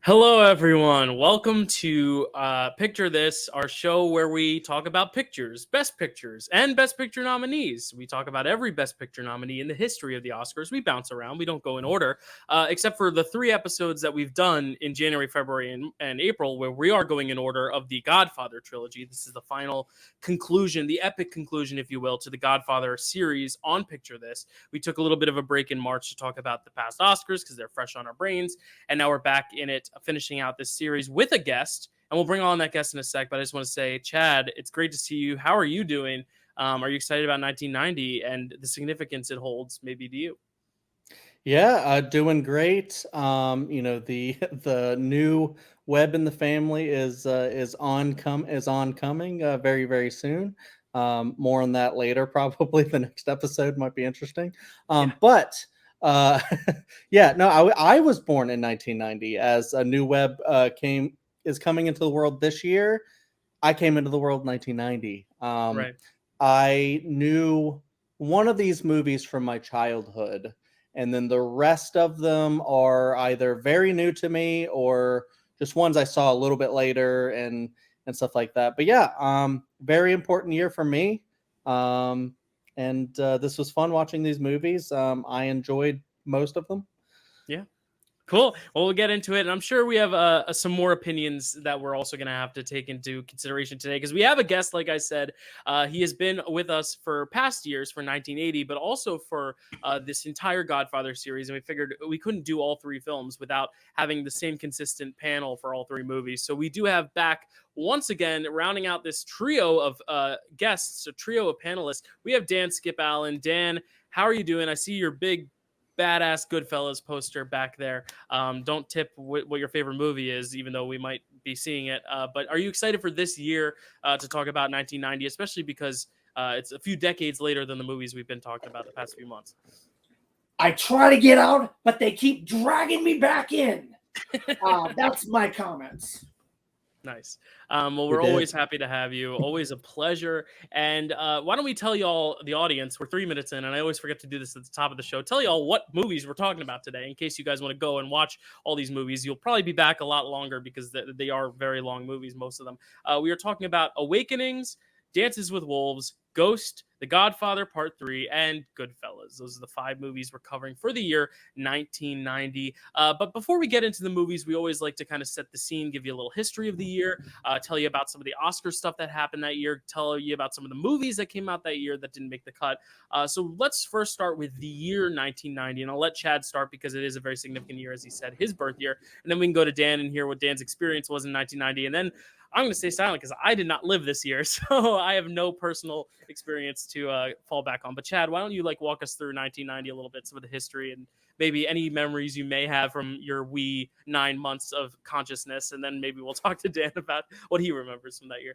Hello, everyone. Welcome to Picture This, our show where we talk about pictures, and Best Picture nominees. We talk about every Best Picture nominee in the history of the Oscars. We bounce around. We don't go in order, except for the 3 episodes that we've done in January, February, and April, where we are going in order of the Godfather trilogy. This is the final conclusion, the epic conclusion, if you will, to the Godfather series on Picture This. We took a little bit of a break in March to talk about the past Oscars because they're fresh on our brains, and now we're back in it, finishing out this series with a guest, and we'll bring on that guest in a sec. But I just want to say, Chad, it's great to see you. How are you doing? Are you excited about 1990 and the significance it holds, maybe to you? Yeah, doing great. The new Webb in the family is oncoming very very soon. More on that later. Probably the next episode might be interesting. Yeah. But yeah, no, I was born in 1990 as a new Webb is coming into the world this year. I came into the world in 1990. Right. I knew one of these movies from my childhood, and then the rest of them are either very new to me or just ones I saw a little bit later and stuff like that. But yeah, very important year for me. And this was fun watching these movies. I enjoyed most of them. Yeah. Cool. Well, we'll get into it, and I'm sure we have some more opinions that we're also going to have to take into consideration today because we have a guest. Like I said, he has been with us for past years for 1980, but also for this entire Godfather series, and we figured we couldn't do all 3 films without having the same consistent panel for all 3 movies. So we do have back once again, rounding out this trio of guests, a trio of panelists. We have Dan Skip Allen. Dan, how are you doing? I see your big badass Goodfellas poster back there. Don't tip what your favorite movie is, even though we might be seeing it. But are you excited for this year to talk about 1990, especially because it's a few decades later than the movies we've been talking about the past few months? I try to get out, but they keep dragging me back in. That's my comments. Nice. Well, we're always happy to have you. Always a pleasure. And why don't we tell y'all, the audience, we're 3 minutes in, and I always forget to do this at the top of the show. Tell y'all what movies we're talking about today, in case you guys want to go and watch all these movies. You'll probably be back a lot longer because they are very long movies, most of them. We are talking about Awakenings, Dances with Wolves, Ghost, The Godfather Part III, and Goodfellas. Those are the 5 movies we're covering for the year 1990. But before we get into the movies, we always like to kind of set the scene, give you a little history of the year, tell you about some of the Oscar stuff that happened that year, tell you about some of the movies that came out that year that didn't make the cut. So let's first start with the year 1990, and I'll let Chad start because it is a very significant year, as he said, his birth year. And then we can go to Dan and hear what Dan's experience was in 1990. And then I'm going to stay silent because I did not live this year, so I have no personal experience to fall back on. But Chad, why don't you walk us through 1990 a little bit, some of the history and maybe any memories you may have from your wee 9 months of consciousness, and then maybe we'll talk to Dan about what he remembers from that year.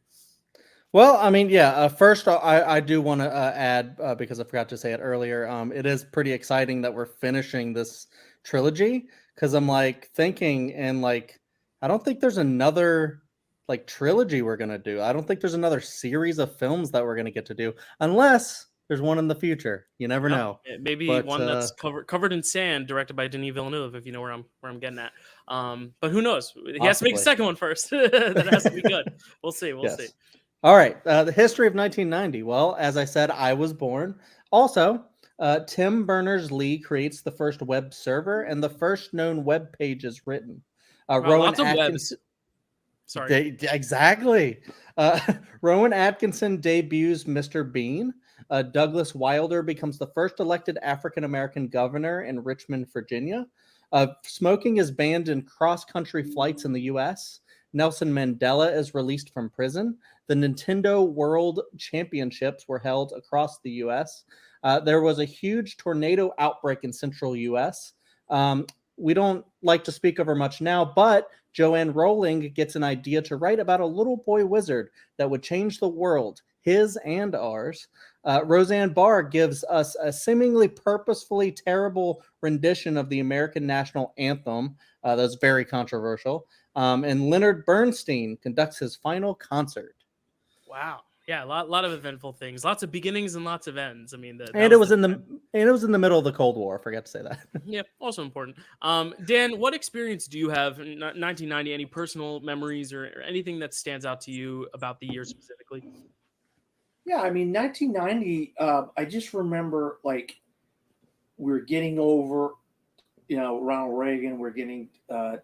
Well, I mean, yeah. First, I do want to add because I forgot to say it earlier. It is pretty exciting that we're finishing this trilogy because I'm thinking and I don't think there's another trilogy we're gonna do. I don't think there's another series of films that we're gonna get to do unless there's one in the future. You never know. Maybe one that's covered in sand, directed by Denis Villeneuve, if you know where I'm getting at. But who knows? He has to make a second one first. That has to be good. We'll see. We'll see. All right. The history of 1990. Well, as I said, I was born. Also, Tim Berners-Lee creates the first web server and the first known web pages written. Rowan lots of Atkinson. webs. Sorry. Exactly. Rowan Atkinson debuts Mr. Bean. Douglas Wilder becomes the first elected African-American governor in Richmond, Virginia. Smoking is banned in cross-country flights in the U.S. Nelson Mandela is released from prison. The Nintendo World Championships were held across the U.S. There was a huge tornado outbreak in central U.S. We don't like to speak of her much now, but Joanne Rowling gets an idea to write about a little boy wizard that would change the world, his and ours. Roseanne Barr gives us a seemingly purposefully terrible rendition of the American national anthem that's very controversial. And Leonard Bernstein conducts his final concert. Wow. Yeah, a lot of eventful things, lots of beginnings and lots of ends. I mean, it was in the And it was in the middle of the Cold War. I forgot to say that. Yeah, also important. Dan, what experience do you have in 1990? Any personal memories or anything that stands out to you about the year specifically? Yeah, I mean, 1990. I just remember like we're getting over, Ronald Reagan. We're getting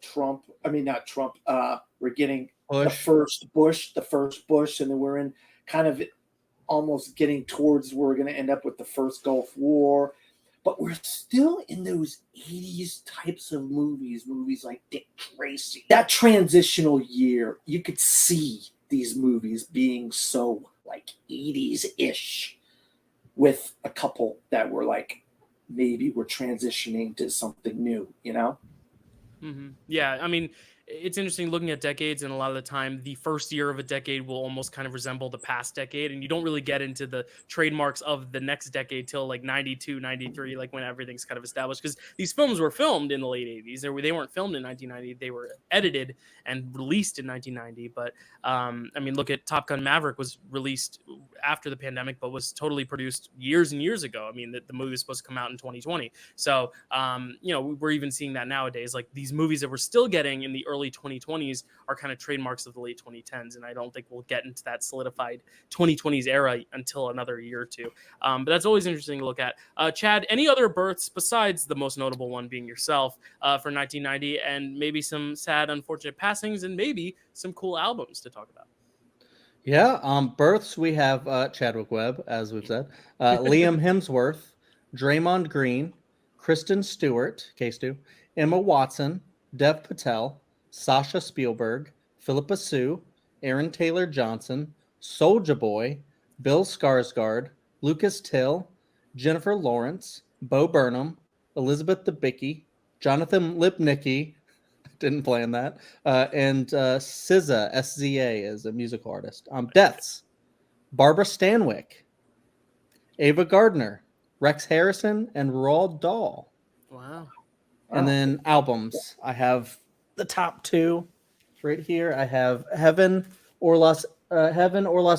Trump. I mean, not Trump. We're getting the Bush. first Bush, and then we're in kind of almost getting towards where we're going to end up with the first Gulf War. But we're still in those 80s types of movies like Dick Tracy. That transitional year, you could see these movies being so like 80s-ish with a couple that were like, maybe we're transitioning to something new, Mm-hmm. Yeah, I mean, it's interesting looking at decades, and a lot of the time, the first year of a decade will almost kind of resemble the past decade, and you don't really get into the trademarks of the next decade till like 92, 93, like when everything's kind of established. Because these films were filmed in the late 80s. They weren't filmed in 1990. They were edited and released in 1990. But I mean, look at Top Gun Maverick was released after the pandemic, but was totally produced years and years ago. I mean, the movie was supposed to come out in 2020. So, we're even seeing that nowadays. Like these movies that we're still getting in the early 2020s are kind of trademarks of the late 2010s. And I don't think we'll get into that solidified 2020s era until another year or two. But that's always interesting to look at. Chad, any other births besides the most notable one being yourself for 1990, and maybe some sad, unfortunate passings, and maybe some cool albums to talk about? Yeah, births, we have Chadwick Webb, as we've said, Liam Hemsworth, Draymond Green, Kristen Stewart, K-Stu, Emma Watson, Dev Patel, Sasha Spielberg, Philippa Sue, Aaron Taylor Johnson, Soulja Boy, Bill Skarsgård, Lucas Till, Jennifer Lawrence, Bo Burnham, Elizabeth Debicki, Jonathan Lipnicki, didn't plan that, and SZA, SZA is a musical artist. Deaths, Barbara Stanwyck, Ava Gardner, Rex Harrison, and Roald Dahl. Wow. And then albums, I have the top two right here. I have Heaven or Las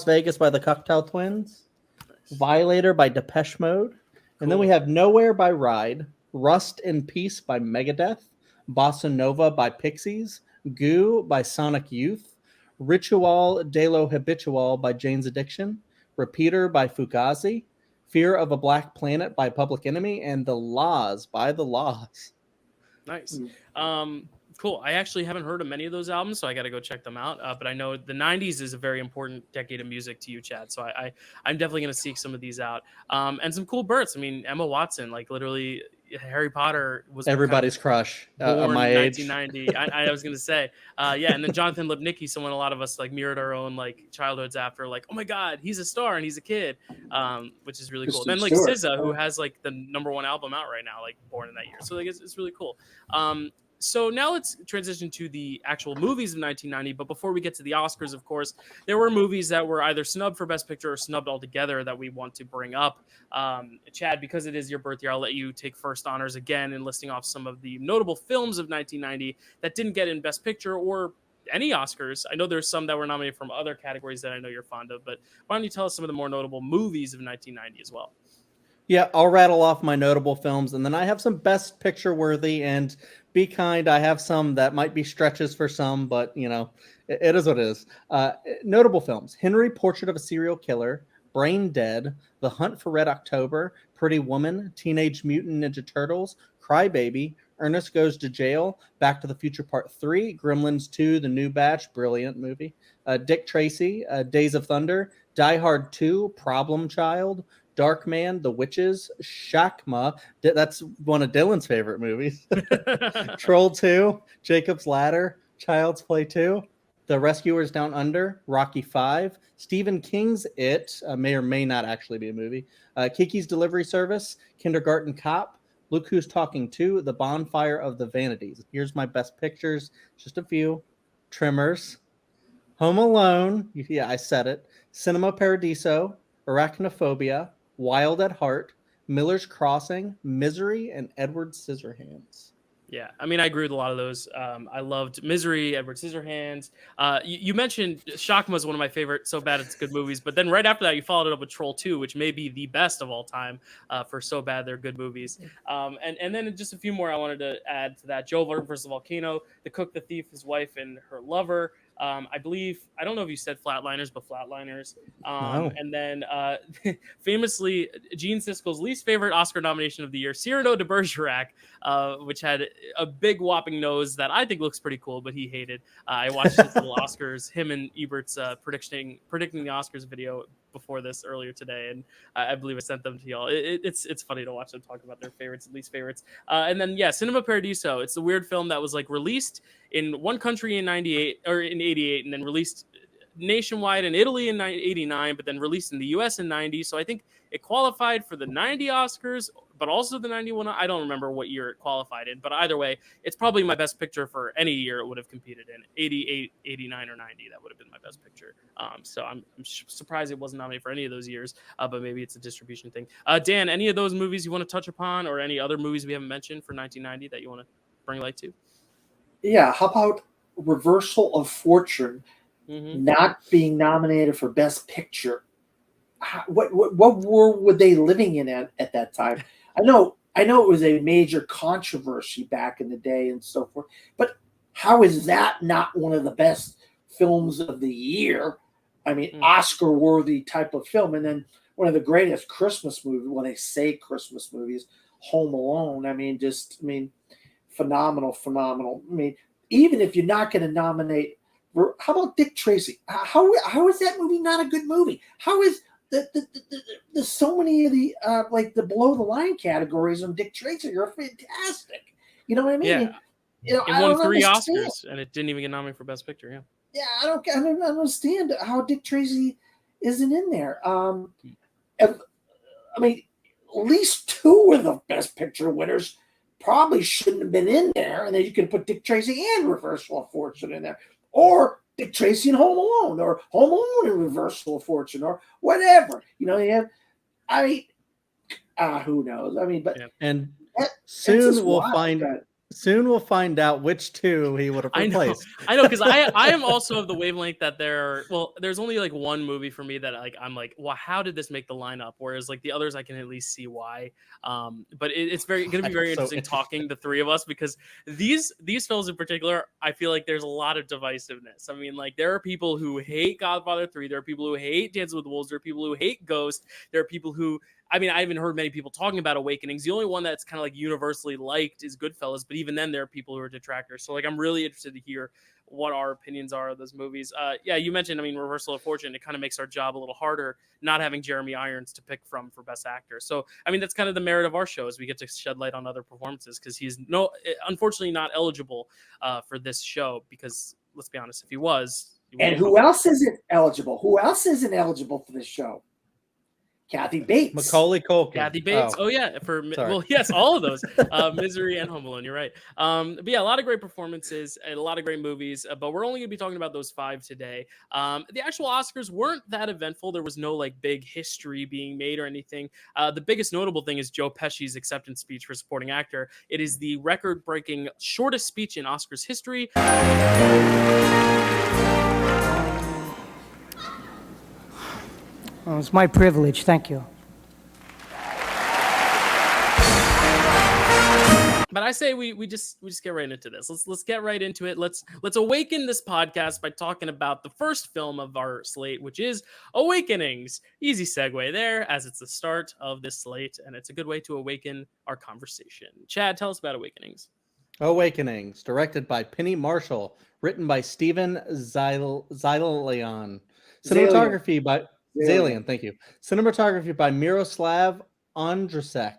Vegas by the Cocktail Twins, Nice. Violator by Depeche Mode, and then we have Nowhere by Ride, Rust in Peace by Megadeth, Bossa Nova by Pixies, Goo by Sonic Youth, Ritual de lo Habitual by Jane's Addiction, Repeater by Fugazi, Fear of a Black Planet by Public Enemy, and The Laws by The Laws. Nice. Cool. I actually haven't heard of many of those albums, so I got to go check them out. But I know the 90s is a very important decade of music to you, Chad. So I'm definitely going to seek some of these out. And some cool births. I mean, Emma Watson, like literally Harry Potter was everybody's crush born my in age. 1990. I was going to say, yeah. And then Jonathan Lipnicki, someone a lot of us like mirrored our own like childhoods after, like, oh my God, he's a star and he's a kid, which is really cool. And then like SZA, who has like the #1 album out right now, like born in that year. So like it's really cool. So now let's transition to the actual movies of 1990. But before we get to the Oscars, of course, there were movies that were either snubbed for Best Picture or snubbed altogether that we want to bring up. Chad, because it is your birthday, I'll let you take first honors again in listing off some of the notable films of 1990 that didn't get in Best Picture or any Oscars. I know there's some that were nominated from other categories that I know you're fond of, but why don't you tell us some of the more notable movies of 1990 as well? Yeah, I'll rattle off my notable films, and then I have some Best Picture worthy, and be kind, I have some that might be stretches for some, but, it is what it is. Notable films: Henry, Portrait of a Serial Killer, Brain Dead, The Hunt for Red October, Pretty Woman, Teenage Mutant Ninja Turtles, Crybaby, Ernest Goes to Jail, Back to the Future Part 3, Gremlins 2, The New Batch, brilliant movie, Dick Tracy, Days of Thunder, Die Hard 2, Problem Child, Darkman, The Witches, Shakma, that's one of Dylan's favorite movies, Troll 2, Jacob's Ladder, Child's Play 2, The Rescuers Down Under, Rocky 5, Stephen King's It, may or may not actually be a movie, Kiki's Delivery Service, Kindergarten Cop, Look Who's Talking 2, The Bonfire of the Vanities. Here's my best pictures, just a few: Tremors, Home Alone, yeah, I said it, Cinema Paradiso, Arachnophobia, Wild at Heart, Miller's Crossing, Misery, and Edward Scissorhands. Yeah, I mean, I agree with a lot of those. I loved Misery, Edward Scissorhands. You mentioned Shock was one of my favorite So Bad It's Good movies, but then right after that, you followed it up with Troll 2, which may be the best of all time for So Bad They're Good movies. And then just a few more I wanted to add to that. Joe versus the Volcano, The Cook, the Thief, His Wife, and Her Lover. I believe, I don't know if you said Flatliners, but Flatliners. No. And then famously, Gene Siskel's least favorite Oscar nomination of the year, Cyrano de Bergerac, which had a big whopping nose that I think looks pretty cool, but he hated. I watched his little Oscars, him and Ebert's predicting the Oscars video before this earlier today, and I believe I sent them to y'all. It's funny to watch them talk about their favorites and least favorites. And then Cinema Paradiso. It's the weird film that was like released in one country in 98 or in 88, and then released nationwide in Italy in 89, but then released in the US in 90. So I think it qualified for the 90 Oscars, but also the 91. I don't remember what year it qualified in, but either way, it's probably my best picture for any year it would have competed in. 88, 89, or 90, that would have been my best picture. So I'm surprised it wasn't nominated for any of those years, but maybe it's a distribution thing. Dan, any of those movies you want to touch upon, or any other movies we haven't mentioned for 1990 that you want to bring light to? Yeah, how about Reversal of Fortune not being nominated for Best Picture? What world were they living in at that time? I know it was a major controversy back in the day and so forth, but how is that not one of the best films of the year? I mean, Oscar-worthy type of film. And then one of the greatest Christmas movies, when they say Christmas movies, Home Alone. I mean, phenomenal. I mean, even if you're not going to nominate, how about Dick Tracy? How is that movie not a good movie? How is there's so many of the like the below the line categories on Dick Tracy are fantastic. You know what I mean? Yeah. And, it won 3 Oscars and it didn't even get nominated for Best Picture. Yeah. Yeah, I don't understand how Dick Tracy isn't in there. I mean, at least 2 of the Best Picture winners probably shouldn't have been in there, and then you could put Dick Tracy and Reversal of Fortune in there, or Dick Tracy and Home Alone, or Home Alone and Reversal of Fortune, or whatever. You know, who knows? I mean, but and soon we'll find out which 2 he would have replaced. I know, because I am also of the wavelength that there's only like one movie for me that I'm like, well, how did this make the lineup? Whereas like the others, I can at least see why. But it's going to be very interesting talking the 3 of us, because these films in particular, I feel like there's a lot of divisiveness. I mean, like there are people who hate Godfather 3, there are people who hate Dancing with the Wolves, there are people who hate Ghost, there are people who, I mean, I haven't heard many people talking about Awakenings. The only one that's kind of like universally liked is Goodfellas, but even then there are people who are detractors. So like, I'm really interested to hear what our opinions are of those movies. You mentioned, I mean, Reversal of Fortune, it kind of makes our job a little harder not having Jeremy Irons to pick from for Best Actor. So, I mean, that's kind of the merit of our show, is we get to shed light on other performances, because he's unfortunately not eligible for this show, because let's be honest, if he was. And who else isn't eligible? Who else isn't eligible for this show? Kathy Bates. Macaulay Culkin. Kathy Bates. Oh yeah. Well, yes, all of those. Misery and Home Alone. You're right. But yeah, a lot of great performances and a lot of great movies. But we're only going to be talking about those 5 today. The actual Oscars weren't that eventful. There was no like big history being made or anything. The biggest notable thing is Joe Pesci's acceptance speech for supporting actor. It is the record-breaking shortest speech in Oscars history. Well, it's my privilege. Thank you. But I say we just get right into this. Let's get right into it. Let's awaken this podcast by talking about the first film of our slate, which is Awakenings. Easy segue there, as it's the start of this slate, and it's a good way to awaken our conversation. Chad, tell us about Awakenings. Awakenings, directed by Penny Marshall, written by Steven Zalian. Cinematography by Zalian, thank you. Cinematography by Miroslav Ondrasek.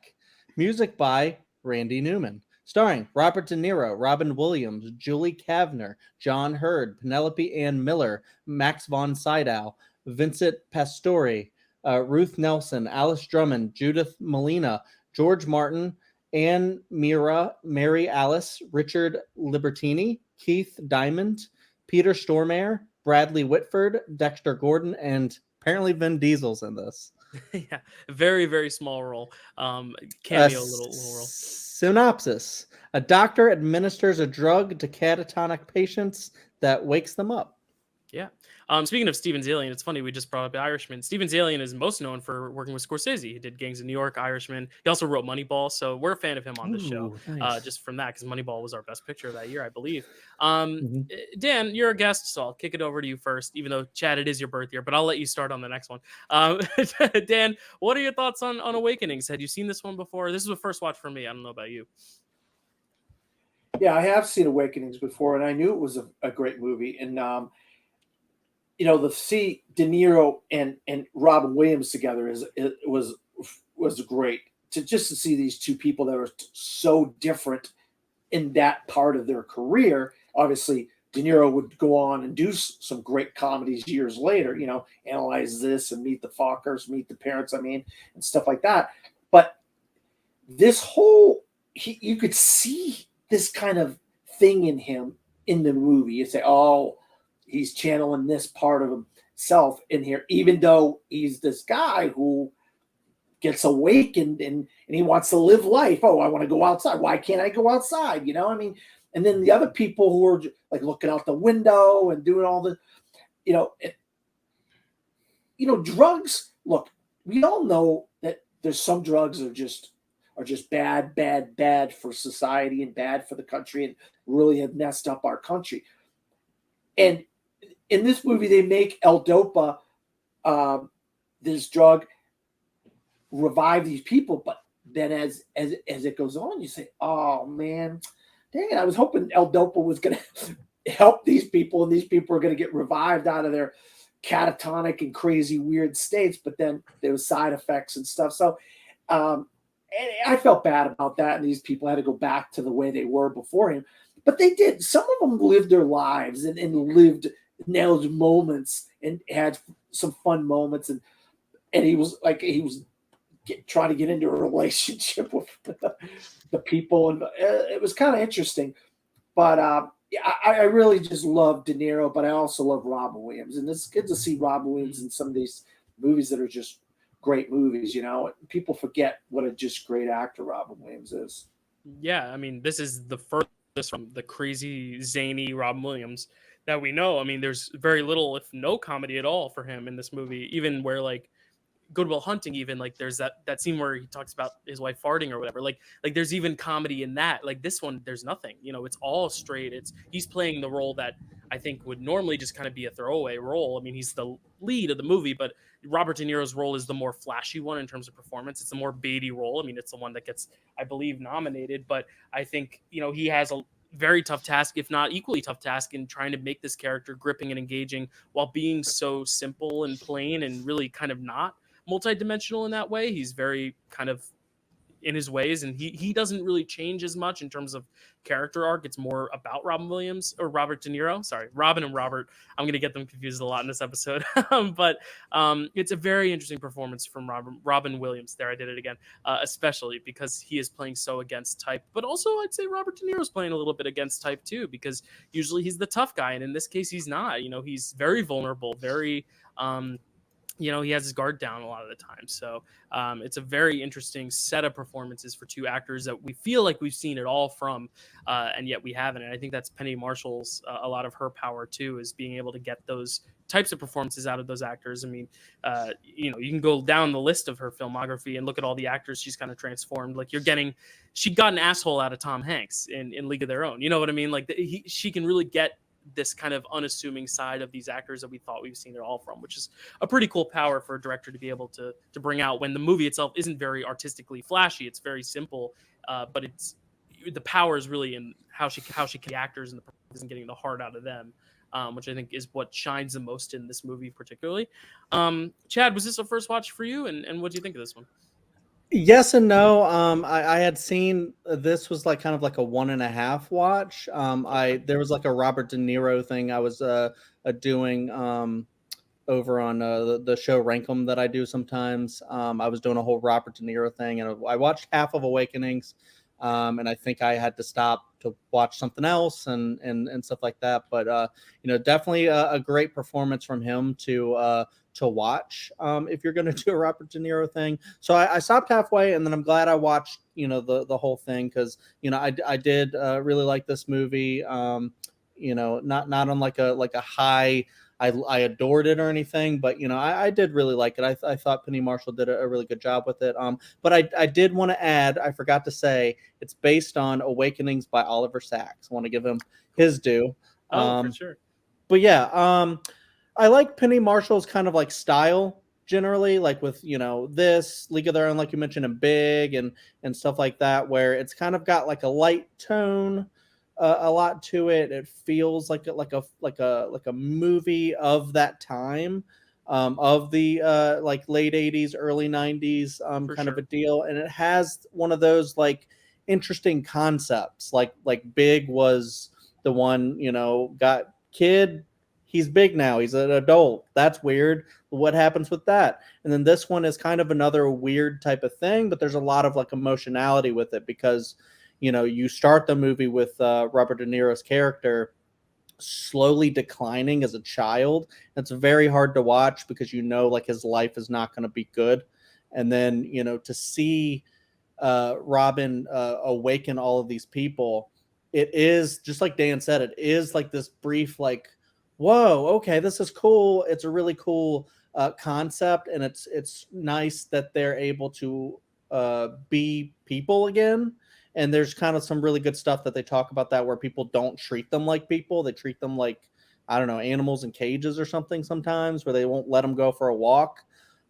Music by Randy Newman. Starring Robert De Niro, Robin Williams, Julie Kavner, John Hurd, Penelope Ann Miller, Max von Sydow, Vincent Pastore, Ruth Nelson, Alice Drummond, Judith Molina, George Martin, Anne Mira, Mary Alice, Richard Libertini, Keith Diamond, Peter Stormare, Bradley Whitford, Dexter Gordon, and apparently Vin Diesel's in this. Yeah, very very small role. Cameo little role. Synopsis: a doctor administers a drug to catatonic patients that wakes them up. Yeah. Speaking of Steven Zalian, it's funny we just brought up The Irishman. Steven Zalian is most known for working with Scorsese. He did Gangs of New York, Irishman. He also wrote Moneyball, so we're a fan of him on this show. Ooh, nice. Just from that, because Moneyball was our best picture of that year, I believe. Mhm. Dan, you're a guest, so I'll kick it over to you first. Even though Chad, it is your birth year, but I'll let you start on the next one. Dan, what are your thoughts on Awakenings? Had you seen this one before? This is a first watch for me. I don't know about you. Yeah, I have seen Awakenings before, and I knew it was a great movie. And to see De Niro and Robin Williams together was great. To see these two people that are so different in that part of their career. Obviously, De Niro would go on and do some great comedies years later. Analyze This and Meet the Fockers, Meet the Parents. And stuff like that. But this whole you could see this kind of thing in him in the movie. You say, oh, he's channeling this part of himself in here, even though he's this guy who gets awakened and he wants to live life. Oh, I want to go outside. Why can't I go outside? And then the other people who are like looking out the window and doing all the, drugs. Look, we all know that there's some drugs that are just bad for society and bad for the country and really have messed up our country. And in this movie, they make L-Dopa, this drug, revive these people. But then as it goes on, you say, oh, man, dang it, I was hoping L-Dopa was going to help these people, and these people are going to get revived out of their catatonic and crazy weird states. But then there was side effects and stuff. So and I felt bad about that, and these people had to go back to the way they were before him. But they did. Some of them lived their lives and lived nailed moments and had some fun moments. And he was trying to get into a relationship with the people. And it was kind of interesting. But I really just love De Niro, but I also love Robin Williams. And it's good to see Robin Williams in some of these movies that are just great movies. People forget what a just great actor Robin Williams is. Yeah, this is the furthest from the crazy zany Robin Williams that we know. There's very little, if no comedy at all for him in this movie, even where like Good Will Hunting, even like there's that scene where he talks about his wife farting or whatever, like there's even comedy in that. Like this one, there's nothing, it's all straight. He's playing the role that I think would normally just kind of be a throwaway role. He's the lead of the movie, but Robert De Niro's role is the more flashy one in terms of performance. It's the more baity role. It's the one that gets, I believe, nominated, but I think, he has a very tough task, if not equally tough task, in trying to make this character gripping and engaging while being so simple and plain and really kind of not multidimensional in that way. He's very kind of in his ways, and he doesn't really change as much in terms of character arc. It's more about Robin Williams or Robert De Niro. Sorry, Robin and Robert. I'm going to get them confused a lot in this episode. But it's a very interesting performance from Robin Williams. There, I did it again, especially because he is playing so against type. But also, I'd say Robert De Niro is playing a little bit against type too, because usually he's the tough guy, and in this case, he's not. He's very vulnerable, very he has his guard down a lot of the time. So it's a very interesting set of performances for two actors that we feel like we've seen it all from, and yet we haven't. And I think that's Penny Marshall's, a lot of her power too, is being able to get those types of performances out of those actors. You can go down the list of her filmography and look at all the actors she's kind of transformed. Like she got an asshole out of Tom Hanks in League of Their Own. You know what I mean? Like she can really get this kind of unassuming side of these actors that we thought we've seen it all from, which is a pretty cool power for a director to be able to bring out when the movie itself isn't very artistically flashy. It's very simple, but the power is really in how she the actors and the performers and getting the heart out of them, which I think is what shines the most in this movie particularly. Chad, was this a first watch for you, and what do you think of this one? Yes and no. I had seen this was like kind of like a 1.5 watch. There was like a Robert De Niro thing I was doing over on the show Rankum that I do sometimes. I was doing a whole Robert De Niro thing, and I watched half of Awakenings, and I think I had to stop to watch something else and stuff like that. But definitely a great performance from him to to watch if you're going to do a Robert De Niro thing. So I stopped halfway, and then I'm glad I watched the whole thing, because I did really like this movie. Not on like a high. I adored it or anything, but I did really like it. I thought Penny Marshall did a really good job with it. But I did want to add, I forgot to say, it's based on Awakenings by Oliver Sacks. I want to give him his due. For sure. But yeah, I like Penny Marshall's kind of like style generally, like with this League of Their Own, like you mentioned, and Big and stuff like that, where it's kind of got like a light tone, a lot to it. It feels like a movie of that time, of the like late '80s, early '90s, kind of a deal, and it has one of those like interesting concepts, like Big was the one, got kid. He's big now. He's an adult. That's weird. What happens with that? And then this one is kind of another weird type of thing, but there's a lot of like emotionality with it, because you start the movie with Robert De Niro's character slowly declining as a child. It's very hard to watch, because like his life is not going to be good. And then to see Robin awaken all of these people, it is just like Dan said, it is like this brief like, whoa, okay, this is cool. It's a really cool concept, and it's nice that they're able to be people again. And there's kind of some really good stuff that they talk about, that where people don't treat them like people. They treat them like, I don't know, animals in cages or something sometimes, where they won't let them go for a walk.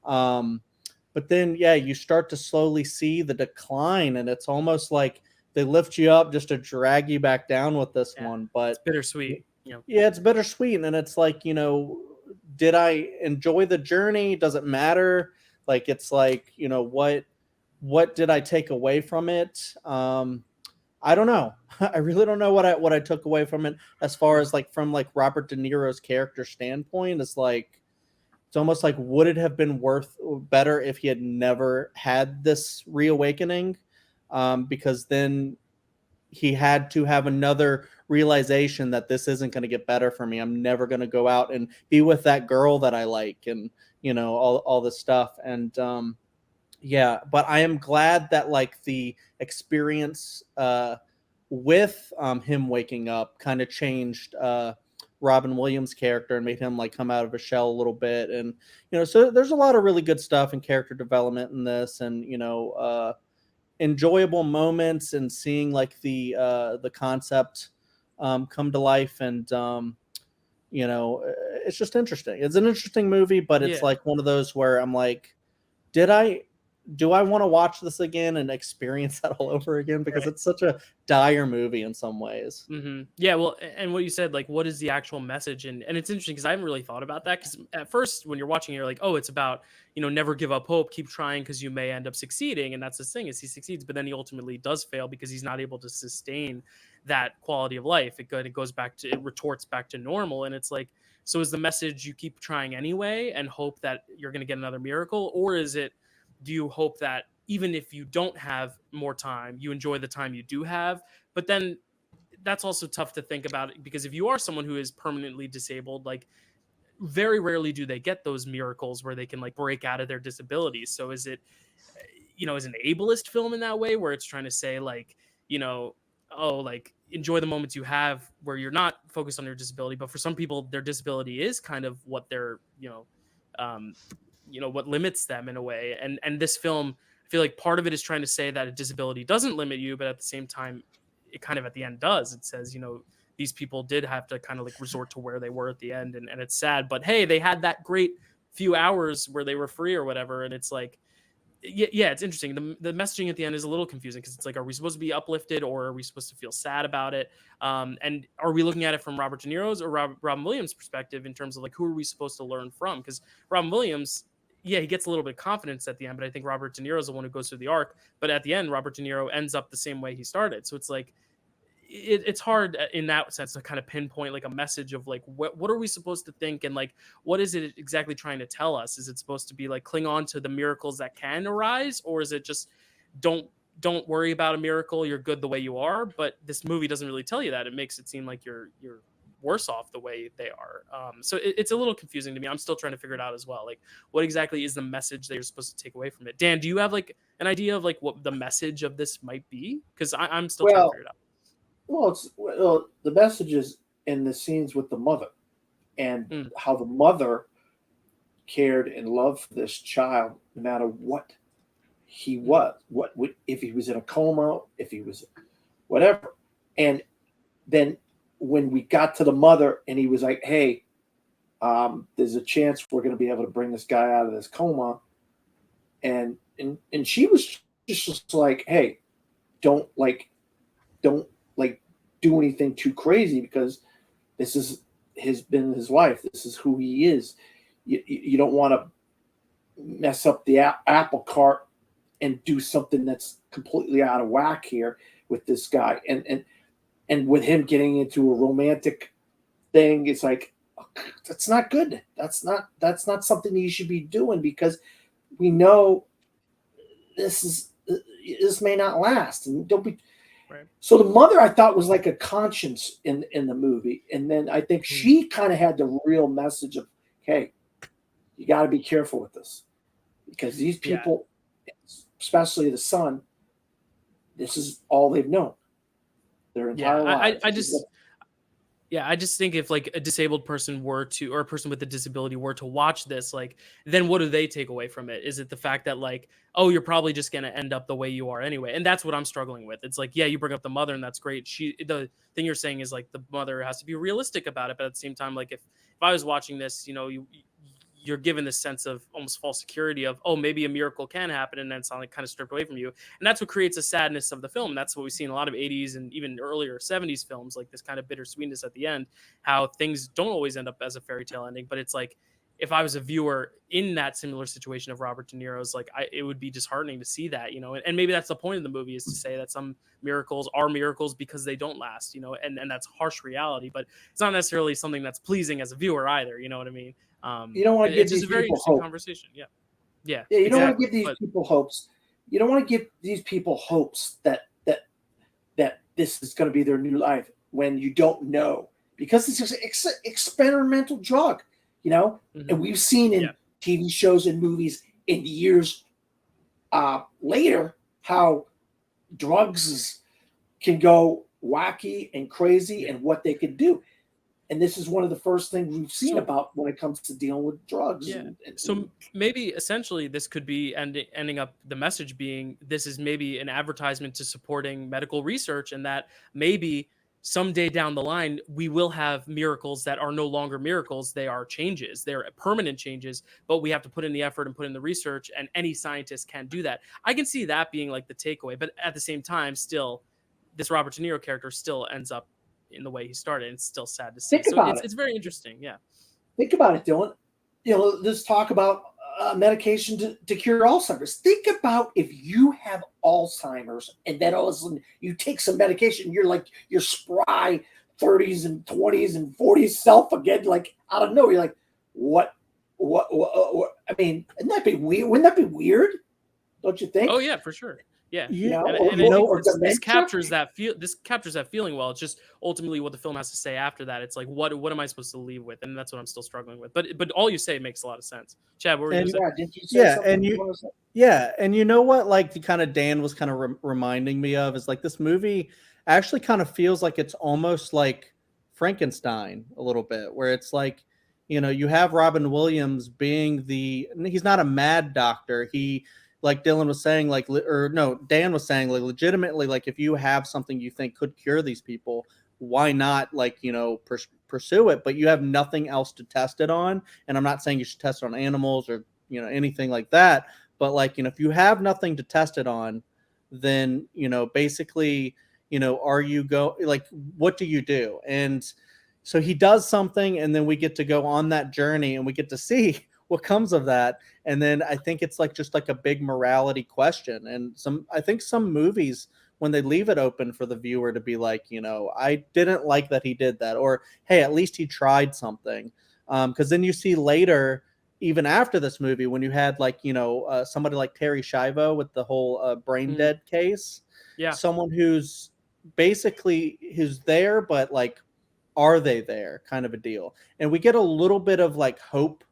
But then, yeah, you start to slowly see the decline, and it's almost like they lift you up just to drag you back down with this one. But it's bittersweet. Yeah, it's bittersweet. And it's like, did I enjoy the journey? Does it matter? Like, it's like, what did I take away from it? I don't know. I really don't know what I took away from it, as far as like from like Robert De Niro's character standpoint. It's like, it's almost like, would it have been better if he had never had this reawakening? Because then he had to have another realization that this isn't going to get better for me. I'm never going to go out and be with that girl that I like, and all this stuff. And yeah, but I am glad that like the experience with him waking up kind of changed Robin Williams' character, and made him like come out of his shell a little bit. And so there's a lot of really good stuff in character development in this, and enjoyable moments, and seeing like the concept come to life. And it's just interesting. It's an interesting movie, but it's like one of those where I'm like, do I want to watch this again and experience that all over again? Because it's such a dire movie in some ways. Mm-hmm. Yeah, well, and what you said, like, what is the actual message? And it's interesting, because I haven't really thought about that. Because at first, when you're watching, you're like, oh, it's about, never give up hope, keep trying, because you may end up succeeding. And that's the thing, is he succeeds, but then he ultimately does fail, because he's not able to sustain that quality of life. It retorts back to normal. And it's like, so is the message you keep trying anyway and hope that you're going to get another miracle? Or do you hope that even if you don't have more time, you enjoy the time you do have? But then that's also tough to think about, because if you are someone who is permanently disabled, like, very rarely do they get those miracles where they can like break out of their disabilities. So is it, is an ableist film in that way, where it's trying to say like, oh, like, enjoy the moments you have where you're not focused on your disability? But for some people, their disability is kind of what they're, what limits them in a way. And this film, I feel like part of it is trying to say that a disability doesn't limit you, but at the same time, it kind of at the end does. It says, these people did have to kind of like resort to where they were at the end, and it's sad, but hey, they had that great few hours where they were free or whatever. And it's like, yeah, it's interesting. The messaging at the end is a little confusing, because it's like, are we supposed to be uplifted, or are we supposed to feel sad about it? And are we looking at it from Robert De Niro's or Robin Williams' perspective, in terms of like, who are we supposed to learn from? Because Robin Williams, yeah, he gets a little bit of confidence at the end, but I think Robert De Niro is the one who goes through the arc. But at the end, Robert De Niro ends up the same way he started. So it's like, it's hard in that sense to kind of pinpoint like a message of like, what are we supposed to think, and like, what is it exactly trying to tell us? Is it supposed to be like, cling on to the miracles that can arise, or is it just don't worry about a miracle, you're good the way you are? But this movie doesn't really tell you that. It makes it seem like you're worse off the way they are. So it's a little confusing to me. I'm still trying to figure it out as well. Like, what exactly is the message that you're supposed to take away from it? Dan, do you have like an idea of like what the message of this might be? Because I'm still trying to figure it out. Well, the message is in the scenes with the mother and how the mother cared and loved this child no matter what he was, if he was in a coma, if he was whatever. And then when we got to the mother and he was like, hey, there's a chance we're going to be able to bring this guy out of this coma. And she was just like, hey, don't do anything too crazy, because this is been his life. This is who he is. You don't want to mess up the apple cart and do something that's completely out of whack here with this guy. And with him getting into a romantic thing, it's like, that's not good. That's not something you should be doing, because we know this may not last. And don't be. Right. So the mother, I thought, was like a conscience in the movie, and then I think she kind of had the real message of, hey, you got to be careful with this, because these people, especially the son, this is all they've known their entire lives. I just think if like a disabled person were to, or a person with a disability were to watch this, like, then what do they take away from it? Is it the fact that like, oh, you're probably just going to end up the way you are anyway? And that's what I'm struggling with. It's like, yeah, you bring up the mother and that's great. The thing you're saying is like the mother has to be realistic about it. But at the same time, like if I was watching this, you know, you're given this sense of almost false security of, oh, maybe a miracle can happen, and then it's like kind of stripped away from you. And that's what creates a sadness of the film. That's what we see in a lot of 80s and even earlier 70s films, like this kind of bittersweetness at the end, how things don't always end up as a fairy tale ending. But it's like, if I was a viewer in that similar situation of Robert De Niro's, like it would be disheartening to see that, you know, and maybe that's the point of the movie, is to say that some miracles are miracles because they don't last, you know, and that's harsh reality, but it's not necessarily something that's pleasing as a viewer either. You know what I mean? You don't want to give these people a very interesting hope. Conversation. Yeah. You exactly. don't want to give these people hopes. You don't want to give these people hopes that this is going to be their new life when you don't know, because it's just an experimental drug, you know. And we've seen in TV shows and movies in years later how drugs can go wacky and crazy and what they can do. And this is one of the first things we've seen about when it comes to dealing with drugs. Yeah. So maybe essentially this could be ending up the message being, this is maybe an advertisement to supporting medical research, and that maybe someday down the line, we will have miracles that are no longer miracles. They are changes. They're permanent changes, but we have to put in the effort and put in the research, and any scientist can do that. I can see that being like the takeaway, but at the same time, still, this Robert De Niro character still ends up in the way he started. It's still sad to see. It's very interesting. Yeah. Think about it, Dylan. You know, let's talk about medication to cure Alzheimer's. Think about if you have Alzheimer's and then all of a sudden you take some medication, you're like your spry 30s and 20s and 40s self again. Like, I don't know. You're like, what? I mean, wouldn't that be weird? Wouldn't that be weird? Don't you think? Oh yeah, for sure. Yeah, this captures that feeling well. It's just ultimately what the film has to say after that. It's like, what am I supposed to leave with? And that's what I'm still struggling with. But all you say makes a lot of sense. Chad, what were you saying? And you know what, like the kind of Dan was kind of reminding me of is like this movie actually kind of feels like it's almost like Frankenstein a little bit, where it's like, you know, you have Robin Williams being he's not a mad doctor. He, like Dylan was saying, Dan was saying, like, legitimately, like, if you have something you think could cure these people, why not, like, you know, pursue it? But you have nothing else to test it on. And I'm not saying you should test it on animals or, you know, anything like that. But, like, you know, if you have nothing to test it on, then, you know, basically, you know, what do you do? And so he does something, and then we get to go on that journey, and we get to see what comes of that. And then I think it's like just like a big morality question. And I think some movies, when they leave it open for the viewer to be like, you know, I didn't like that he did that, or hey, at least he tried something. Because then you see later, even after this movie, when you had like, you know, somebody like Terry Schiavo with the whole brain dead case, someone who's basically there, but like are they there kind of a deal. And we get a little bit of like hope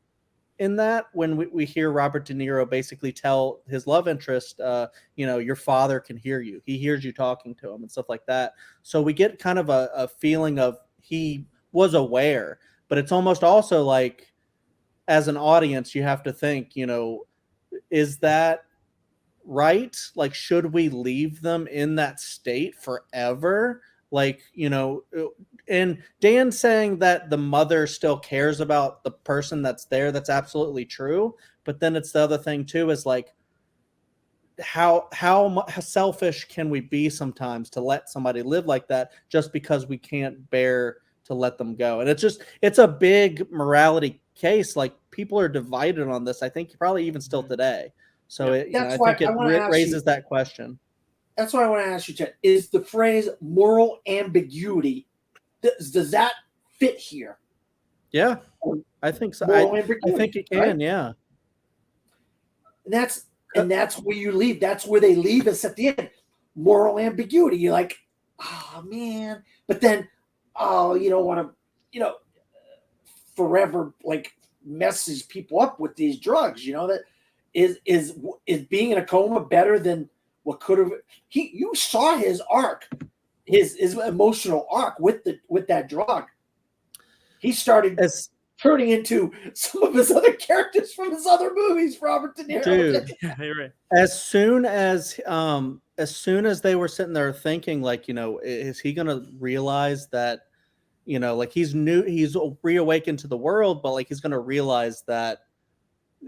in that when we hear Robert De Niro basically tell his love interest, your father can hear you. He hears you talking to him and stuff like that. So we get kind of a feeling of he was aware, but it's almost also like as an audience, you have to think, is that right? Like, should we leave them in that state forever? Like, and Dan saying that the mother still cares about the person that's there, that's absolutely true. But then it's the other thing too, is like, how selfish can we be sometimes to let somebody live like that just because we can't bear to let them go? And it's a big morality case. Like, people are divided on this, I think, probably even still today. So I think it raises that question. That's what I want to ask you, Chad. Is the phrase moral ambiguity, does that fit here? Yeah, I think so. I think it can, right? Yeah. And that's where you leave. That's where they leave us at the end. Moral ambiguity. You're like, oh, man. But then, you don't want to, forever, like, messes people up with these drugs, that is being in a coma better than what could have. You saw his arc, his emotional arc with that drug. He started turning into some of his other characters from his other movies, Robert De Niro. Dude, you're right. As soon as they were sitting there thinking, like, is he gonna realize that, like, he's reawakened to the world, but like he's gonna realize that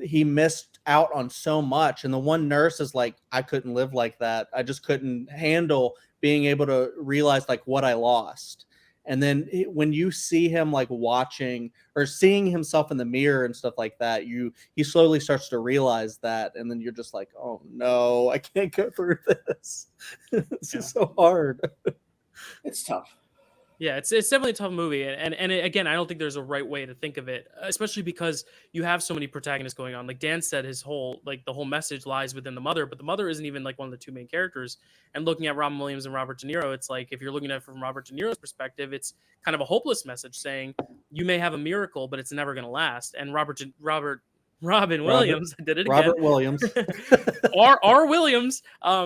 he missed out on so much. And the one nurse is like, I couldn't live like that. I just couldn't handle being able to realize like what I lost. And then when you see him like watching or seeing himself in the mirror and stuff like that, he slowly starts to realize that. And then you're just like, oh no, I can't go through this. This is so hard. It's tough. Yeah, it's definitely a tough movie, and again, I don't think there's a right way to think of it, especially because you have so many protagonists going on. Like Dan said, the whole message lies within the mother, but the mother isn't even like one of the two main characters. And looking at Robin Williams and Robert De Niro, it's like if you're looking at it from Robert De Niro's perspective, it's kind of a hopeless message saying you may have a miracle, but it's never going to last. And Robin Williams, I did it again. Robert Williams. R. Williams,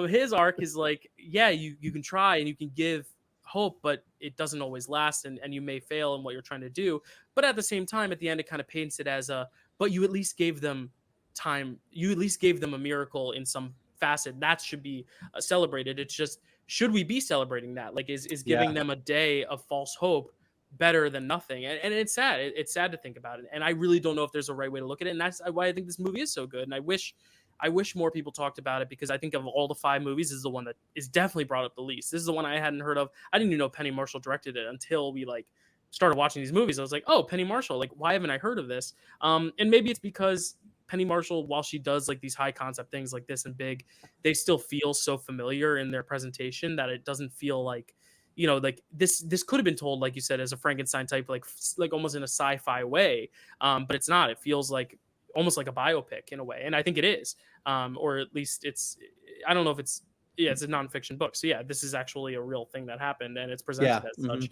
his arc is like, yeah, you can try and you can give hope, but it doesn't always last, and you may fail in what you're trying to do. But at the same time, at the end, it kind of paints it as but you at least gave them time. You at least gave them a miracle in some facet. That should be celebrated. It's just, should we be celebrating that? Like, is giving them a day of false hope better than nothing? And it's sad. It's sad to think about it. And I really don't know if there's a right way to look at it. And that's why I think this movie is so good. And I wish more people talked about it, because I think of all the 5 movies, this is the one that is definitely brought up the least. This is the one I hadn't heard of. I didn't even know Penny Marshall directed it until we like started watching these movies. I was like, oh, Penny Marshall, like, why haven't I heard of this? And maybe it's because Penny Marshall, while she does like these high concept things like this and big, they still feel so familiar in their presentation that it doesn't feel like, like this could have been told, like you said, as a Frankenstein type, like almost in a sci-fi way. But it's not. It feels like almost like a biopic in a way. And I think it is. Or at least I don't know if it's a nonfiction book. So yeah, this is actually a real thing that happened, and it's presented as such.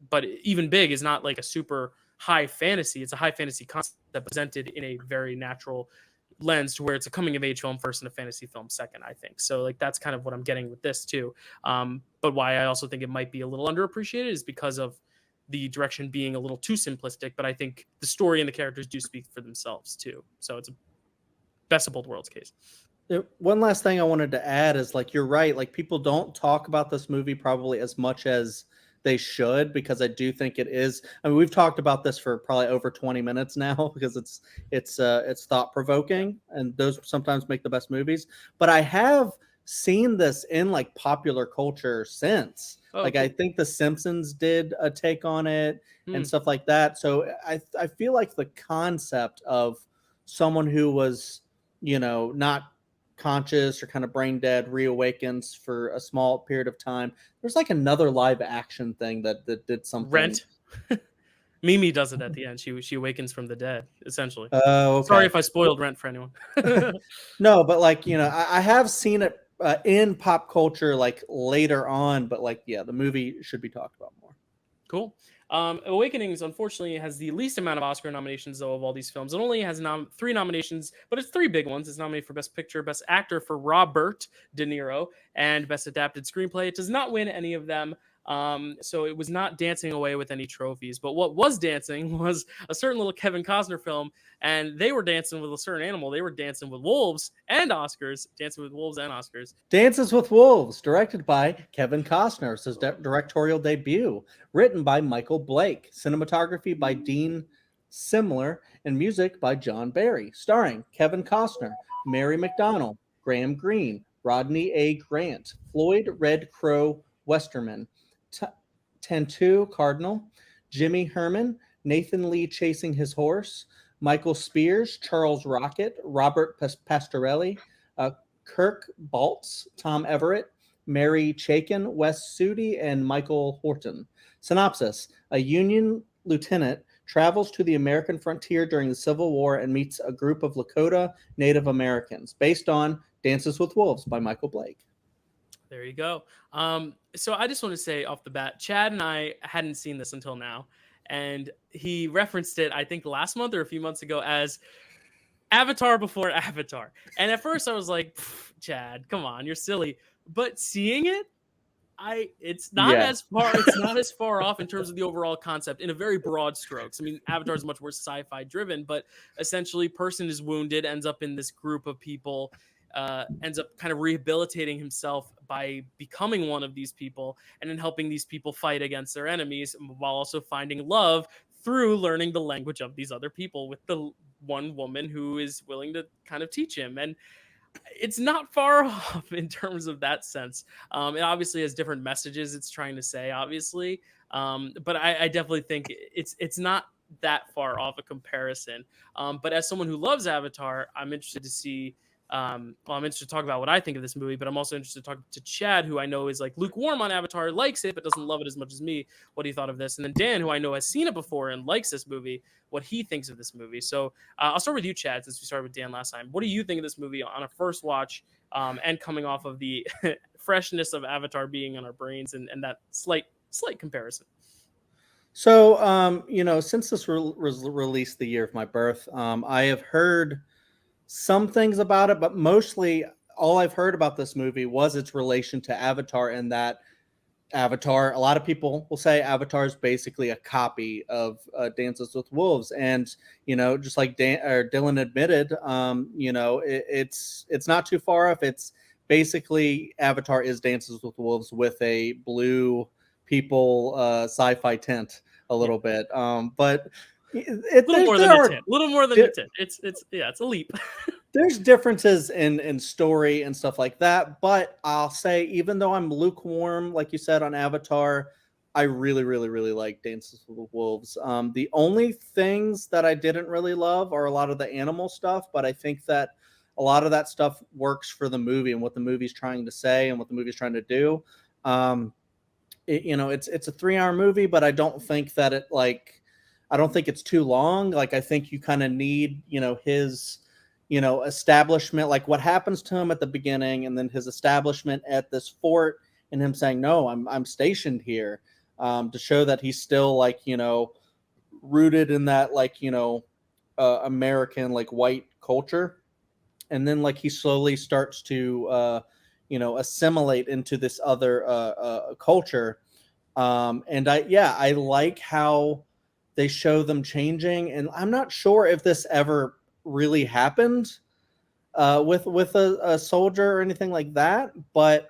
But even big is not like a super high fantasy. It's a high fantasy concept presented in a very natural lens, to where it's a coming of age film first and a fantasy film second, I think. So like, that's kind of what I'm getting with this too. But why I also think it might be a little underappreciated is because of the direction being a little too simplistic, but I think the story and the characters do speak for themselves too. So it's a best of both worlds case. One last thing I wanted to add is, like, you're right. Like, people don't talk about this movie probably as much as they should, because I do think it is. I mean, we've talked about this for probably over 20 minutes now, because it's thought provoking, and those sometimes make the best movies. But I have seen this in like popular culture since. Like, cool. I think The Simpsons did a take on it and stuff like that. So I feel like the concept of someone who was, not conscious or kind of brain dead reawakens for a small period of time. There's like another live action thing that did something. Rent. Mimi does it at the end. She awakens from the dead, essentially. Oh, okay. Sorry if I spoiled Rent for anyone. No, but like, I have seen it in pop culture like later on, but like, yeah, the movie should be talked about more. Cool. Awakenings, unfortunately, has the least amount of Oscar nominations, though, of all these films. It only has 3 nominations, but it's 3 big ones. It's nominated for Best Picture, Best Actor for Robert De Niro, and Best Adapted Screenplay. It does not win any of them, so it was not dancing away with any trophies. But what was dancing was a certain little Kevin Costner film, and they were dancing with a certain animal. They were dancing with wolves and Oscars, dancing with wolves and Oscars. Dances with Wolves, directed by Kevin Costner. It's his directorial debut. Written by Michael Blake. Cinematography by Dean Simler. And music by John Barry. Starring Kevin Costner, Mary McDonnell, Graham Greene, Rodney A. Grant, Floyd Red Crow Westerman, Tantu Cardinal, Jimmy Herman, Nathan Lee Chasing His Horse, Michael Spears, Charles Rocket, Robert Pastorelli, Kirk Baltz, Tom Everett, Mary Chaikin, Wes Sudi, and Michael Horton. Synopsis: a Union lieutenant travels to the American frontier during the Civil War and meets a group of Lakota Native Americans, based on Dances with Wolves by Michael Blake. There you go. So I just want to say off the bat, Chad and I hadn't seen this until now, and he referenced it, I think, last month or a few months ago as Avatar before Avatar. And at first I was like, Chad, come on, you're silly. But seeing it, it's not as far off in terms of the overall concept in a very broad strokes. I mean, Avatar is much more sci-fi driven, but essentially person is wounded, ends up in this group of people, ends up kind of rehabilitating himself by becoming one of these people and then helping these people fight against their enemies while also finding love through learning the language of these other people with the one woman who is willing to kind of teach him. And it's not far off in terms of that sense. It obviously has different messages it's trying to say, obviously. But I definitely think it's not that far off a comparison. But as someone who loves Avatar, I'm interested to see I'm interested to talk about what I think of this movie, but I'm also interested to talk to Chad, who I know is like lukewarm on Avatar, likes it, but doesn't love it as much as me. What he thought of this. And then Dan, who I know has seen it before and likes this movie, what he thinks of this movie. So I'll start with you, Chad, since we started with Dan last time. What do you think of this movie on a first watch, and coming off of the freshness of Avatar being on our brains and that slight comparison? So, since this was released the year of my birth, I have heard some things about it, but mostly all I've heard about this movie was its relation to Avatar, and that Avatar, a lot of people will say Avatar is basically a copy of Dances with Wolves. And, just like Dylan admitted, it's not too far off. It's basically Avatar is Dances with Wolves with a blue people sci-fi tint a little bit. But a little more than a tint. A little more than a tint. It's a leap. There's differences in story and stuff like that, but I'll say, even though I'm lukewarm, like you said, on Avatar, I really, really, really like Dances with Wolves. The only things that I didn't really love are a lot of the animal stuff, but I think that a lot of that stuff works for the movie and what the movie's trying to say and what the movie's trying to do. It's a 3-hour movie, but I don't think that I don't think it's too long. Like, I think you kind of need, his establishment, like what happens to him at the beginning, and then his establishment at this fort, and him saying, no, I'm stationed here, to show that he's still rooted in that American white culture. And then he slowly starts to assimilate into this other culture. And I like how they show them changing, and I'm not sure if this ever really happened with a soldier or anything like that, but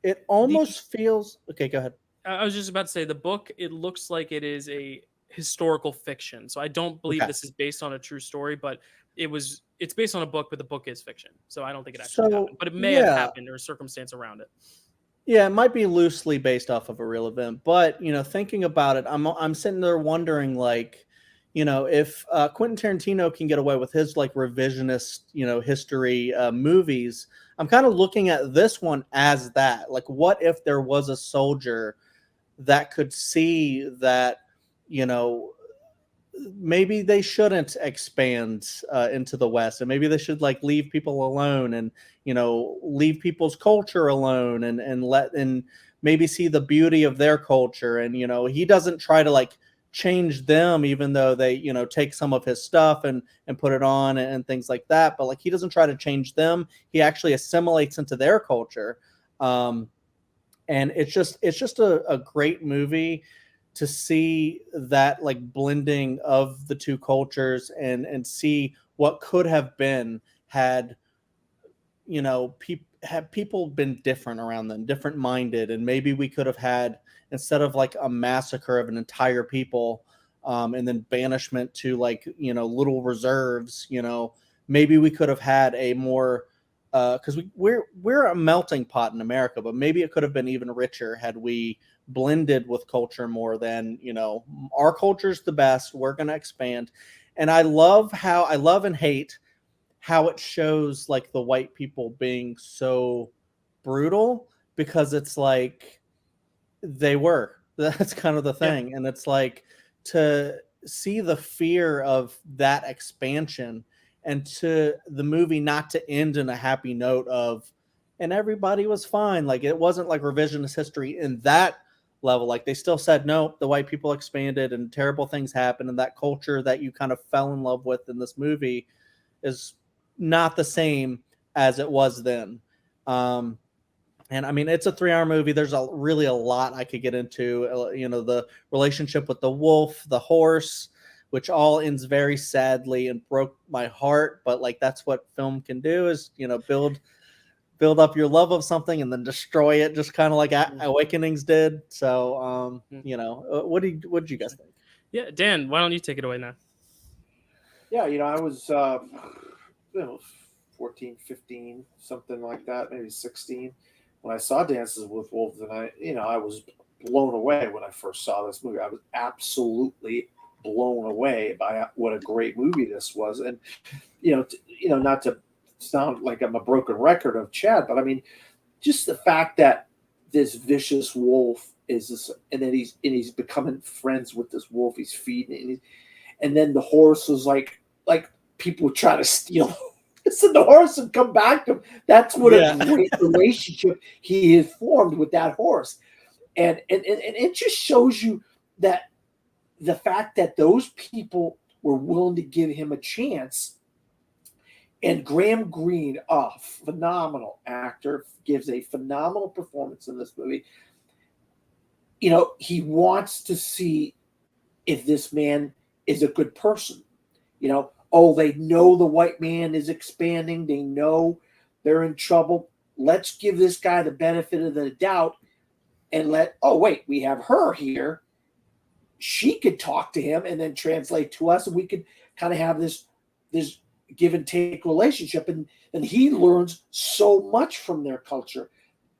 it almost feels okay. Go ahead. I was just about to say, the book, it looks like it is a historical fiction, so I don't believe this is based on a true story, but it's based on a book, but the book is fiction, so I don't think it actually happened, but it may have happened or a circumstance around it. Yeah, it might be loosely based off of a real event, but thinking about it, I'm sitting there wondering, if Quentin Tarantino can get away with his revisionist, history movies, I'm kind of looking at this one as that. What if there was a soldier that could see that, maybe they shouldn't expand into the West, and maybe they should leave people alone and leave people's culture alone and maybe see the beauty of their culture. And, he doesn't try to like change them, even though they, take some of his stuff and put it on and things like that. But like, he doesn't try to change them. He actually assimilates into their culture. And it's just a great movie to see that like blending of the two cultures and see what could have been had, had people been different around them, different minded. And maybe we could have had, instead of like a massacre of an entire people, and then banishment to like, little reserves, maybe we could have had a more, because we're a melting pot in America, but maybe it could have been even richer had we blended with culture more than, our culture's the best. We're going to expand. And I love and hate how it shows like the white people being so brutal, because it's like that's kind of the thing. Yeah. And it's like to see the fear of that expansion, and to the movie not to end in a happy note of, and everybody was fine. Like, it wasn't like revisionist history in that level. Like, they still said, no, the white people expanded and terrible things happened. And that culture that you kind of fell in love with in this movie is not the as it was then. And I mean, it's a 3-hour movie. There's really a lot I could get into, the relationship with the wolf, the horse, which all ends very sadly and broke my heart. But like, that's what film can do, is, build up your love of something and then destroy it, just kind of like Awakenings did. So, what did you guys think? Yeah, Dan, why don't you take it away now? Yeah, I was 14, 15, something like that, maybe 16, when I saw Dances with Wolves, and I was blown away when I first saw this movie. I was absolutely blown away by what a great movie this was. And not to sound like I'm a broken record of Chad, but I mean, just the fact that this vicious wolf is this, and then he's becoming friends with this wolf. He's feeding, and then the horse was like people try to steal. So the horse would come back to him. That's what a great relationship he has formed with that horse, and it just shows you that the fact that those people were willing to give him a chance. And Graham Greene, phenomenal actor, gives a phenomenal performance in this movie. He wants to see if this man is a good person. They know the white man is expanding. They know they're in trouble. Let's give this guy the benefit of the doubt and we have her here. She could talk to him and then translate to us, and we could kind of have this give and take relationship. And he learns so much from their culture.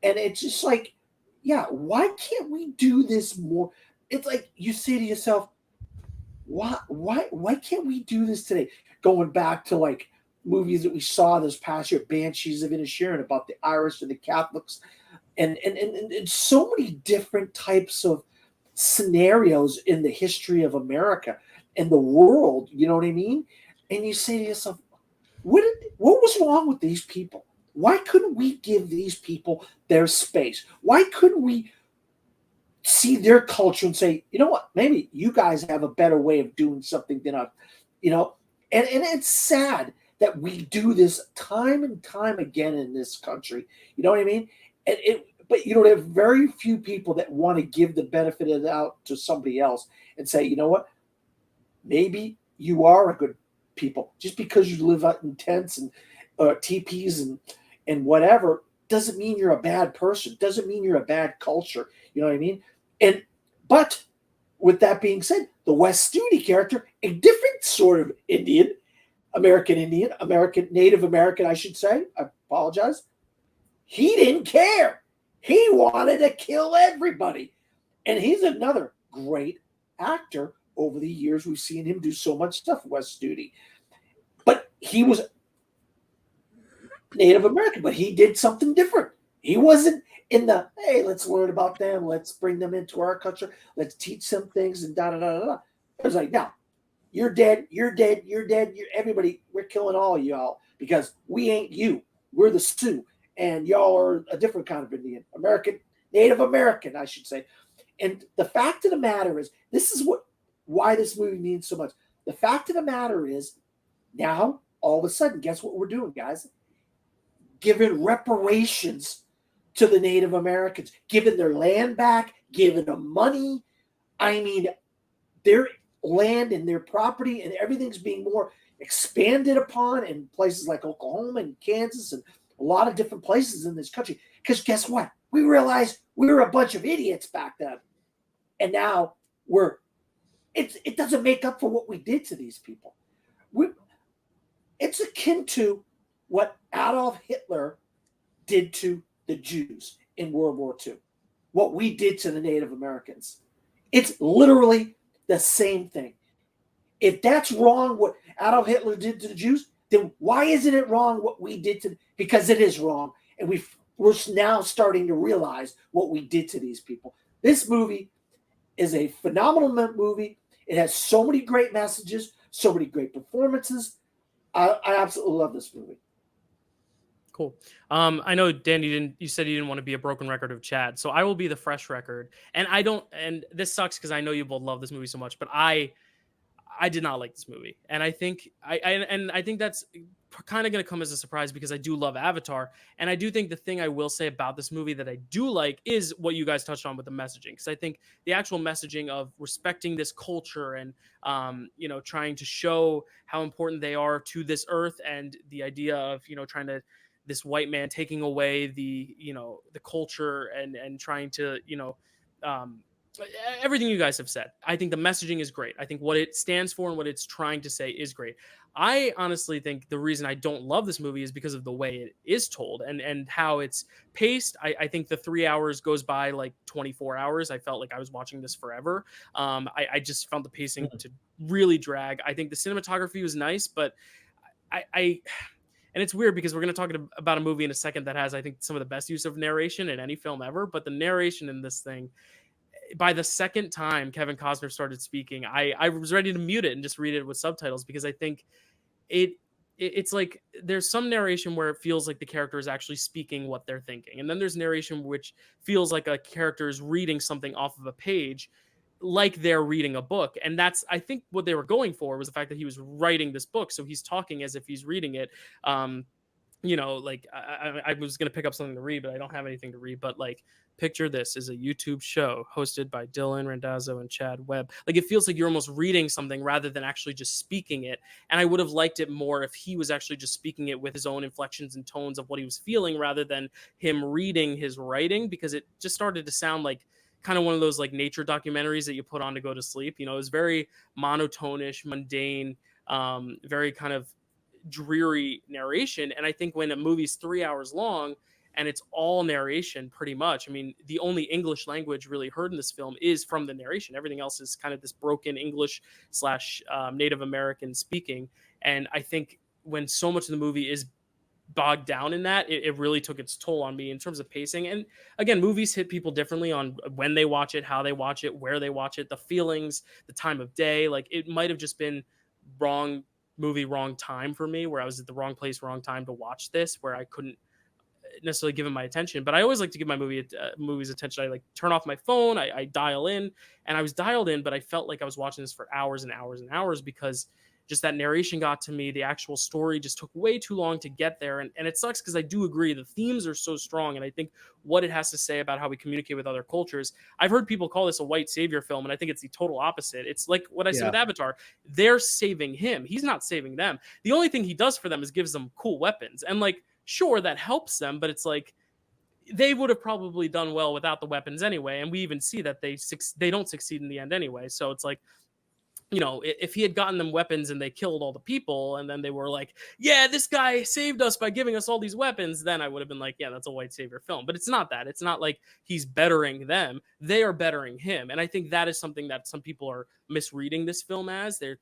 And it's just like, why can't we do this more? It's like you say to yourself, why can't we do this today? Going back to like movies that we saw this past year, Banshees of Inisherin, about the Irish and the Catholics, and so many different types of scenarios in the history of America and the world. You know what I mean? And you say to yourself, what was wrong with these people? Why couldn't we give these people their space? Why couldn't we see their culture and say, you know what, maybe you guys have a better way of doing something than us, and it's sad that we do this time and time again in this country. You know what I mean? But there are very few people that want to give the benefit of the doubt to somebody else and say, you know what, maybe you are a good people. Just because you live out in tents and teepees and whatever doesn't mean you're a bad person. Doesn't mean you're a bad culture. You know what I mean? But with that being said, the Wes Studi character, a different sort of American Native American, I should say. I apologize. He didn't care. He wanted to kill everybody. And he's another great actor. Over the years, we've seen him do so much stuff, Wes Studi. But he was Native American, but he did something different. He wasn't in the, hey, let's learn about them. Let's bring them into our culture. Let's teach them things and da-da-da-da-da. It was like, no, you're dead. You're dead. You're dead. Everybody, we're killing all of y'all because we ain't you. We're the Sioux, and y'all are a different kind of Indian. American, Native American, I should say. And the fact of the matter is, this is why this movie means so much. The fact of the matter is, now all of a sudden, guess what we're doing, guys? Giving reparations to the Native Americans, giving their land back, giving them money. I mean, their land and their property and everything's being more expanded upon in places like Oklahoma and Kansas and a lot of different places in this country. Because guess what? We realized we were a bunch of idiots back then. And now it doesn't make up for what we did to these people. It's akin to what Adolf Hitler did to the Jews in World War II, what we did to the Native Americans. It's literally the same thing. If that's wrong, what Adolf Hitler did to the Jews, then why isn't it wrong what we did to? Because it is wrong, and we're now starting to realize what we did to these people. This movie is a phenomenal movie. It has so many great messages, so many great performances. I absolutely love this movie. Cool. I know, Dan, you said you didn't want to be a broken record of Chad, so I will be the fresh record. And and this sucks because I know you both love this movie so much, but I did not like this movie. And I think I think that's kind of going to come as a surprise because I do love Avatar. And I do think the thing I will say about this movie that I do like is what you guys touched on with the messaging. Because I think the actual messaging of respecting this culture and, trying to show how important they are to this earth, and the idea of, trying to, this white man taking away the culture and trying to, everything you guys have said. I think the messaging is great. I think what it stands for and what it's trying to say is great. I honestly think the reason I don't love this movie is because of the way it is told and how it's paced. I think the 3 hours goes by like 24 hours. I felt like I was watching this forever. I just found the pacing to really drag. I think the cinematography was nice, but and it's weird because we're going to talk about a movie in a second that has, I think, some of the best use of narration in any film ever. But the narration in this thing, by the second time Kevin Costner started speaking, I was ready to mute it and just read it with subtitles, because I think it's like there's some narration where it feels like the character is actually speaking what they're thinking. And then there's narration which feels like a character is reading something off of a page, like they're reading a book. And that's, I think, what they were going for was the fact that he was writing this book. So he's talking as if he's reading it. Like I was going to pick up something to read, but I don't have anything to read. But like, picture this is a YouTube show hosted by Dylan Randazzo and Chad Webb. Like, it feels like you're almost reading something rather than actually just speaking it. And I would have liked it more if he was actually just speaking it with his own inflections and tones of what he was feeling, rather than him reading his writing, because it just started to sound like kind of one of those like nature documentaries that you put on to go to sleep. It was very monotonish, mundane, very kind of dreary narration. And I think when a movie's 3 hours long and it's all narration pretty much, I mean, the only English language really heard in this film is from the narration. Everything else is kind of this broken English / Native American speaking. And I think when so much of the movie is bogged down in that, it really took its toll on me in terms of pacing. And again, movies hit people differently on when they watch it, how they watch it, where they watch it, the feelings, the time of day. Like, it might have just been wrong movie, wrong time for me, where I was at the wrong place, wrong time to watch this, where I couldn't necessarily give it my attention. But I always like to give my movies attention. I like turn off my phone, I dial in, and I was dialed in, but I felt like I was watching this for hours and hours and hours, because just that narration got to me. The actual story just took way too long to get there. And it sucks, because I do agree the themes are so strong. And I think what it has to say about how we communicate with other cultures, I've heard people call this a white savior film, and I think it's the total opposite. It's like what I said with Avatar. They're saving him. He's not saving them. The only thing he does for them is gives them cool weapons. And like, sure, that helps them, but it's like, they would have probably done well without the weapons anyway. And we even see that they don't succeed in the end anyway. So it's like, if he had gotten them weapons and they killed all the people, and then they were like, yeah, this guy saved us by giving us all these weapons, then I would have been like, yeah, that's a white savior film. But it's not that. It's not like he's bettering them. They are bettering him. And I think that is something that some people are misreading this film as. They're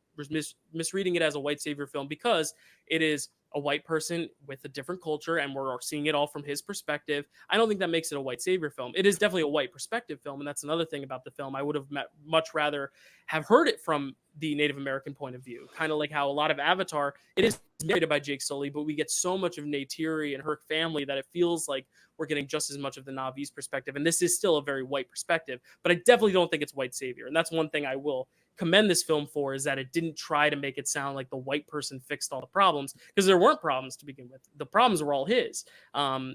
misreading it as a white savior film, because it is a white person with a different culture, and we're seeing it all from his perspective. I don't think that makes it a white savior film. It is definitely a white perspective film, and that's another thing about the film. I would have much rather have heard it from the Native American point of view, kind of like how a lot of Avatar, it is narrated by Jake Sully, but we get so much of Neytiri and her family that it feels like we're getting just as much of the Navi's perspective, and this is still a very white perspective, but I definitely don't think it's white savior, and that's one thing I will commend this film for, is that it didn't try to make it sound like the white person fixed all the problems, because there weren't problems to begin with. The problems were all his.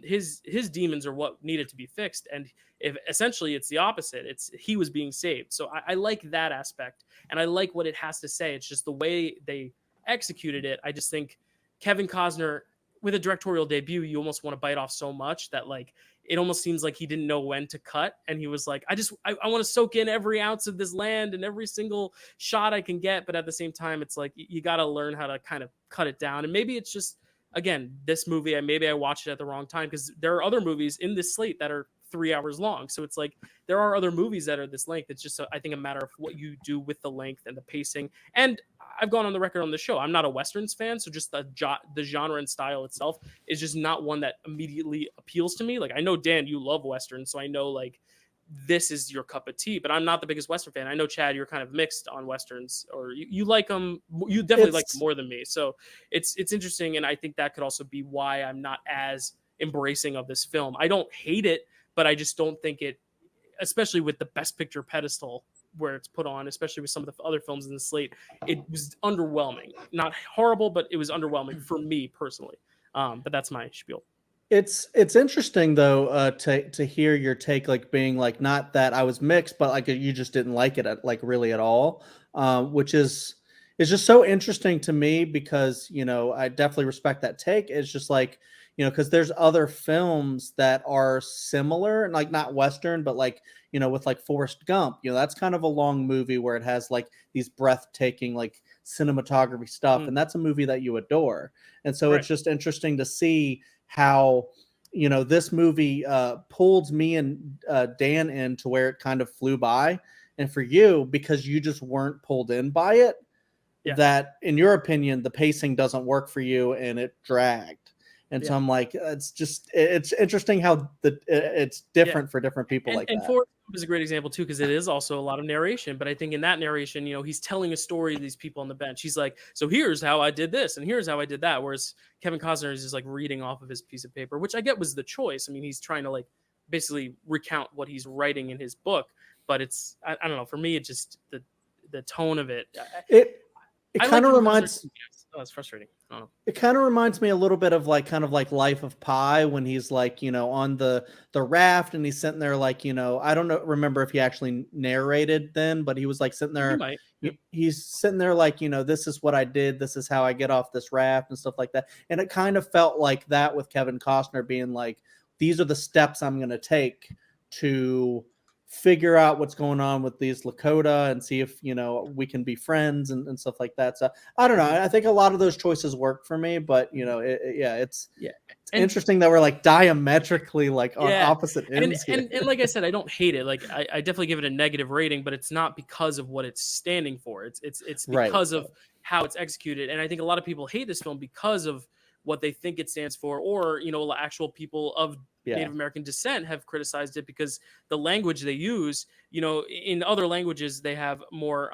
His demons are what needed to be fixed, and if essentially it's the opposite, it's he was being saved. So I like that aspect, and I like what it has to say. It's just the way they executed it. I just think Kevin Costner, with a directorial debut, you almost want to bite off so much that like it almost seems like he didn't know when to cut, and he was like, I want to soak in every ounce of this land and every single shot I can get, but at the same time it's like you got to learn how to kind of cut it down. And maybe it's just, again, this movie, maybe I watched it at the wrong time, because there are other movies in this slate that are 3 hours long, so it's like there are other movies that are this length. It's just I think a matter of what you do with the length and the pacing. And I've gone on the record on the show, I'm not a Westerns fan, so just the genre and style itself is just not one that immediately appeals to me. Like, I know, Dan, you love Westerns, so I know like this is your cup of tea, but I'm not the biggest Western fan. I know, Chad, you're kind of mixed on Westerns, or you like them. You definitely like them more than me. So it's interesting, and I think that could also be why I'm not as embracing of this film. I don't hate it, but I just don't think it, especially with the Best Picture pedestal where it's put on, especially with some of the other films in the slate, it was underwhelming. Not horrible, but it was underwhelming for me personally. But that's my spiel. It's interesting though to hear your take, like being like, not that I was mixed, but like you just didn't like it like really at all, which is just so interesting to me, because I definitely respect that take. It's just like, because there's other films that are similar, and like not Western, but like with like Forrest Gump, that's kind of a long movie where it has like these breathtaking like cinematography stuff, and that's a movie that you adore. And so It's just interesting to see how this movie pulled me and Dan in to where it kind of flew by, and for you, because you just weren't pulled in by it, that in your opinion the pacing doesn't work for you and it dragged. And so I'm like, it's interesting how it's different for different people. And Forrest Gump is a great example too, because it is also a lot of narration. But I think in that narration, he's telling a story to these people on the bench. He's like, so here's how I did this, and here's how I did that. Whereas Kevin Costner is just like reading off of his piece of paper, which I get was the choice. I mean, he's trying to like basically recount what he's writing in his book. But it's, I don't know, for me, it just the tone of it. It kind of reminds. Oh, it's frustrating. Oh. It kind of reminds me a little bit of like kind of like Life of Pi, when he's like on the raft and he's sitting there like I don't remember if he actually narrated then, but he was like sitting there. He's sitting there like this is what I did, this is how I get off this raft and stuff like that. And it kind of felt like that with Kevin Costner being like, these are the steps I'm going to take to figure out what's going on with these Lakota and see if we can be friends and stuff like that. So I don't know, I think a lot of those choices work for me, but it's interesting that we're like diametrically like on opposite ends and like I said, I don't hate it. Like I definitely give it a negative rating, but it's not because of what it's standing for. It's because of how it's executed. And I think a lot of people hate this film because of what they think it stands for, or actual people of Native American descent have criticized it because the language they use, in other languages they have more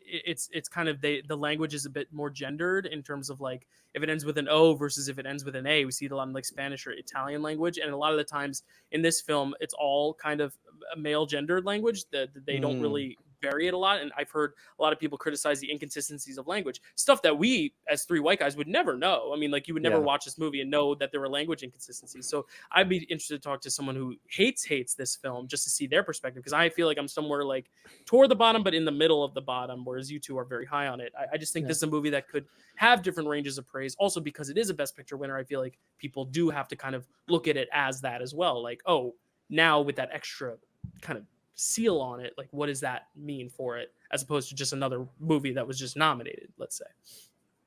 it's kind of the language is a bit more gendered in terms of like if it ends with an O versus if it ends with an A. We see it a lot in like Spanish or Italian language, and a lot of the times in this film it's all kind of a male gendered language that they don't really vary it a lot. And I've heard a lot of people criticize the inconsistencies of language, stuff that we as three white guys would never know. I mean, like you would never watch this movie and know that there were language inconsistencies. So I'd be interested to talk to someone who hates this film just to see their perspective, because I feel like I'm somewhere like toward the bottom but in the middle of the bottom, whereas you two are very high on it. I just think this is a movie that could have different ranges of praise. Also because it is a Best Picture winner, I feel like people do have to kind of look at it as that as well. Like, oh, now with that extra kind of seal on it, like what does that mean for it, as opposed to just another movie that was just nominated, let's say.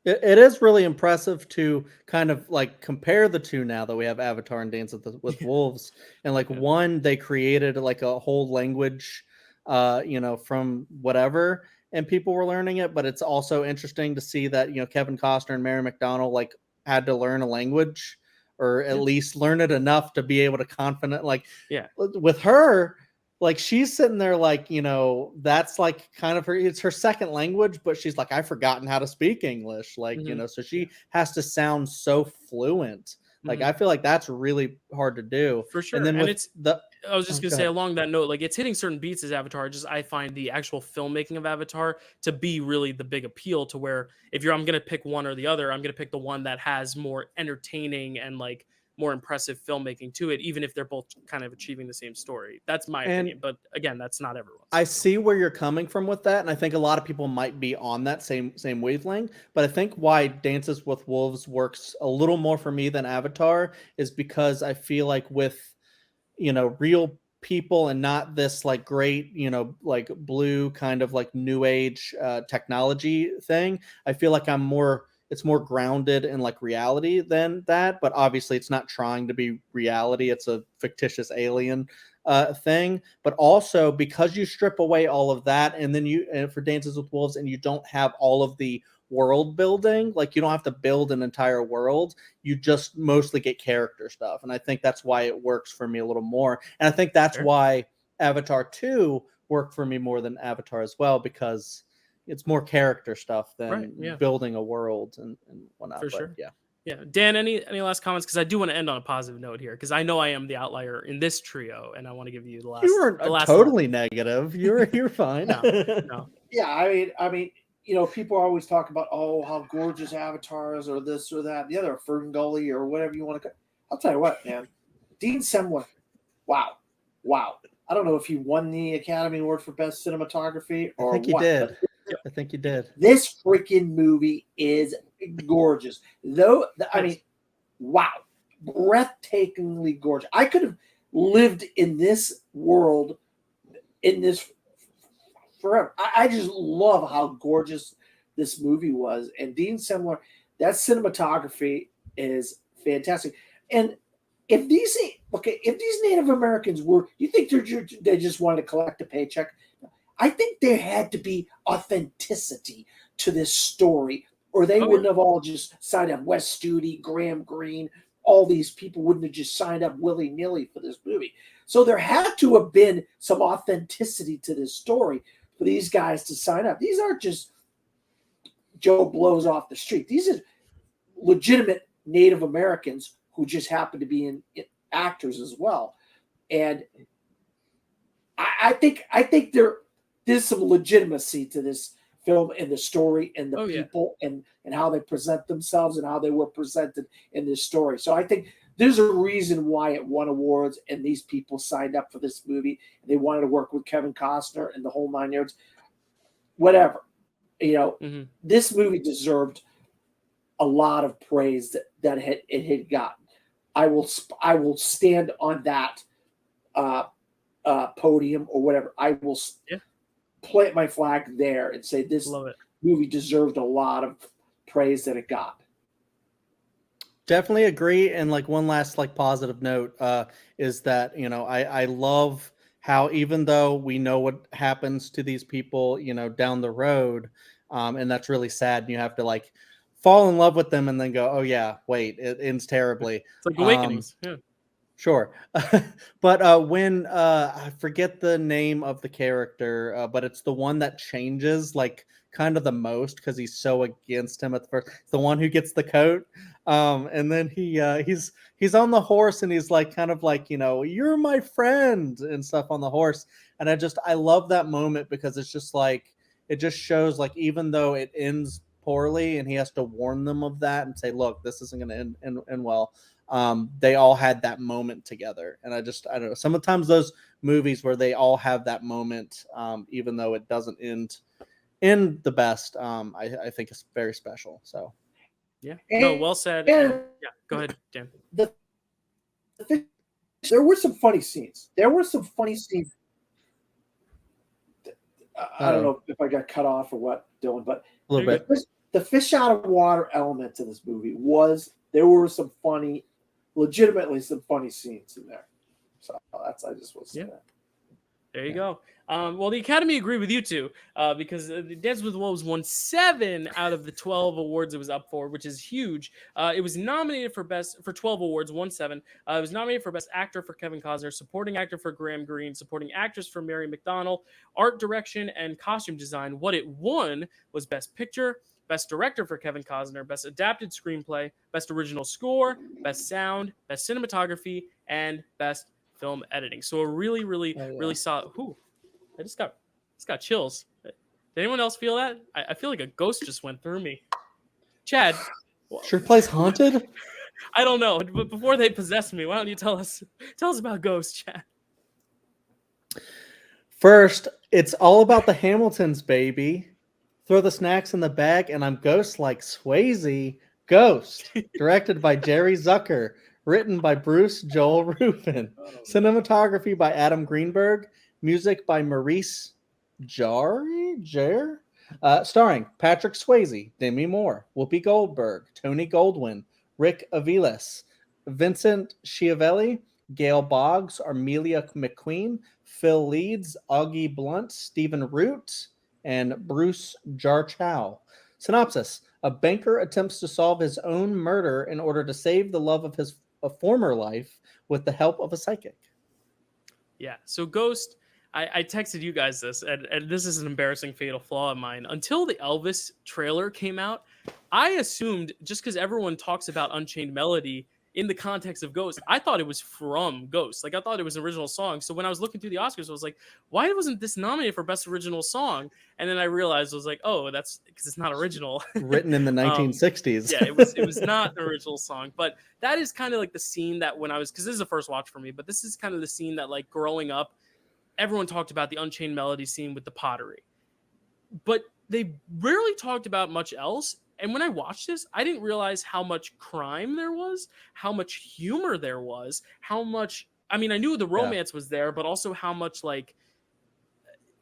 It is really impressive to kind of like compare the two now that we have Avatar and Dance with Wolves, and like one, they created like a whole language from whatever, and people were learning it. But it's also interesting to see that Kevin Costner and Mary McDonnell like had to learn a language, or at least learn it enough to be able to confident. Like, with her, like she's sitting there like, that's like kind of it's her second language, but she's like, I've forgotten how to speak English. Like, so she has to sound so fluent. Like, I feel like that's really hard to do. For sure. And then I was just going to say, along that note, like, it's hitting certain beats as Avatar. I find the actual filmmaking of Avatar to be really the big appeal, to where I'm going to pick one or the other, I'm going to pick the one that has more entertaining and like more impressive filmmaking to it, even if they're both kind of achieving the same story. That's my opinion. But again, that's not everyone's. I see where you're coming from with that. And I think a lot of people might be on that same wavelength. But I think why Dances with Wolves works a little more for me than Avatar is because I feel like with, real people and not this like great, like blue kind of like new age technology thing, I feel like it's more grounded in like reality than that. But obviously it's not trying to be reality. It's a fictitious alien thing. But also because you strip away all of that, and then for Dances with Wolves, and you don't have all of the world building, like you don't have to build an entire world, you just mostly get character stuff. And I think that's why it works for me a little more. And I think that's why Avatar 2 worked for me more than Avatar as well, because it's more character stuff than building a world and whatnot. For sure. Yeah. Dan, any last comments? Because I do want to end on a positive note here, because I know I am the outlier in this trio, and I want to give you the last. You weren't totally negative. You're fine. No. Yeah, I mean, people always talk about, oh, how gorgeous Avatar is, or this or that, the other, Ferngully, or whatever you want to. I'll tell you what, man, Dean Semler, wow. I don't know if he won the Academy Award for Best Cinematography or I think he did. I think he did. This freaking movie is gorgeous. Though, I mean, wow. Breathtakingly gorgeous. I could have lived in this world, in this forever. I just love how gorgeous this movie was. And Dean Semler, that cinematography is fantastic. And if these Native Americans were, you think they just wanted to collect a paycheck? I think there had to be authenticity to this story, or they wouldn't have all just signed up. Wes Studi, Graham Greene, all these people wouldn't have just signed up willy-nilly for this movie. So there had to have been some authenticity to this story for these guys to sign up. These aren't just Joe Blows off the street. These are legitimate Native Americans who just happen to be in actors as well. And I think there's some legitimacy to this film and the story and the people and how they present themselves and how they were presented in this story. So I think there's a reason why it won awards and these people signed up for this movie. They wanted to work with Kevin Costner and the whole 9 yards. Whatever. This movie deserved a lot of praise that it had gotten. I will stand on that podium or whatever. I will plant my flag there and say this movie deserved a lot of praise that it got. Definitely agree. And like one last like positive note is that, I love how, even though we know what happens to these people, down the road, and that's really sad, and you have to like fall in love with them and then go, oh yeah, wait, it ends terribly. It's like Awakenings. Sure. But when I forget the name of the character, but it's the one that changes like kind of the most because he's so against him at the first. It's the one who gets the coat. And then he's on the horse and he's like kind of like, you're my friend and stuff on the horse. And I love that moment because it's just like, it just shows like, even though it ends poorly and he has to warn them of that and say, look, this isn't going to end well. They all had that moment together. And I don't know, sometimes those movies where they all have that moment, even though it doesn't end the best, I think it's very special. So yeah, no, well said. Yeah, go ahead, Dan. There were some funny scenes. I don't know if I got cut off or what, Dylan, but a little bit. The fish out of water element to this movie there were some legitimately some funny scenes in there. So I just want to say that. There you go. Well, the Academy agreed with you two because Dances with Wolves won 7 out of the 12 awards it was up for, which is huge. It was nominated for 12 awards, won 7. It was nominated for Best Actor for Kevin Costner, Supporting Actor for Graham Greene, Supporting Actress for Mary McDonnell, Art Direction, and Costume Design. What it won was Best Picture, Best Director for Kevin Costner, Best Adapted Screenplay, Best Original Score, Best Sound, Best Cinematography, and Best Film Editing. So a really, really, really solid. Whew, I just got chills. Did anyone else feel that? I feel like a ghost just went through me. Chad. Sure plays haunted? I don't know, but before they possess me, why don't you tell us about Ghost, Chad? First, it's all about the Hamiltons, baby. Throw the snacks in the bag, and I'm ghost like Swayze. Ghost, directed by Jerry Zucker, written by Bruce Joel Rubin, cinematography by Adam Greenberg, music by Maurice Jarre, starring Patrick Swayze, Demi Moore, Whoopi Goldberg, Tony Goldwyn, Rick Aviles, Vincent Schiavelli, Gail Boggs, Armelia McQueen, Phil Leeds, Augie Blunt, Stephen Root, and Bruce Jarchow. Synopsis: a banker attempts to solve his own murder in order to save the love of his former life with the help of a psychic. Yeah, so Ghost, I texted you guys this, and this is an embarrassing fatal flaw of mine. Until the Elvis trailer came out, I assumed, just because everyone talks about Unchained Melody in the context of Ghost, I thought it was from Ghost. Like, I thought it was an original song. So when I was looking through the Oscars, I was like, why wasn't this nominated for Best Original Song? And then I realized, I was like, oh, that's because it's not original. Written in the 1960s. Yeah, it was not the original song. But that is kind of like the scene that when I was, because this is the first watch for me, but this is kind of the scene that, like, growing up, everyone talked about the Unchained Melody scene with the pottery. But they rarely talked about much else. And when I watched this, I didn't realize how much crime there was, how much humor there was, how much, I mean, I knew the romance was there, but also how much, like,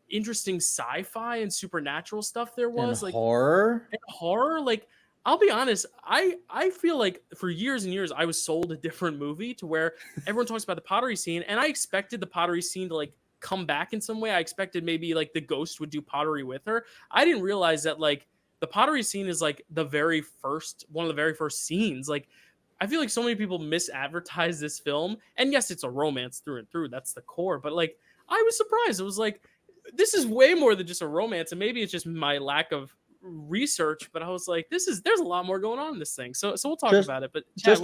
interesting sci-fi and supernatural stuff there was. And like horror. Like, I'll be honest, I feel like for years and years I was sold a different movie to where everyone talks about the pottery scene, and I expected the pottery scene to, like, come back in some way. I expected maybe, like, the ghost would do pottery with her. I didn't realize that, like, the pottery scene is, like, one of the very first scenes. Like, I feel like so many people misadvertise this film, and yes, it's a romance through and through. That's the core. But, like, I was surprised. It was like, this is way more than just a romance, and maybe it's just my lack of research, but I was like, there's a lot more going on in this thing. So we'll talk about it. But Chad,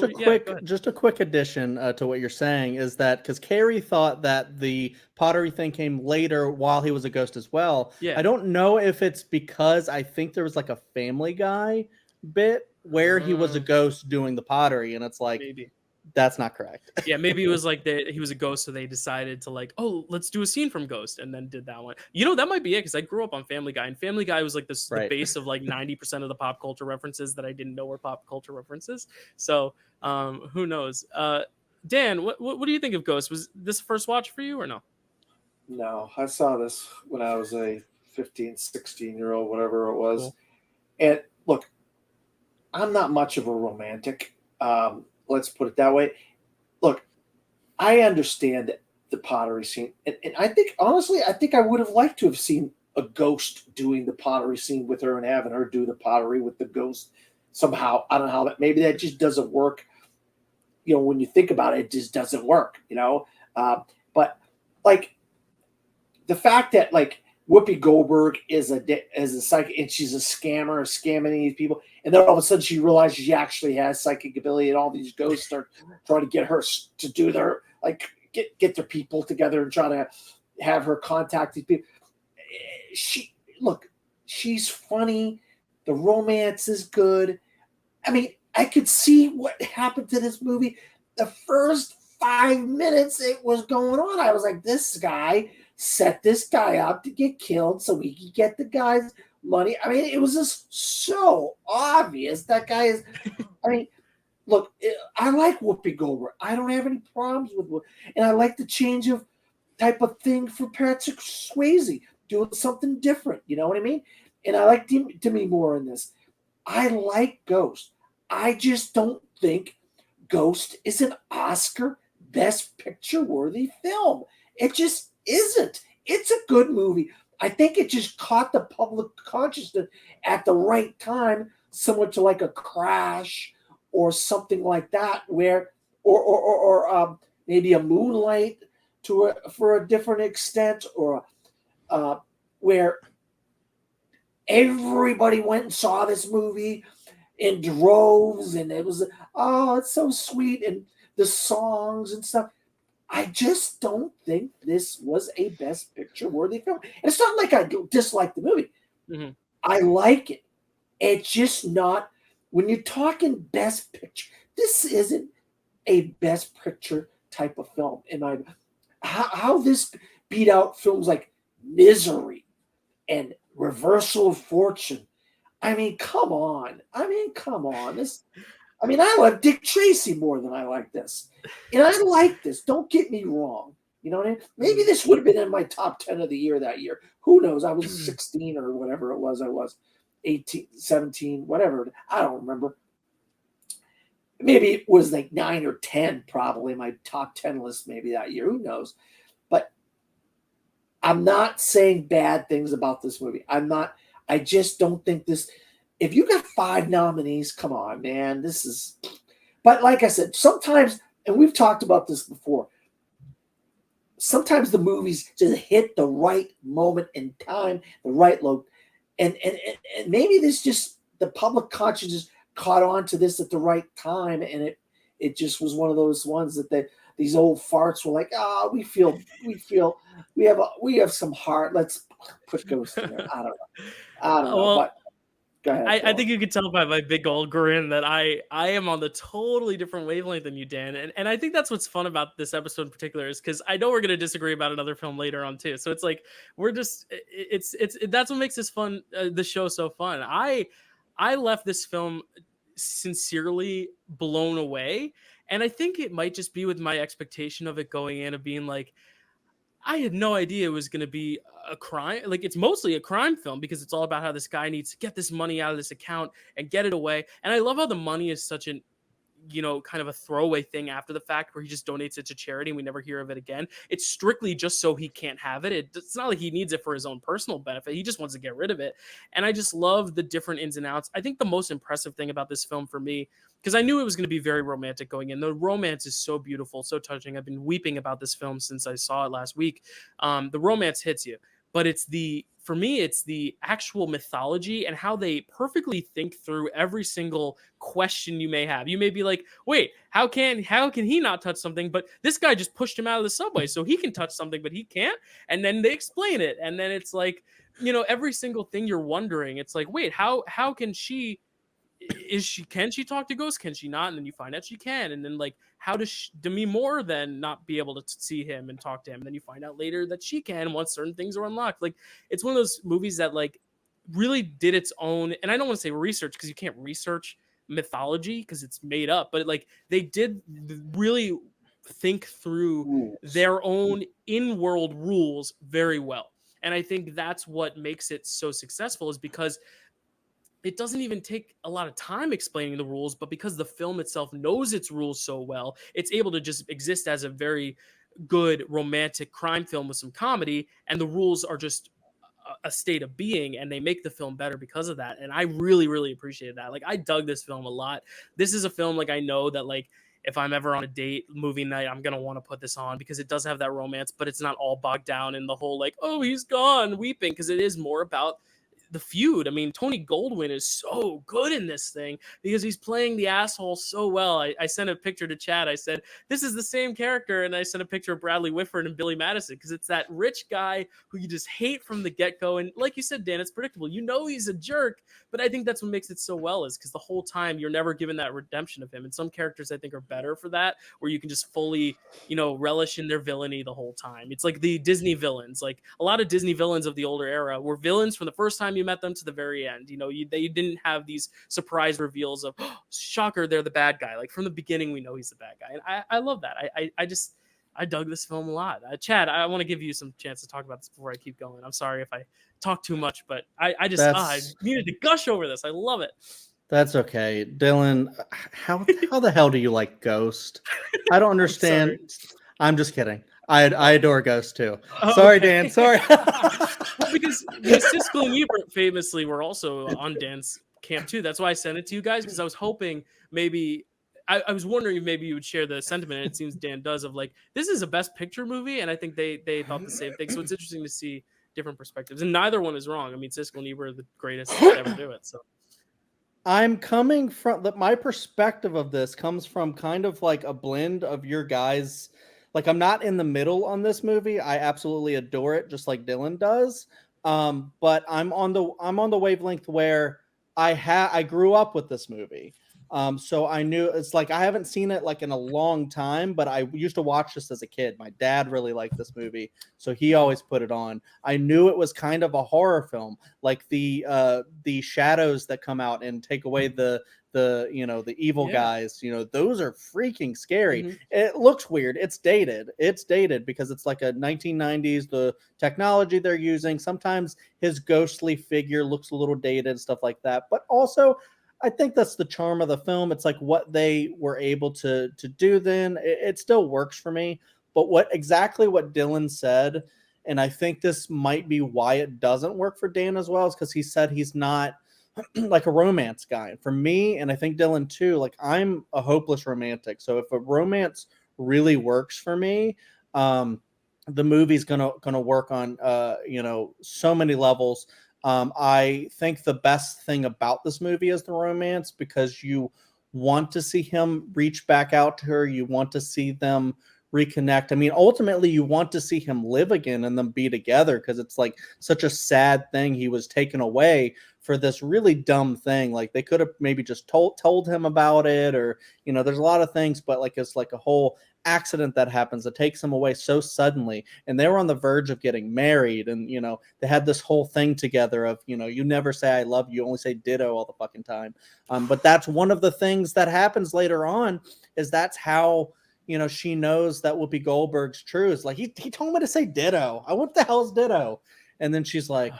just a quick addition to what you're saying is that because Carrie thought that the pottery thing came later while he was a ghost as well. Yeah. I don't know if it's because I think there was like a Family Guy bit where he was a ghost doing the pottery, and it's like, maybe that's not correct. Yeah, maybe it was like he was a ghost, so they decided to, like, oh, let's do a scene from Ghost, and then did that one. You know, that might be it, because I grew up on Family Guy, and Family Guy was like the base of like 90% of the pop culture references that I didn't know were pop culture references. So who knows? Dan, what do you think of Ghost? Was this first watch for you or no? No, I saw this when I was a 15, 16-year-old, whatever it was. Cool. And look, I'm not much of a romantic. Let's put it that way. Look, I understand the pottery scene. And I think, honestly, I would have liked to have seen a ghost doing the pottery scene with her and having her do the pottery with the ghost somehow. I don't know how that, maybe that just doesn't work. You know, when you think about it, it just doesn't work, you know? But like the fact that, like, Whoopi Goldberg is a psychic, and she's a scammer, scamming these people, and then all of a sudden she realizes she actually has psychic ability, and all these ghosts start trying to get her to do their, like, get their people together and try to have her contact these people. She's funny. The romance is good. I mean, I could see what happened to this movie. The first 5 minutes it was going on, I was like, this guy set this guy up to get killed so we could get the guy's money. I mean, it was just so obvious that guy is. I mean, look, I like Whoopi Goldberg. I don't have any problems with Whoopi. And I like the change of type of thing for Patrick Swayze, doing something different. You know what I mean? And I like Demi Moore in this. I like Ghost. I just don't think Ghost is an Oscar Best Picture worthy film. It just isn't. It's a good movie. I think it just caught the public consciousness at the right time, similar to like a Crash or something like that, where or maybe a Moonlight for a different extent, or where everybody went and saw this movie in droves, and it was it's so sweet, and the songs and stuff. I just don't think this was a Best Picture worthy film. And it's not like I dislike the movie. Mm-hmm. I like it. It's just not, when you're talking Best Picture, this isn't a Best Picture type of film. And how this beat out films like Misery and Reversal of Fortune. I mean, come on. I love Dick Tracy more than I like this. And I like this. Don't get me wrong. You know what I mean? Maybe this would have been in my top 10 of the year that year. Who knows? I was 16 or whatever it was. I was 18, 17, whatever. I don't remember. Maybe it was like 9 or 10, probably my top 10 list maybe that year. Who knows? But I'm not saying bad things about this movie. I just don't think this. If you got 5 nominees, come on, man. This is. But like I said, sometimes, and we've talked about this before, sometimes the movies just hit the right moment in time, the right load. And maybe this just, the public consciousness caught on to this at the right time. And it just was one of those ones that these old farts were like, we have some heart. Let's put Ghost in there. I don't know. Well, but go ahead. I think you can tell by my big old grin that I am on the totally different wavelength than you, Dan. And I think that's what's fun about this episode in particular, is because I know we're going to disagree about another film later on too. So it's like, we're just, that's what makes this fun, the show so fun. I left this film sincerely blown away. And I think it might just be with my expectation of it going in, of being like, I had no idea it was going to be a crime. Like, it's mostly a crime film because it's all about how this guy needs to get this money out of this account and get it away. And I love how the money is such an, kind of a throwaway thing after the fact, where he just donates it to charity and we never hear of it again. It's strictly just so he can't have it. It's not like he needs it for his own personal benefit. He just wants to get rid of it. And I just love the different ins and outs. I think the most impressive thing about this film for me, because I knew it was going to be very romantic going in. The romance is so beautiful, so touching. I've been weeping about this film since I saw it last week. The romance hits you, but for me, it's the actual mythology and how they perfectly think through every single question you may have. You may be like, wait, how can he not touch something? But this guy just pushed him out of the subway, so he can touch something, but he can't. And then they explain it. And then it's like, every single thing you're wondering, it's like, wait, how can she, can she talk to ghosts? Can she not? And then you find out she can. And then, like, how does Demi Moore then not be able to see him and talk to him? And then you find out later that she can once certain things are unlocked. Like, it's one of those movies that, like, really did its own, and I don't want to say research, because you can't research mythology because it's made up, but like, they did really think through their own in-world rules very well. And I think that's what makes it so successful, is because it doesn't even take a lot of time explaining the rules, but because the film itself knows its rules so well, it's able to just exist as a very good romantic crime film with some comedy, and the rules are just a state of being, and they make the film better because of that. And I really, really appreciated that. Like, I dug this film a lot. This is a film, like, I know that, like, if I'm ever on a date movie night, I'm going to want to put this on because it does have that romance, but it's not all bogged down in the whole, like, oh, he's gone weeping, because it is more about the feud. I mean, Tony Goldwyn is so good in this thing because he's playing the asshole so well. I sent a picture to Chad. I said, this is the same character. And I sent a picture of Bradley Whitford and Billy Madison, because it's that rich guy who you just hate from the get-go. And like you said, Dan, it's predictable. He's a jerk, but I think that's what makes it so well, is because the whole time you're never given that redemption of him. And some characters I think are better for that, where you can just fully, relish in their villainy the whole time. It's like the Disney villains. Like, a lot of Disney villains of the older era were villains from the first time you met them to the very end. They didn't have these surprise reveals of, oh, shocker, they're the bad guy. Like, from the beginning, we know he's the bad guy. And I love that. I dug this film a lot. Chad, I want to give you some chance to talk about this before I keep going. I'm sorry if I talk too much, but I needed to gush over this. I love it. That's okay. Dylan, how the hell do you like Ghost? I don't understand. I'm just kidding. I adore Ghost too. Oh, Sorry, okay. Dan. Sorry. Well, because Siskel and Ebert famously were also on Dan's camp too. That's why I sent it to you guys, because I was hoping maybe I was wondering if maybe you would share the sentiment. And it seems Dan does, of like, this is a Best Picture movie, and I think they thought the same thing. So it's interesting to see different perspectives, and neither one is wrong. I mean, Siskel and Ebert are the greatest to ever do it. So I'm coming from my perspective of this comes from kind of like a blend of your guys. Like, I'm not in the middle on this movie. I absolutely adore it, just like Dylan does. But I'm on the wavelength where I grew up with this movie. So I knew, it's like I haven't seen it like in a long time, but I used to watch this as a kid. My dad really liked this movie, so he always put it on. I knew it was kind of a horror film, like the shadows that come out and take away the the evil guys. Those are freaking scary. Mhm. It looks weird. It's dated because it's like a 1990s, the technology they're using. Sometimes his ghostly figure looks a little dated and stuff like that, but also I think that's the charm of the film. It's like what they were able to do then. It still works for me. But what Dylan said, and I think this might be why it doesn't work for Dan as well, is because he said he's not like a romance guy. And for me, and I think Dylan too, like, I'm a hopeless romantic. So if a romance really works for me, the movie's gonna work on so many levels. I think the best thing about this movie is the romance, because you want to see him reach back out to her. You want to see them reconnect. I mean, ultimately, you want to see him live again and them be together, because it's like such a sad thing. He was taken away for this really dumb thing. Like, they could have maybe just told him about it, or there's a lot of things, but like, it's like a whole accident that happens that takes him away so suddenly, and they were on the verge of getting married, and they had this whole thing together of you never say I love you, only say ditto all the fucking time. But that's one of the things that happens later on, is that's how she knows that Whoopi Goldberg's true. Is like, he told me to say ditto. What the hell's ditto? And then she's like,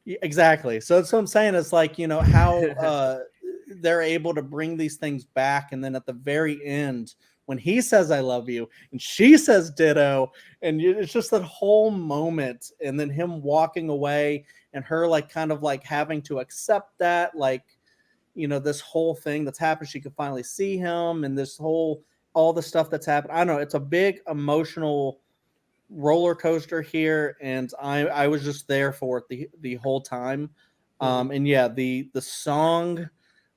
yeah, exactly. So that's what I'm saying. It's like, how they're able to bring these things back. And then at the very end, when he says, I love you, and she says ditto, and it's just that whole moment. And then him walking away, and her like kind of like having to accept that, like, this whole thing that's happened. She could finally see him, and all the stuff that's happened. I don't know. It's a big emotional roller coaster here, and I was just there for it the whole time. And yeah, the song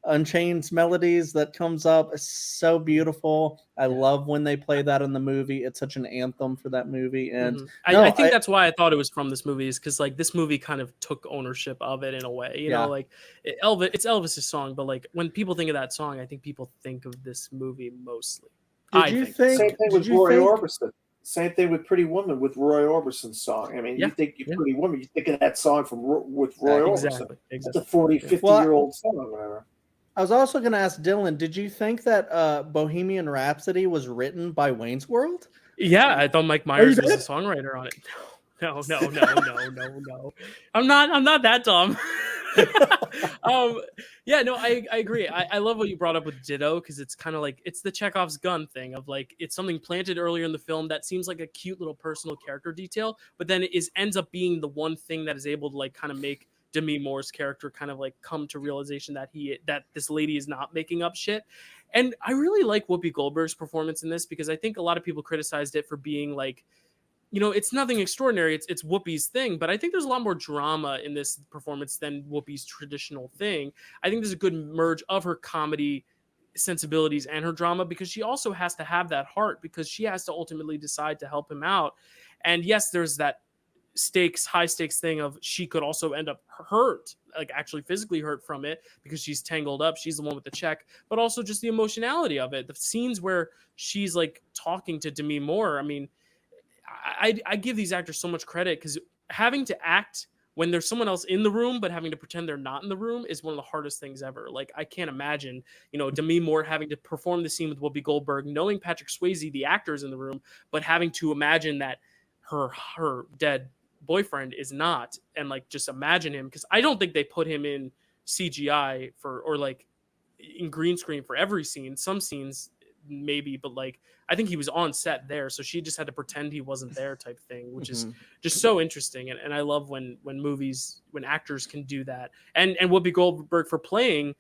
Unchained Melodies that comes up is so beautiful. I love when they play that in the movie. It's such an anthem for that movie. And I think that's why I thought it was from this movie, is because like this movie kind of took ownership of it in a way. Like it's Elvis's song, but like when people think of that song, I think people think of this movie mostly. Same thing with Roy Orbison. Same thing with Pretty Woman with Roy Orbison's song. I mean, you think Pretty Woman, you think of that song with Roy Orbison. Exactly. It's a 40, 50-year-old song or whatever. I was also going to ask Dylan, did you think that Bohemian Rhapsody was written by Wayne's World? Yeah, I thought Mike Myers was the songwriter on it. No. I'm not that dumb. Yeah, no, I agree. I love what you brought up with ditto, because it's kind of like, it's the Chekhov's gun thing of like, it's something planted earlier in the film that seems like a cute little personal character detail, but then it ends up being the one thing that is able to like kind of make Demi Moore's character kind of like come to realization that this lady is not making up shit. And I really like Whoopi Goldberg's performance in this, because I think a lot of people criticized it for being like, it's nothing extraordinary. It's Whoopi's thing, but I think there's a lot more drama in this performance than Whoopi's traditional thing. I think there's a good merge of her comedy sensibilities and her drama, because she also has to have that heart, because she has to ultimately decide to help him out. And yes, there's that high stakes thing of she could also end up hurt, like actually physically hurt from it, because she's tangled up. She's the one with the check, but also just the emotionality of it. The scenes where she's like talking to Demi Moore. I mean, I give these actors so much credit, because having to act when there's someone else in the room, but having to pretend they're not in the room is one of the hardest things ever. Like, I can't imagine, Demi Moore having to perform the scene with Whoopi Goldberg, knowing Patrick Swayze, the actor, is in the room, but having to imagine that her dead boyfriend is not, and like just imagine him, because I don't think they put him in CGI or like in green screen for every scene. Some scenes maybe, but like I think he was on set there, so she just had to pretend he wasn't there type thing, which is just so interesting. And I love when actors can do that. And Whoopi Goldberg for playing,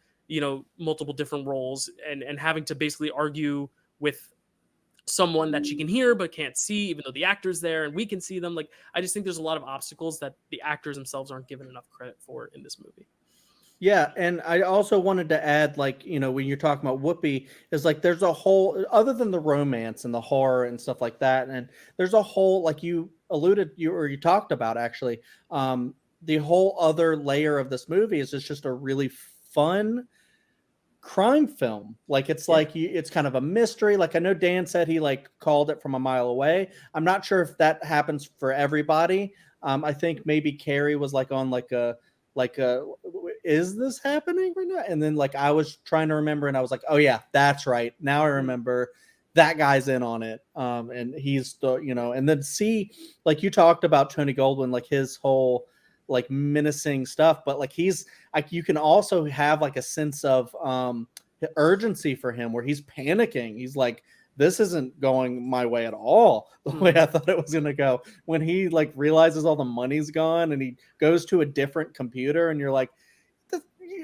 multiple different roles and having to basically argue with someone that she can hear but can't see, even though the actor's there and we can see them. Like, I just think there's a lot of obstacles that the actors themselves aren't given enough credit for in this movie. Yeah, and I also wanted to add, like, when you're talking about Whoopi, is like there's a whole, other than the romance and the horror and stuff like that, and there's a whole, like you talked about actually, the whole other layer of this movie is it's just a really fun crime film. Like it's like it's kind of a mystery. Like I know Dan said he like called it from a mile away. I'm not sure if that happens for everybody. I think maybe Carrie was like on like a is this happening right now? And then like I was trying to remember and I was like, oh yeah, that's right. Now I remember that guy's in on it. And he's the, and then see, like you talked about Tony Goldwyn, like his whole like menacing stuff, but like he's like, you can also have like a sense of urgency for him where he's panicking. He's like, this isn't going my way at all the way I thought it was going to go. When he like realizes all the money's gone and he goes to a different computer and you're like,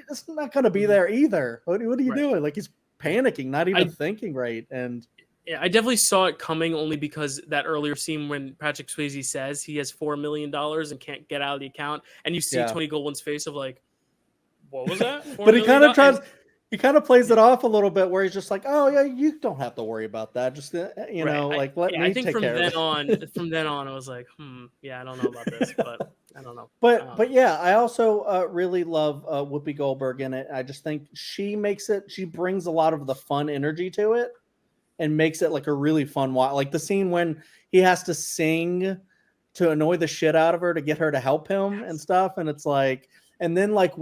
it's not going to be there either. What are you doing? Like he's panicking, not even thinking right. And yeah, I definitely saw it coming only because that earlier scene when Patrick Swayze says he has $4 million and can't get out of the account, and you see Tony Goldwyn's face of like, what was that? But he kind of tries. He kind of plays it off a little bit where he's just like, oh yeah, you don't have to worry about that. Just let me I think take care of it. From then on, I was like, yeah, I don't know about this, but I don't know. But yeah, I also really love Whoopi Goldberg in it. I just think she brings a lot of the fun energy to it and makes it like a really fun watch. Like the scene when he has to sing to annoy the shit out of her to get her to help him and stuff. And it's like, and then like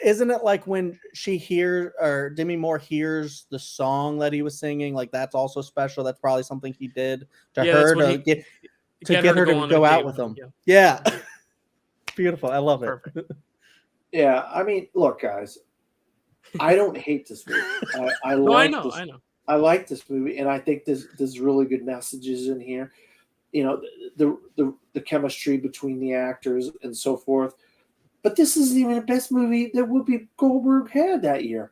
isn't it like when she hears or Demi Moore hears the song that he was singing, like that's also special. That's probably something he did to her to get her to go out with him. Yeah. Beautiful. I love it. Yeah. I mean, look, guys, I don't hate this movie. I know. I like this movie, and I think there's really good messages in here. The chemistry between the actors and so forth. But this isn't even the best movie that Whoopi Goldberg had that year.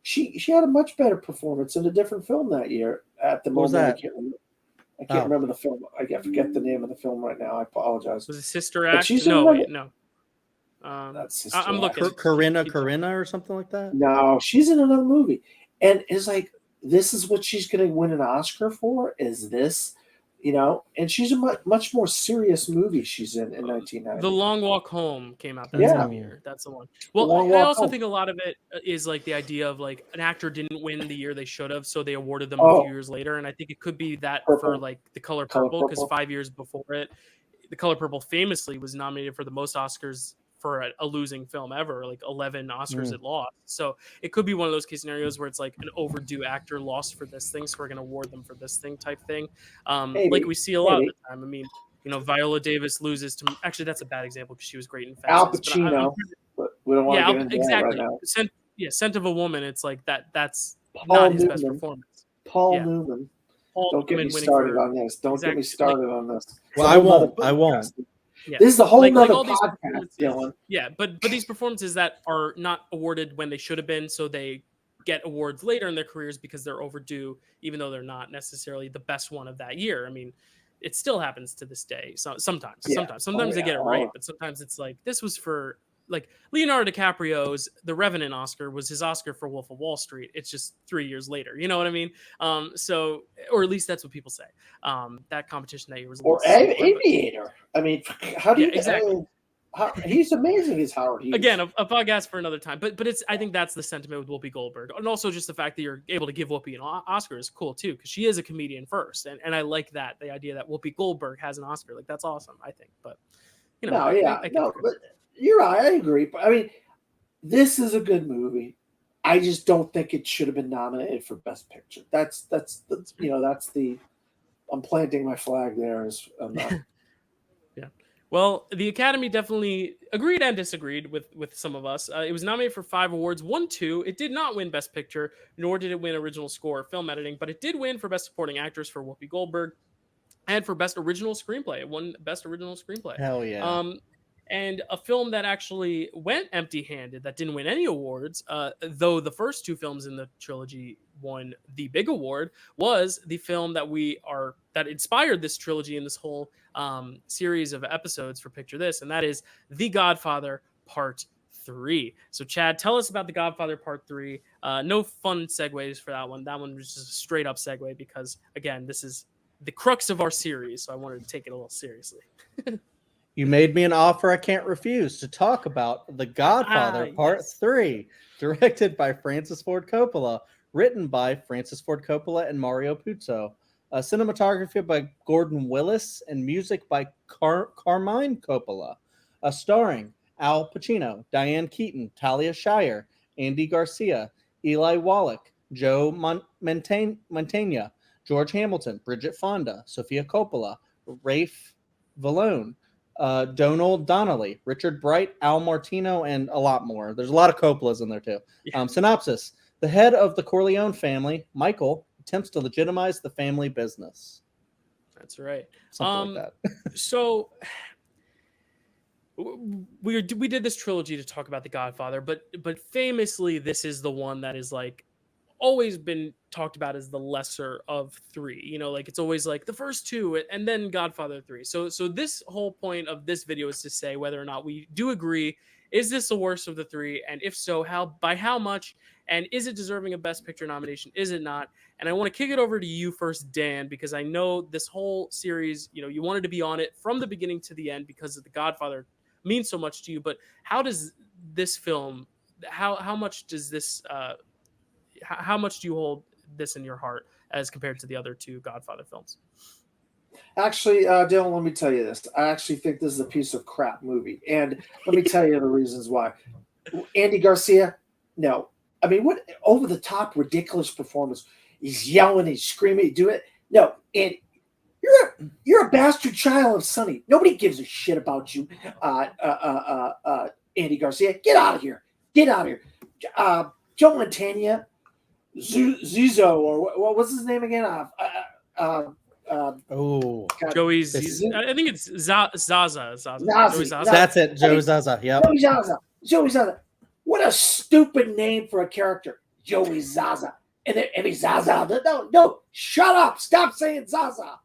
She had a much better performance in a different film that year. At the moment, I can't remember the film. I forget the name of the film right now. I apologize. Was it Sister Act? No. That's I'm looking. Corinna or something like that. No, she's in another movie, and it's like this is what she's going to win an Oscar for. Is this? And she's a much more serious movie she's in 1990. The Long Walk Home came out that same year. That's the one. Well, I also think a lot of it is like the idea of like an actor didn't win the year they should have, so they awarded them a few years later. And I think it could be that for like The Color Purple, because 5 years before it, The Color Purple famously was nominated for the most Oscars for a losing film ever, like 11 Oscars it lost. So it could be one of those case scenarios where it's like an overdue actor lost for this thing, so we're going to award them for this thing type thing. Like we see a lot of the time. I mean, Viola Davis loses to, actually that's a bad example because she was great in Fences. Al Pacino, but we don't want to get into exactly. that right now. Scent of a Woman, it's like that's Paul not his Newman. best performance. Paul Newman. Don't get me started on this. Don't get me started on this. Well, I won't. Yeah. This is a whole nother podcast, Dylan. Yeah, but these performances that are not awarded when they should have been, so they get awards later in their careers because they're overdue, even though they're not necessarily the best one of that year. I mean, it still happens to this day. So sometimes they get it right, but sometimes it's like this was for like Leonardo DiCaprio's The Revenant Oscar was his Oscar for Wolf of Wall Street. It's just 3 years later. You know what I mean? So, or at least that's what people say. That competition that year was Aviator. I mean, how do you exactly? He's amazing as Howard Hughes. Again, a podcast for another time. But it's I think that's the sentiment with Whoopi Goldberg, and also just the fact that you're able to give Whoopi an Oscar is cool too, because she is a comedian first, and I like that the idea that Whoopi Goldberg has an Oscar, like that's awesome. I think, but but you're right. I agree. But I mean, this is a good movie. I just don't think it should have been nominated for Best Picture. That's the I'm planting my flag there. Well, the Academy definitely agreed and disagreed with some of us. It was nominated for 5 awards, won 2. It did not win Best Picture, nor did it win Original Score or Film Editing, but it did win for Best Supporting Actress for Whoopi Goldberg and for Best Original Screenplay. It won Best Original Screenplay. Hell yeah. And a film that actually went empty-handed, that didn't win any awards, though the first 2 films in the trilogy won the big award, was the film that inspired this trilogy and this whole series of episodes for Picture This, and that is The Godfather Part 3. So, Chad, tell us about The Godfather Part 3. No fun segues for that one. That one was just a straight-up segue because, again, this is the crux of our series, so I wanted to take it a little seriously. You made me an offer I can't refuse to talk about The Godfather Part 3, directed by Francis Ford Coppola, written by Francis Ford Coppola and Mario Puzo, cinematography by Gordon Willis, and music by Carmine Coppola, starring Al Pacino, Diane Keaton, Talia Shire, Andy Garcia, Eli Wallach, Joe Mantegna, George Hamilton, Bridget Fonda, Sofia Coppola, Rafe Vallone, Donald Donnelly, Richard Bright, Al Martino, and a lot more. There's a lot of Coppolas in there too. Synopsis: the head of the Corleone family, Michael, attempts to legitimize the family business. That's right. Something like that. So we did this trilogy to talk about The Godfather, but famously, this is the one that is like always been talked about as the lesser of 3. You know, like it's always like the first 2 and then Godfather 3. So this whole point of this video is to say whether or not we do agree, is this the worst of the 3? And if so, by how much? And is it deserving of Best Picture nomination? Is it not? And I want to kick it over to you first, Dan, because I know this whole series, you know, you wanted to be on it from the beginning to the end because of The Godfather means so much to you. But how does this film, how much does this how much do you hold this in your heart as compared to the other 2 Godfather films? Actually, Dylan, let me tell you this. I actually think this is a piece of crap movie. And let me tell you the reasons why. Andy Garcia, no. I mean, what over-the-top, ridiculous performance. He's yelling, he's screaming, he do it. No, and you're a bastard child of Sonny. Nobody gives a shit about you, Andy Garcia. Get out of here. Get out of here. Joe Mantegna, Zizo, or what was his name again? Joey Zaza. I think it's Zaza. Joey Zaza. That's it, Joey Zaza. Yep. Joey Zaza. What a stupid name for a character, Joey Zaza. And he's Zaza. No, shut up. Stop saying Zaza.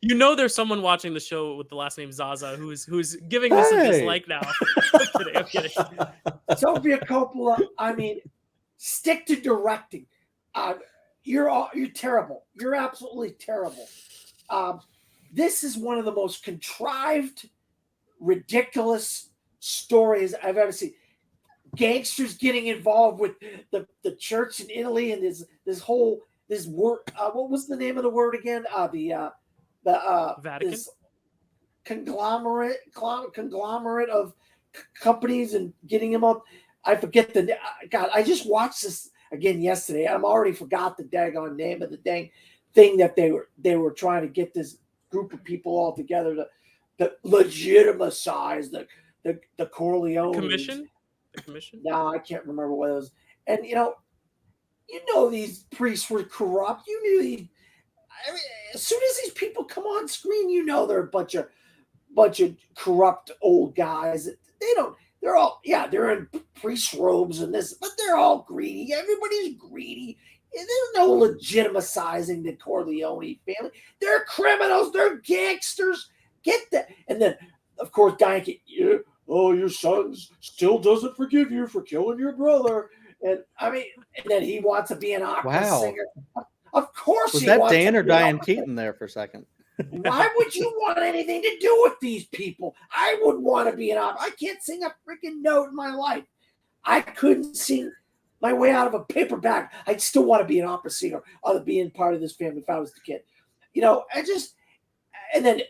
You know, there's someone watching the show with the last name Zaza who's giving this a dislike now. I'm kidding. Sofia Coppola, I mean, stick to directing. You're terrible. You're absolutely terrible. This is one of the most contrived, ridiculous stories I've ever seen. Gangsters getting involved with the church in Italy and this word. What was the name of the word again? The Vatican. This conglomerate of companies and getting them up. I forget the God. I just watched this again yesterday. I'm already forgot the daggone name of the dang thing that they were trying to get this group of people all together to legitimize the Corleone Commission. The commission? No, I can't remember what it was. And you know these priests were corrupt. You knew these. I mean, as soon as these people come on screen, you know they're a bunch of corrupt old guys. They're in priest robes and this, but they're all greedy. Everybody's greedy. There's no legitimizing the Corleone family. They're criminals. They're gangsters. Get that. And then, of course, Diane, your son still doesn't forgive you for killing your brother. And I mean, and then he wants to be an opera singer. Of course, was that Dan or Diane Keaton there for a second? Why would you want anything to do with these people? I would want to be an opera. I can't sing a freaking note in my life. I couldn't sing my way out of a paper bag. I'd still want to be an opera singer, other being part of this family if I was the kid. And then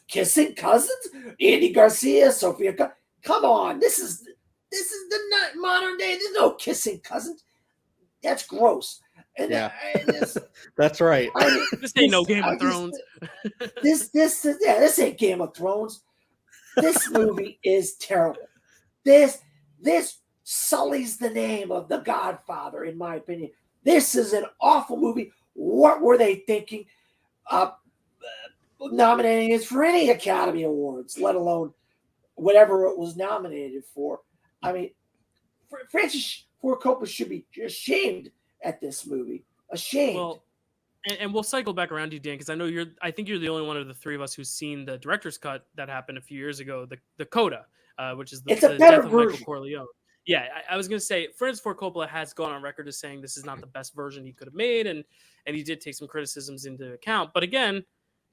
kissing cousins, Andy Garcia, Sofia. Come on, this is the modern day. There's no kissing cousins. That's gross. And that's right. This ain't no Game of Thrones. This ain't Game of Thrones. This movie is terrible. This sullies the name of The Godfather, in my opinion. This is an awful movie. What were they thinking? Nominating it for any Academy Awards, let alone whatever it was nominated for. I mean, Francis Ford Coppola should be ashamed at this movie. Ashamed. Well, and we'll cycle back around to you, Dan, because I think you're the only one of the three of us who's seen the director's cut that happened a few years ago, the Coda, which is the death of Michael Corleone. Yeah, I was going to say, Francis Ford Coppola has gone on record as saying this is not the best version he could have made, and he did take some criticisms into account. But again,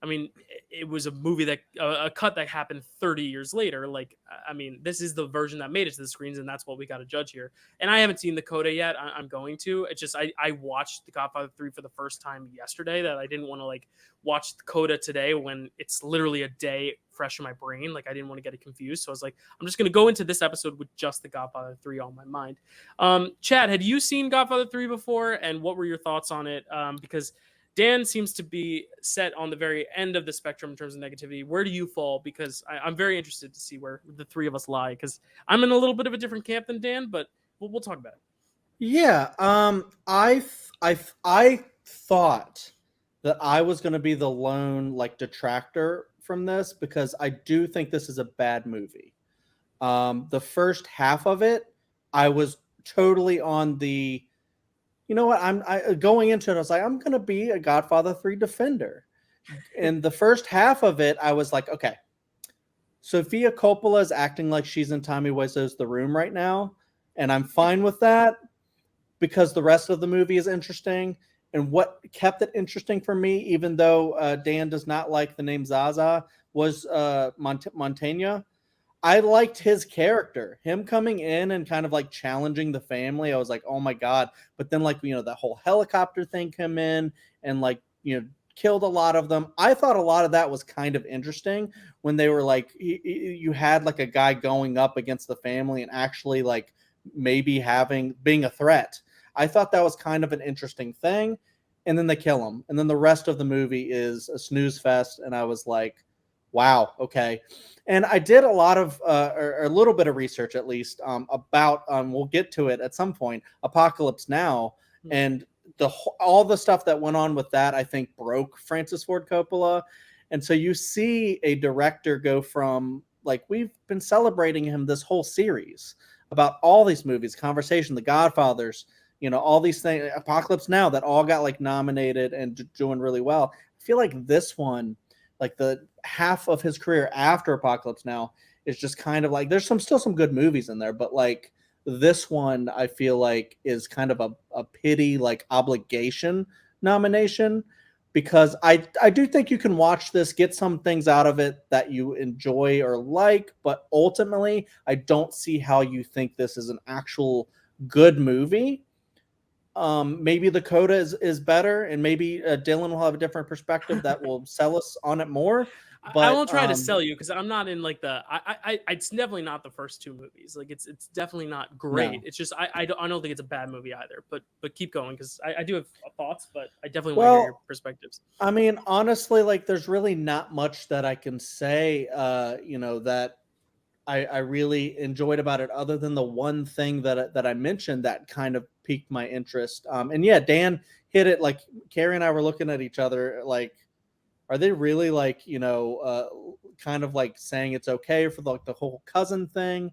I mean, it was a movie that a cut that happened 30 years later. Like, I mean, this is the version that made it to the screens, and that's what we got to judge here. And I haven't seen the Coda yet. I'm going to. It's just I watched The Godfather 3 for the first time yesterday. That I didn't want to like watch the Coda today when it's literally a day fresh in my brain. Like, I didn't want to get it confused. So I was like, I'm just going to go into this episode with just The Godfather 3 on my mind. Chad, had you seen Godfather 3 before, and what were your thoughts on it? Because Dan seems to be set on the very end of the spectrum in terms of negativity. Where do you fall? Because I'm very interested to see where the three of us lie, because I'm in a little bit of a different camp than Dan, but we'll talk about it. Yeah, I thought that I was going to be the lone like detractor from this, because I do think this is a bad movie. The first half of it, I was totally on the, you know what, I going into it, I was like, I'm going to be a Godfather 3 defender. And the first half of it, I was like, okay, Sofia Coppola is acting like she's in Tommy Wiseau's The Room right now, and I'm fine with that, because the rest of the movie is interesting. And what kept it interesting for me, even though Dan does not like the name Zaza, was Montaigne. I liked his character, him coming in and kind of like challenging the family. I was like, oh my God. But then like, you know, the whole helicopter thing come in and like, you know, killed a lot of them. I thought a lot of that was kind of interesting when they were like, you had like a guy going up against the family and actually like maybe being a threat. I thought that was kind of an interesting thing. And then they kill him. And then the rest of the movie is a snooze fest. And I was like, wow, okay. And I did a lot of, or a little bit of research at least, about, we'll get to it at some point, Apocalypse Now. And all the stuff that went on with that, I think, broke Francis Ford Coppola. And so you see a director go from, like, we've been celebrating him this whole series about all these movies, Conversation, The Godfathers, you know, all these things, Apocalypse Now, that all got like nominated and doing really well. I feel like this one, like the half of his career after Apocalypse Now, is just kind of like, there's still some good movies in there, but like this one, I feel like is kind of a pity, like obligation nomination, because I do think you can watch this, get some things out of it that you enjoy or like, but ultimately I don't see how you think this is an actual good movie. Maybe the Coda is better, and maybe Dylan will have a different perspective that will sell us on it more. But I won't try to sell you, because I'm not in like it's definitely not the first two movies. Like it's definitely not great. No. It's just I don't think it's a bad movie either. But keep going, because I do have thoughts, but I definitely want to hear your perspectives. I mean, honestly, like there's really not much that I can say, you know, that I really enjoyed about it, other than the one thing that I mentioned that kind of piqued my interest. And yeah, Dan hit it. Like Carrie and I were looking at each other like, are they really like, you know, kind of like saying it's okay for like the whole cousin thing?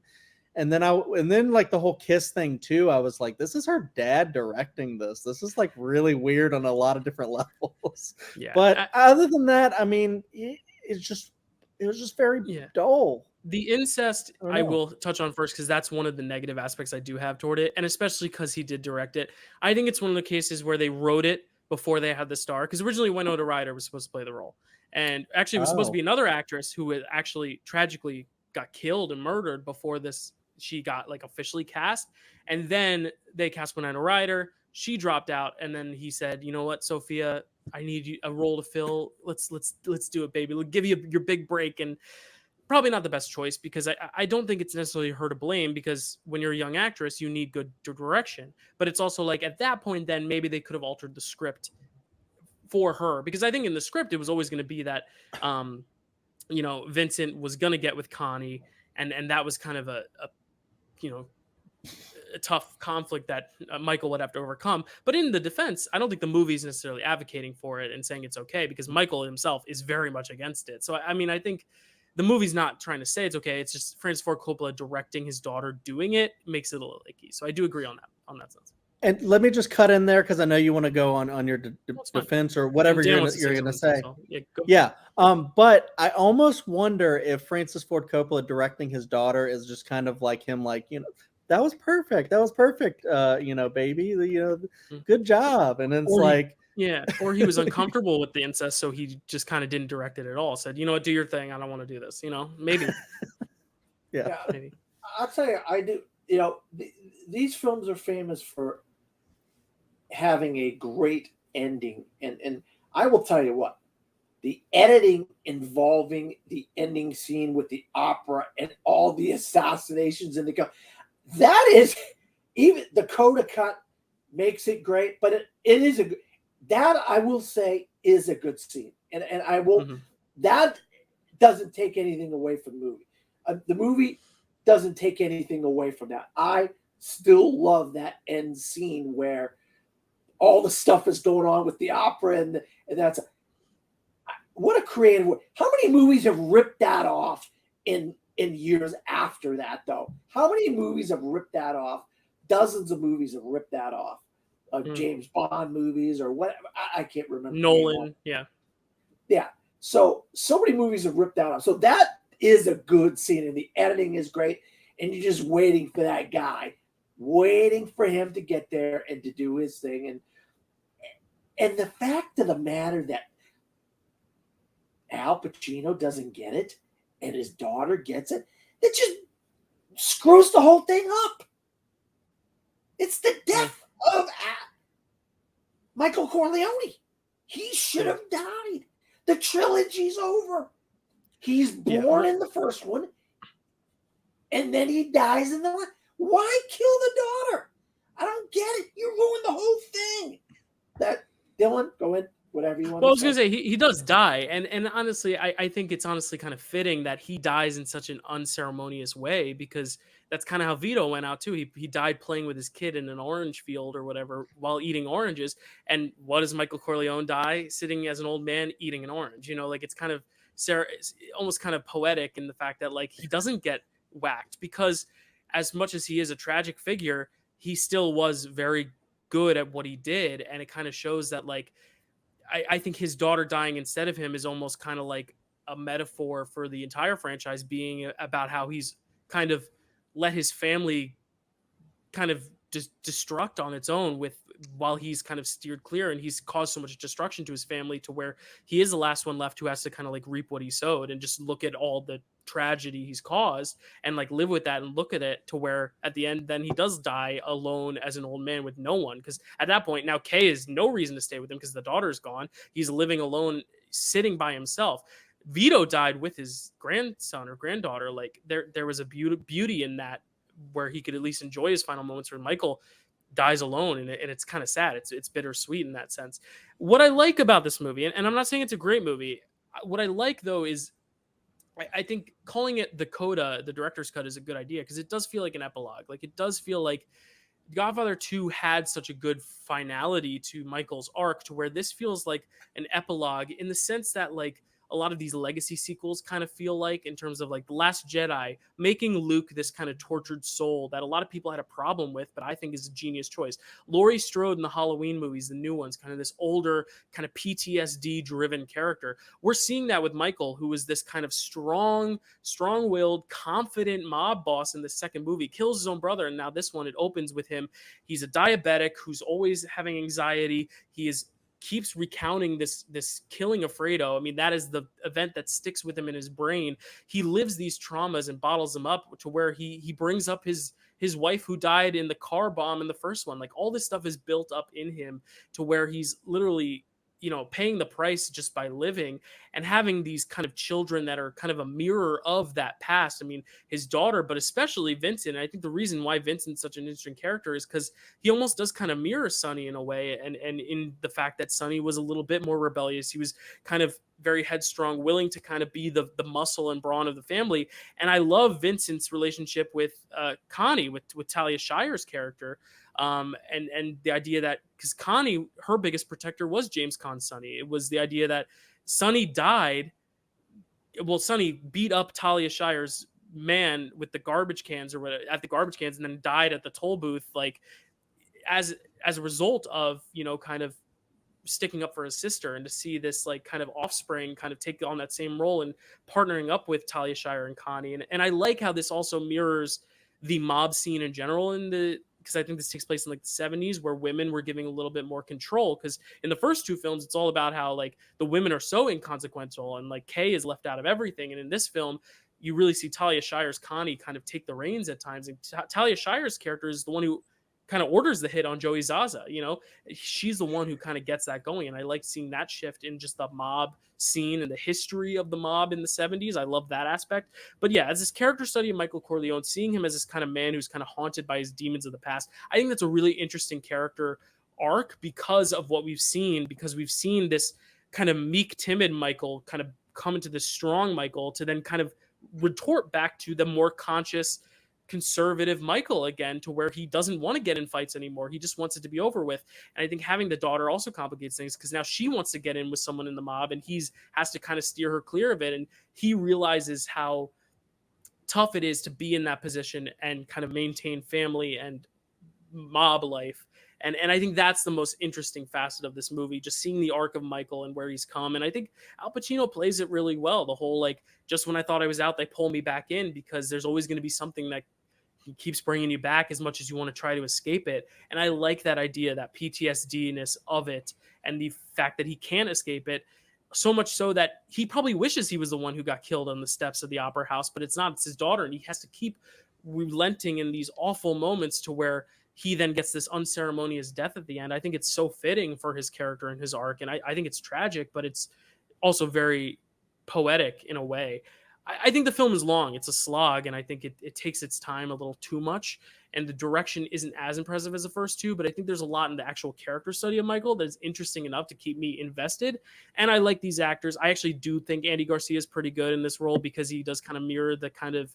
And then like the whole kiss thing too. I was like, this is her dad directing this. This is like really weird on a lot of different levels. Yeah. But other than that, I mean, it was just very dull. The incest I will touch on first, because that's one of the negative aspects I do have toward it, and especially because he did direct it. I think it's one of the cases where they wrote it before they had the star, because originally Winona Ryder was supposed to play the role, and actually it was supposed to be another actress who had actually tragically got killed and murdered before she got like officially cast, and then they cast Winona Ryder. She dropped out, and then he said, you know what, Sophia, I need you a role to fill. Let's do it, baby. We'll give you your big break. And probably not the best choice, because I don't think it's necessarily her to blame, because when you're a young actress, you need good direction. But it's also like at that point, then maybe they could have altered the script for her, because I think in the script it was always going to be that Vincent was gonna get with Connie, and that was kind of a you know a tough conflict that Michael would have to overcome. But in the defense, I don't think the movie's necessarily advocating for it and saying it's okay, because Michael himself is very much against it. So I mean, I think the movie's not trying to say it's okay. It's just Francis Ford Coppola directing his daughter doing it makes it a little icky. So I do agree on that sense. And let me just cut in there because I know you want to go on your defense or whatever you're going to say. So, yeah, go. Yeah. But I almost wonder if Francis Ford Coppola directing his daughter is just kind of like him, like, that was perfect. That was perfect. Baby, good job. And it's or he was uncomfortable with the incest, so he just kind of didn't direct it at all. Said, you know what, do your thing. I don't want to do this. Maybe. Yeah. Maybe. I'll tell you, I do. These films are famous for having a great ending, and I will tell you what, the editing involving the ending scene with the opera and all the assassinations in that is, even the coda cut makes it great, but it is that I will say is a good scene, and I will that doesn't take anything away from the movie. The movie doesn't take anything away from that. I still love that end scene where all the stuff is going on with the opera, and that's what a creative way. How many movies have ripped that off in years after that, though? How many movies have ripped that off? Dozens of movies have ripped that off. James Bond movies or whatever. I can't remember. Nolan, yeah. So many movies have ripped that off. So that is a good scene, and the editing is great, and you're just waiting for that guy, waiting for him to get there and to do his thing. And the fact of the matter that Al Pacino doesn't get it and his daughter gets it, it just screws the whole thing up. It's the death of Michael Corleone. He should have died. The trilogy's over. He's born in the first one, and then he dies in the one. Why kill the daughter? I don't get it. You ruined the whole thing. Dylan, go in. Whatever you want. Well, I was going to say, he does die. And honestly, I think it's honestly kind of fitting that he dies in such an unceremonious way, because that's kind of how Vito went out too. He died playing with his kid in an orange field or whatever while eating oranges. And what does Michael Corleone die? Sitting as an old man eating an orange. It's kind of it's almost kind of poetic in the fact that he doesn't get whacked, because as much as he is a tragic figure, he still was very good at what he did. And it kind of shows that I think his daughter dying instead of him is almost kind of like a metaphor for the entire franchise being about how he's kind of let his family kind of just destruct on its own while he's kind of steered clear, and he's caused so much destruction to his family to where he is the last one left who has to kind of reap what he sowed, and just look at all the tragedy he's caused and live with that and look at it, to where at the end then he does die alone as an old man with no one, because at that point now Kay has no reason to stay with him because the daughter's gone. He's living alone, sitting by himself. Vito died with his grandson or granddaughter. There was a beauty in that, where he could at least enjoy his final moments, where Michael dies alone, and it's kind of sad. It's bittersweet in that sense. What I like about this movie, and I'm not saying it's a great movie, what I like though is I think calling it the coda, the director's cut, is a good idea, because it does feel like an epilogue. It does feel like Godfather 2 had such a good finality to Michael's arc, to where this feels like an epilogue, in the sense that a lot of these legacy sequels kind of feel like, in terms of The Last Jedi, making Luke this kind of tortured soul that a lot of people had a problem with, but I think is a genius choice. Laurie Strode in the Halloween movies, the new ones, kind of this older, kind of PTSD driven character. We're seeing that with Michael, who is this kind of strong-willed, confident mob boss in the second movie, kills his own brother. And now this one, it opens with him. He's a diabetic who's always having anxiety. Keeps recounting this killing of Fredo. I mean, that is the event that sticks with him in his brain. He lives these traumas and bottles them up, to where he brings up his wife who died in the car bomb in the first one. All this stuff is built up in him, to where he's literally paying the price just by living, and having these kind of children that are kind of a mirror of that past. I mean, his daughter, but especially Vincent. And I think the reason why Vincent's such an interesting character is because he almost does kind of mirror Sonny in a way, and in the fact that Sonny was a little bit more rebellious. He was kind of very headstrong, willing to kind of be the muscle and brawn of the family. And I love Vincent's relationship with Connie, with Talia Shire's character. And the idea that, because Connie, her biggest protector was James Caan's Sonny. It was the idea that Sonny died. Well, Sonny beat up Talia Shire's man with the garbage cans or whatever, at the garbage cans, and then died at the toll booth, like as a result of kind of sticking up for his sister. And to see this like kind of offspring kind of take on that same role and partnering up with Talia Shire and Connie. And I like how this also mirrors the mob scene in general because I think this takes place in like the 70s, where women were giving a little bit more control. Because in the first two films, it's all about how like the women are so inconsequential and like Kay is left out of everything. And in this film, you really see Talia Shire's Connie kind of take the reins at times. And Talia Shire's character is the one who kind of orders the hit on Joey Zaza. She's the one who kind of gets that going. And I like seeing that shift in just the mob scene and the history of the mob in the 70s. I love that aspect. But yeah, as this character study of Michael Corleone, seeing him as this kind of man who's kind of haunted by his demons of the past, I think that's a really interesting character arc because of what we've seen, because we've seen this kind of meek, timid Michael kind of come into this strong Michael to then kind of retort back to the more conscious, conservative Michael again, to where he doesn't want to get in fights anymore. He just wants it to be over with. And I think having the daughter also complicates things, because now she wants to get in with someone in the mob, and he's has to kind of steer her clear of it. And he realizes how tough it is to be in that position and kind of maintain family and mob life. And I think that's the most interesting facet of this movie, just seeing the arc of Michael and where he's come. And I think Al Pacino plays it really well. The whole, like, just when I thought I was out, they pull me back in, because there's always going to be something that he keeps bringing you back as much as you want to try to escape it. And I like that idea, that PTSD-ness of it, and the fact that he can't escape it, so much so that he probably wishes he was the one who got killed on the steps of the opera house, but it's not. It's his daughter, and he has to keep relenting in these awful moments to where he then gets this unceremonious death at the end. I think it's so fitting for his character and his arc, and I think it's tragic, but it's also very poetic in a way. I think the film is long. It's a slog, and I think it takes its time a little too much, and the direction isn't as impressive as the first two, but I think there's a lot in the actual character study of Michael that is interesting enough to keep me invested. And I like these actors. I actually do think Andy Garcia is pretty good in this role, because he does kind of mirror the kind of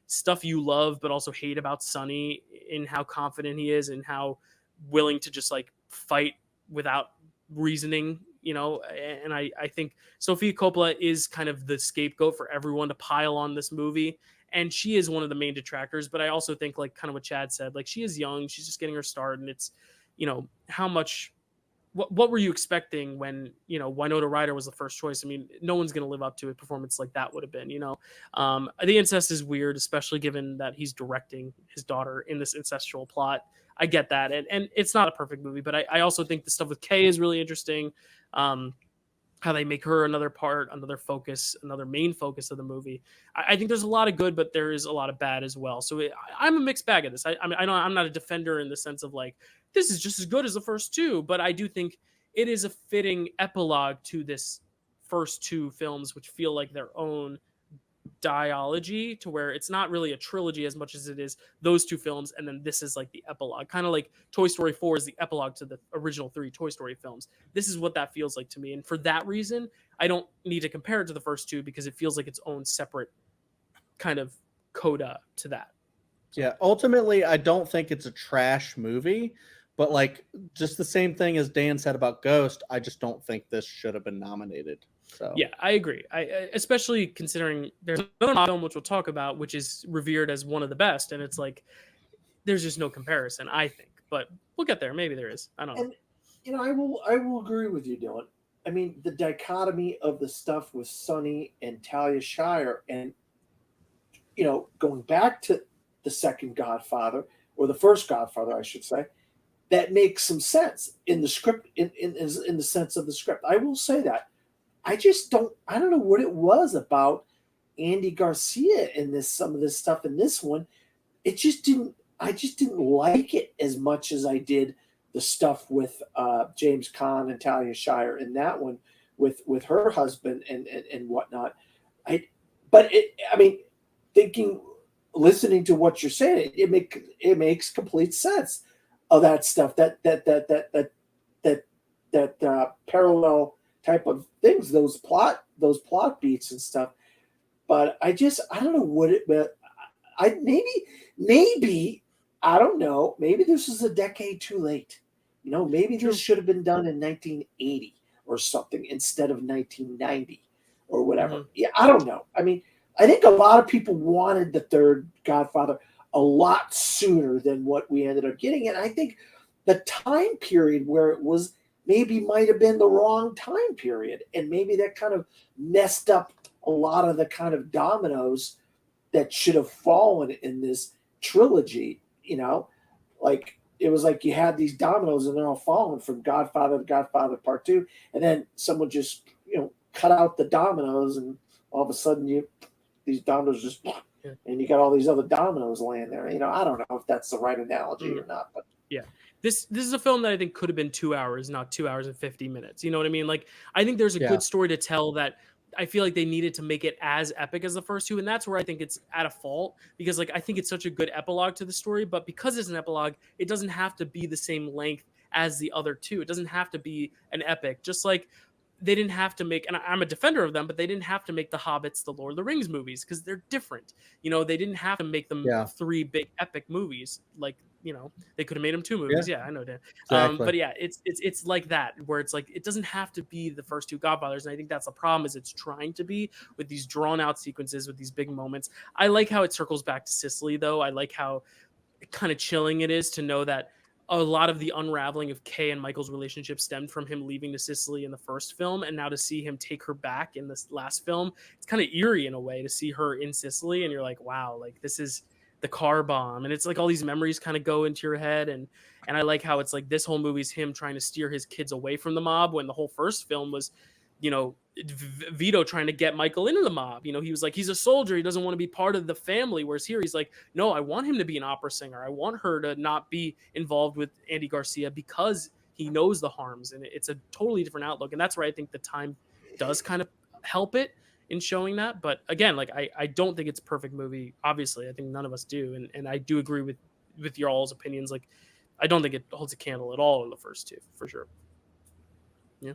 stuff you love but also hate about Sonny, in how confident he is and how willing to just like fight without reasoning. And I think Sofia Coppola is kind of the scapegoat for everyone to pile on this movie, and she is one of the main detractors. But I also think, like kind of what Chad said, like, she is young, she's just getting her start, and it's how much, what were you expecting when Winona Ryder was the first choice? I mean, no one's going to live up to a performance like that would have been. The incest is weird, especially given that he's directing his daughter in this incestual plot. I get that, and it's not a perfect movie, but I also think the stuff with Kay is really interesting. How they make her another focus, another main focus of the movie. I think there's a lot of good, but there is a lot of bad as well. So I'm a mixed bag of this. I mean, I'm not a defender in the sense of like, this is just as good as the first two, but I do think it is a fitting epilogue to this first two films, which feel like their own dialogy, to where it's not really a trilogy as much as it is those two films, and then this is like the epilogue, kind of like Toy Story 4 is the epilogue to the original three Toy Story films. This is what that feels like to me, and for that reason I don't need to compare it to the first two, because it feels like its own separate kind of coda to that. Yeah, ultimately I don't think it's a trash movie, but like just the same thing as Dan said about Ghost, I just don't think this should have been nominated. So yeah, I agree. I especially considering there's another film which we'll talk about, which is revered as one of the best, and it's like there's just no comparison, I think. But we'll get there. Maybe there is. I don't know. And I will agree with you, Dylan. I mean, the dichotomy of the stuff with Sonny and Talia Shire, and going back to the second Godfather, or the first Godfather, I should say, that makes some sense in the script, in the sense of the script. I will say that. I don't know what it was about Andy Garcia in some of this stuff in this one. I just didn't like it as much as I did the stuff with James Caan and Talia Shire in that one with her husband and whatnot. I mean, listening to what you're saying, it makes complete sense of that stuff, that parallel type of things, those plot beats and stuff. But I don't know what it, but maybe I don't know. Maybe this is a decade too late. Maybe this should have been done in 1980 or something instead of 1990 or whatever. Mm-hmm. Yeah, I don't know. I mean, I think a lot of people wanted the third Godfather a lot sooner than what we ended up getting. And I think the time period where it was maybe might have been the wrong time period. And maybe that kind of messed up a lot of the kind of dominoes that should have fallen in this trilogy. Like it was like you had these dominoes and they're all falling from Godfather to Godfather Part II. And then someone just, cut out the dominoes and all of a sudden these dominoes just, and you got all these other dominoes laying there. I don't know if that's the right analogy or not, but yeah. This is a film that I think could have been 2 hours, not 2 hours and 50 minutes. You know what I mean? Like, I think there's a good story to tell that I feel like they needed to make it as epic as the first two. And that's where I think it's at a fault, because like, I think it's such a good epilogue to the story, but because it's an epilogue, it doesn't have to be the same length as the other two. It doesn't have to be an epic, just like they didn't have to make, and I'm a defender of them, but they didn't have to make the Hobbits, the Lord of the Rings movies, because they're different. They didn't have to make them 3 big epic movies. Like, they could have made them 2 movies. Yeah, I know that. Exactly. But yeah, it's like that, where it's like, it doesn't have to be the first 2 Godfathers. And I think that's the problem, is it's trying to be with these drawn out sequences, with these big moments. I like how it circles back to Sicily, though. I like how kind of chilling it is to know that a lot of the unraveling of Kay and Michael's relationship stemmed from him leaving to Sicily in the first film. And now to see him take her back in this last film, it's kind of eerie in a way to see her in Sicily. And you're like, wow, like this is the car bomb. And it's like all these memories kind of go into your head. And I like how it's like this whole movie's him trying to steer his kids away from the mob, when the whole first film was, Vito trying to get Michael into the mob. He was like, he's a soldier, he doesn't want to be part of the family. Whereas here he's like, no, I want him to be an opera singer. I want her to not be involved with Andy Garcia, because he knows the harms. And it's a totally different outlook. And that's where I think the time does kind of help it in showing that. But again, like I don't think it's a perfect movie. Obviously, I think none of us do. And I do agree with your all's opinions. Like, I don't think it holds a candle at all in the first 2, for sure. Yeah.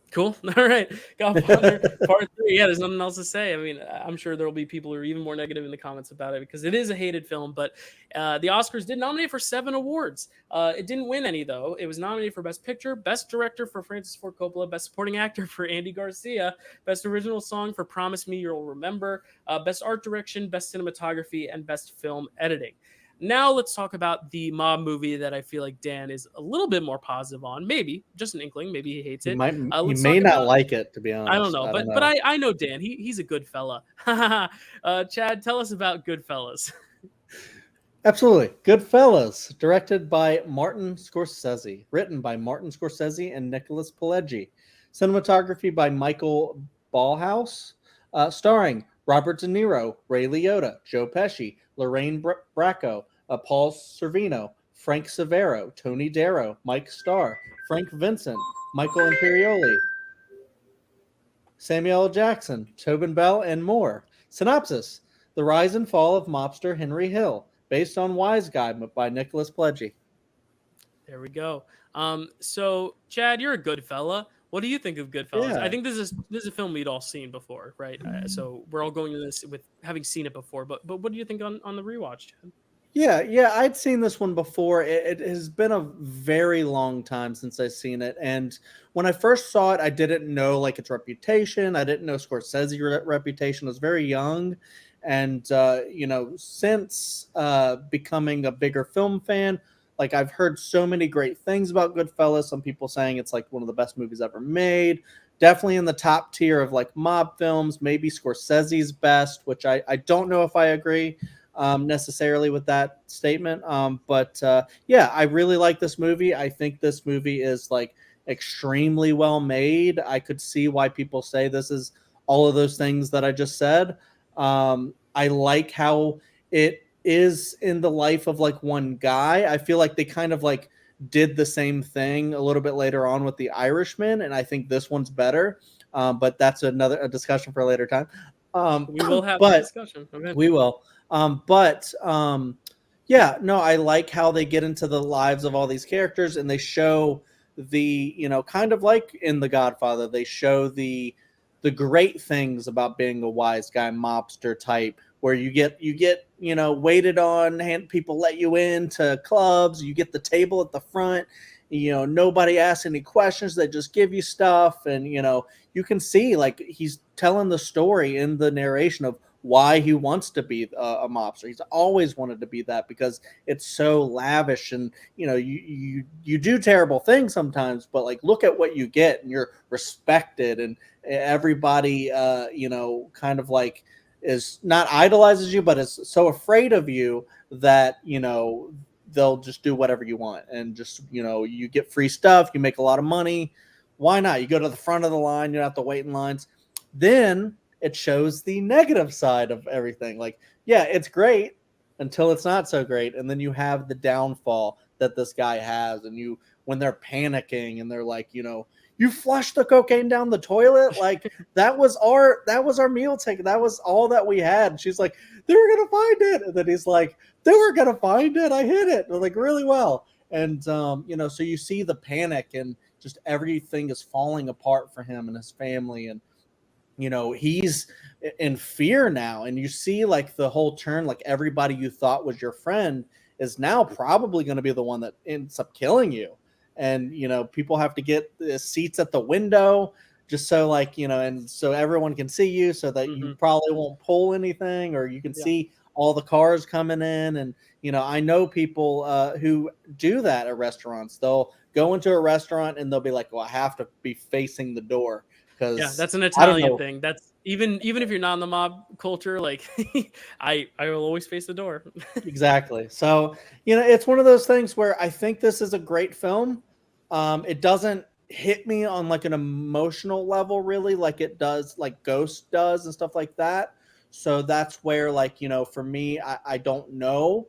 Cool. All right. Godfather Part 3. Yeah, there's nothing else to say. I mean, I'm sure there will be people who are even more negative in the comments about it, because it is a hated film. But the Oscars did nominate for 7 awards. It didn't win any, though. It was nominated for Best Picture, Best Director for Francis Ford Coppola, Best Supporting Actor for Andy Garcia, Best Original Song for Promise Me You'll Remember, Best Art Direction, Best Cinematography, and Best Film Editing. Now let's talk about the mob movie that I feel like Dan is a little bit more positive on. Maybe just an inkling. Maybe he hates it. He may not like it, to be honest. I don't know, but I know Dan. He's a good fella. Chad, tell us about GoodFellas. Absolutely. GoodFellas, directed by Martin Scorsese, written by Martin Scorsese and Nicholas Pileggi, cinematography by Michael Ballhaus, starring Robert De Niro, Ray Liotta, Joe Pesci, Lorraine Bracco, Paul Sorvino, Frank Severo, Tony Darrow, Mike Starr, Frank Vincent, Michael Imperioli, Samuel L. Jackson, Tobin Bell, and more. Synopsis: The Rise and Fall of Mobster Henry Hill, based on Wise Guy by Nicholas Pileggi. There we go. So Chad, you're a good fella. What do you think of GoodFellas? Yeah. I think this is a film we'd all seen before, right? So we're all going to this with having seen it before. But what do you think on the rewatch, Chad? Yeah, I'd seen this one before. It has been a very long time since I've seen it. And when I first saw it, I didn't know like its reputation. I didn't know Scorsese's reputation. I was very young. And, since becoming a bigger film fan, like I've heard so many great things about GoodFellas. Some people saying it's like one of the best movies ever made. Definitely in the top tier of like mob films, maybe Scorsese's best, which I don't know if I agree necessarily with that statement. But I really like this movie. I think this movie is like extremely well made. I could see why people say this is all of those things that I just said. I like how it is in the life of like one guy. I feel like they kind of like did the same thing a little bit later on with The Irishman, and I think this one's better. But that's a discussion for a later time. We will have a but discussion. Okay. we will. But yeah, no, I like how they get into the lives of all these characters, and they show the, kind of like in The Godfather, they show the great things about being a wise guy mobster type, where you get waited on, and people let you into clubs, you get the table at the front, nobody asks any questions, they just give you stuff, and you can see like he's telling the story in the narration of why he wants to be a mobster. He's always wanted to be that because it's so lavish, and you do terrible things sometimes, but like look at what you get, and you're respected, and everybody kind of like is not idolizes you, but is so afraid of you that they'll just do whatever you want, and just you get free stuff, you make a lot of money. Why not? You go to the front of the line, you don't have to wait in lines. Then it shows the negative side of everything. Like, yeah, it's great until it's not so great, and then you have the downfall that this guy has, and when they're panicking and they're like, you flushed the cocaine down the toilet, like that was our meal ticket, that was all that we had. And she's like, they were gonna find it, and then he's like, they were gonna find it, I hid it like really well. And so you see the panic, and just everything is falling apart for him and his family, and he's in fear now. And you see like the whole turn, like everybody you thought was your friend is now probably going to be the one that ends up killing you. And people have to get the seats at the window just so like and so everyone can see you, so that you probably won't pull anything, or you can see all the cars coming in. And I know people who do that at restaurants. They'll go into a restaurant and they'll be like, well, I have to be facing the door. Yeah, that's an Italian thing. That's even if you're not in the mob culture, like I will always face the door. Exactly. So it's one of those things where I think this is a great film. It doesn't hit me on like an emotional level really, like it does, like Ghost does and stuff like that. So that's where like for me, I don't know.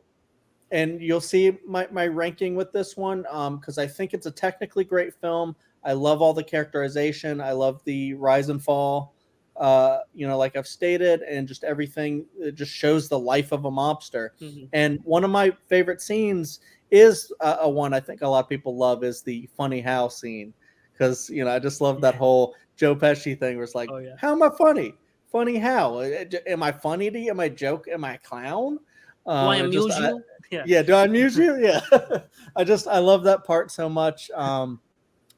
And you'll see my ranking with this one, because I think it's a technically great film. I love all the characterization. I love the rise and fall, like I've stated, and just everything. It just shows the life of a mobster. And one of my favorite scenes is a one I think a lot of people love, is the funny how scene, because I just love that whole Joe Pesci thing where it's like, how am I funny? Funny how? Am I funny to you? Am I joke? Am I a clown? Do I amuse you? Yeah, do I amuse you? Yeah. I love that part so much.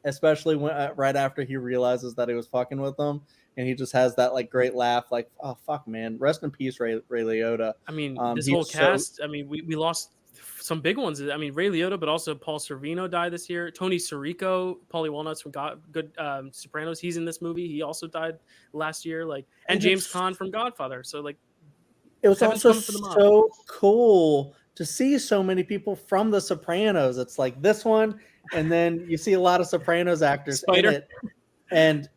Especially when right after he realizes that he was fucking with them, and he just has that like great laugh, like, oh fuck, man, rest in peace, Ray Liotta. I mean, this whole cast. I mean, we lost some big ones. I mean, Ray Liotta, but also Paul Sorvino died this year. Tony Sirico, Paulie Walnuts from Good Sopranos, he's in this movie. He also died last year. Like, and James Caan from Godfather. So like, it was also so cool to see so many people from The Sopranos. It's like this one, and then you see a lot of Sopranos actors in it. And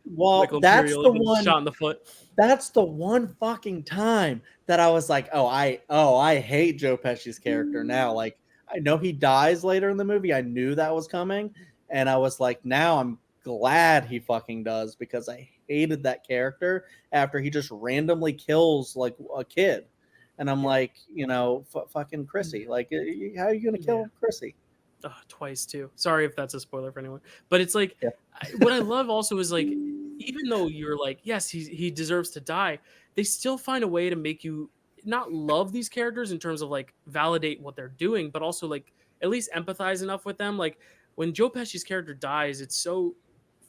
that's the one shot in the foot. That's the one fucking time that I was like, I hate Joe Pesci's character now. Like, I know he dies later in the movie. I knew that was coming, and I was like, now I'm glad he fucking does, because I hated that character after he just randomly kills like a kid. And I'm like, fucking Chrissy. Like, how are you going to kill Chrissy? Twice too. Sorry if that's a spoiler for anyone. But it's like, what I love also is like, even though you're like, yes, he deserves to die, they still find a way to make you not love these characters in terms of like validate what they're doing, but also like at least empathize enough with them. Like when Joe Pesci's character dies, it's so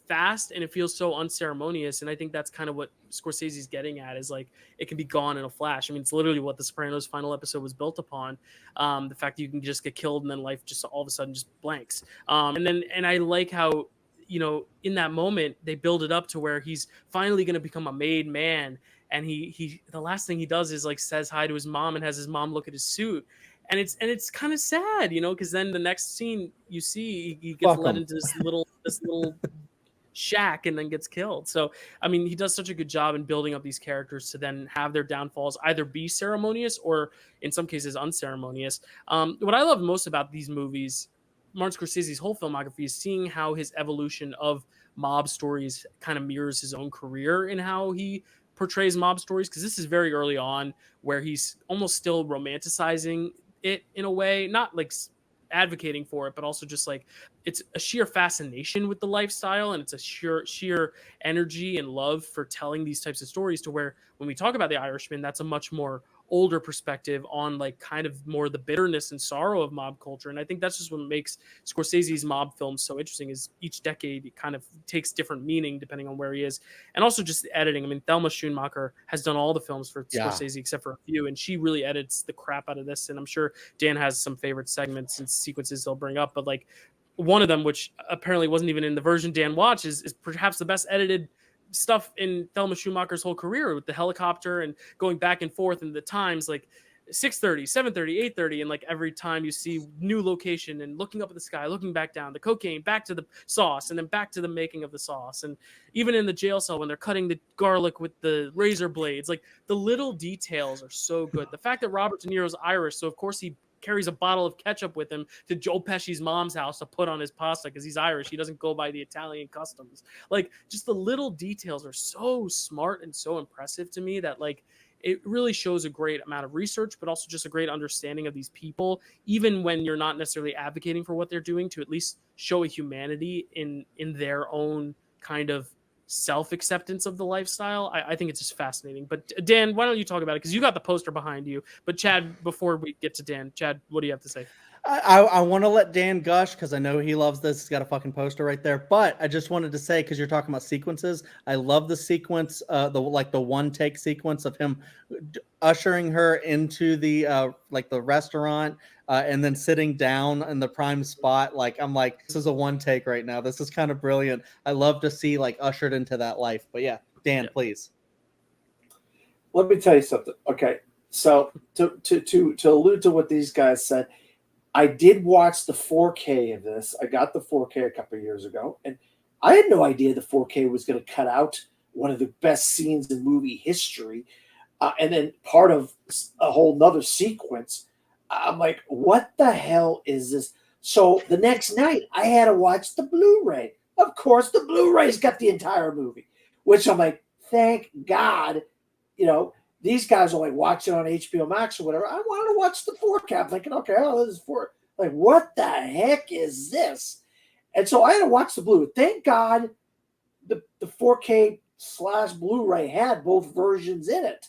fast and it feels so unceremonious, and I think that's kind of what Scorsese's getting at, is like it can be gone in a flash. I mean, it's literally what The Sopranos final episode was built upon, the fact that you can just get killed and then life just all of a sudden just blanks. And I like how in that moment they build it up to where he's finally going to become a made man, and he the last thing he does is like says hi to his mom and has his mom look at his suit. And it's kind of sad, because then the next scene you see he gets led into this little shack and then gets killed. So I mean, he does such a good job in building up these characters to then have their downfalls either be ceremonious or in some cases unceremonious. What I love most about these movies, Martin Scorsese's whole filmography is seeing how his evolution of mob stories kind of mirrors his own career in how he portrays mob stories, because this is very early on where he's almost still romanticizing it in a way, not like advocating for it, but also just like it's a sheer fascination with the lifestyle, and it's a sheer energy and love for telling these types of stories, to where when we talk about The Irishman, that's a much more older perspective on like kind of more the bitterness and sorrow of mob culture. And I think that's just what makes Scorsese's mob films so interesting, is each decade it kind of takes different meaning depending on where he is. And also just the editing. I mean, Thelma Schoonmaker has done all the films for Scorsese except for a few, and she really edits the crap out of this. And I'm sure Dan has some favorite segments and sequences he'll bring up, but like one of them, which apparently wasn't even in the version Dan watched, is perhaps the best edited stuff in Thelma Schumacher's whole career, with the helicopter and going back and forth, and the times like 6:30, 7:30, 8:30, and like every time you see new location and looking up at the sky, looking back down, the cocaine, back to the sauce, and then back to the making of the sauce. And even in the jail cell when they're cutting the garlic with the razor blades, like the little details are so good. The fact that Robert De Niro's Irish, so of course he carries a bottle of ketchup with him to Joe Pesci's mom's house to put on his pasta because he's Irish. He doesn't go by the Italian customs. Like, just the little details are so smart and so impressive to me that like it really shows a great amount of research, but also just a great understanding of these people, even when you're not necessarily advocating for what they're doing, to at least show a humanity in their own kind of self-acceptance of the lifestyle. I think it's just fascinating. But Dan, why don't you talk about it? Because you got the poster behind you. But Chad, before we get to Dan, Chad, what do you have to say? I want to let Dan gush because I know he loves this. He's got a fucking poster right there. But I just wanted to say, because you're talking about sequences, I love the sequence, the one take sequence of him ushering her into the like the restaurant and then sitting down in the prime spot. Like, I'm like, this is a one take right now. This is kind of brilliant. I love to see like ushered into that life. But yeah, Dan, please. Let me tell you something. Okay, so to allude to what these guys said, I did watch the 4K of this. I got the 4K a couple of years ago, and I had no idea the 4K was going to cut out one of the best scenes in movie history. And then part of a whole nother sequence. I'm like, what the hell is this? So the next night, I had to watch the Blu-ray. Of course, the Blu-ray's got the entire movie, which I'm like, thank God, these guys are like watching on HBO Max or whatever. I wanted to watch the 4K. I'm thinking, okay, this is 4. Like, what the heck is this? And so I had to watch the Blu-ray. Thank God the 4K / Blu-ray had both versions in it,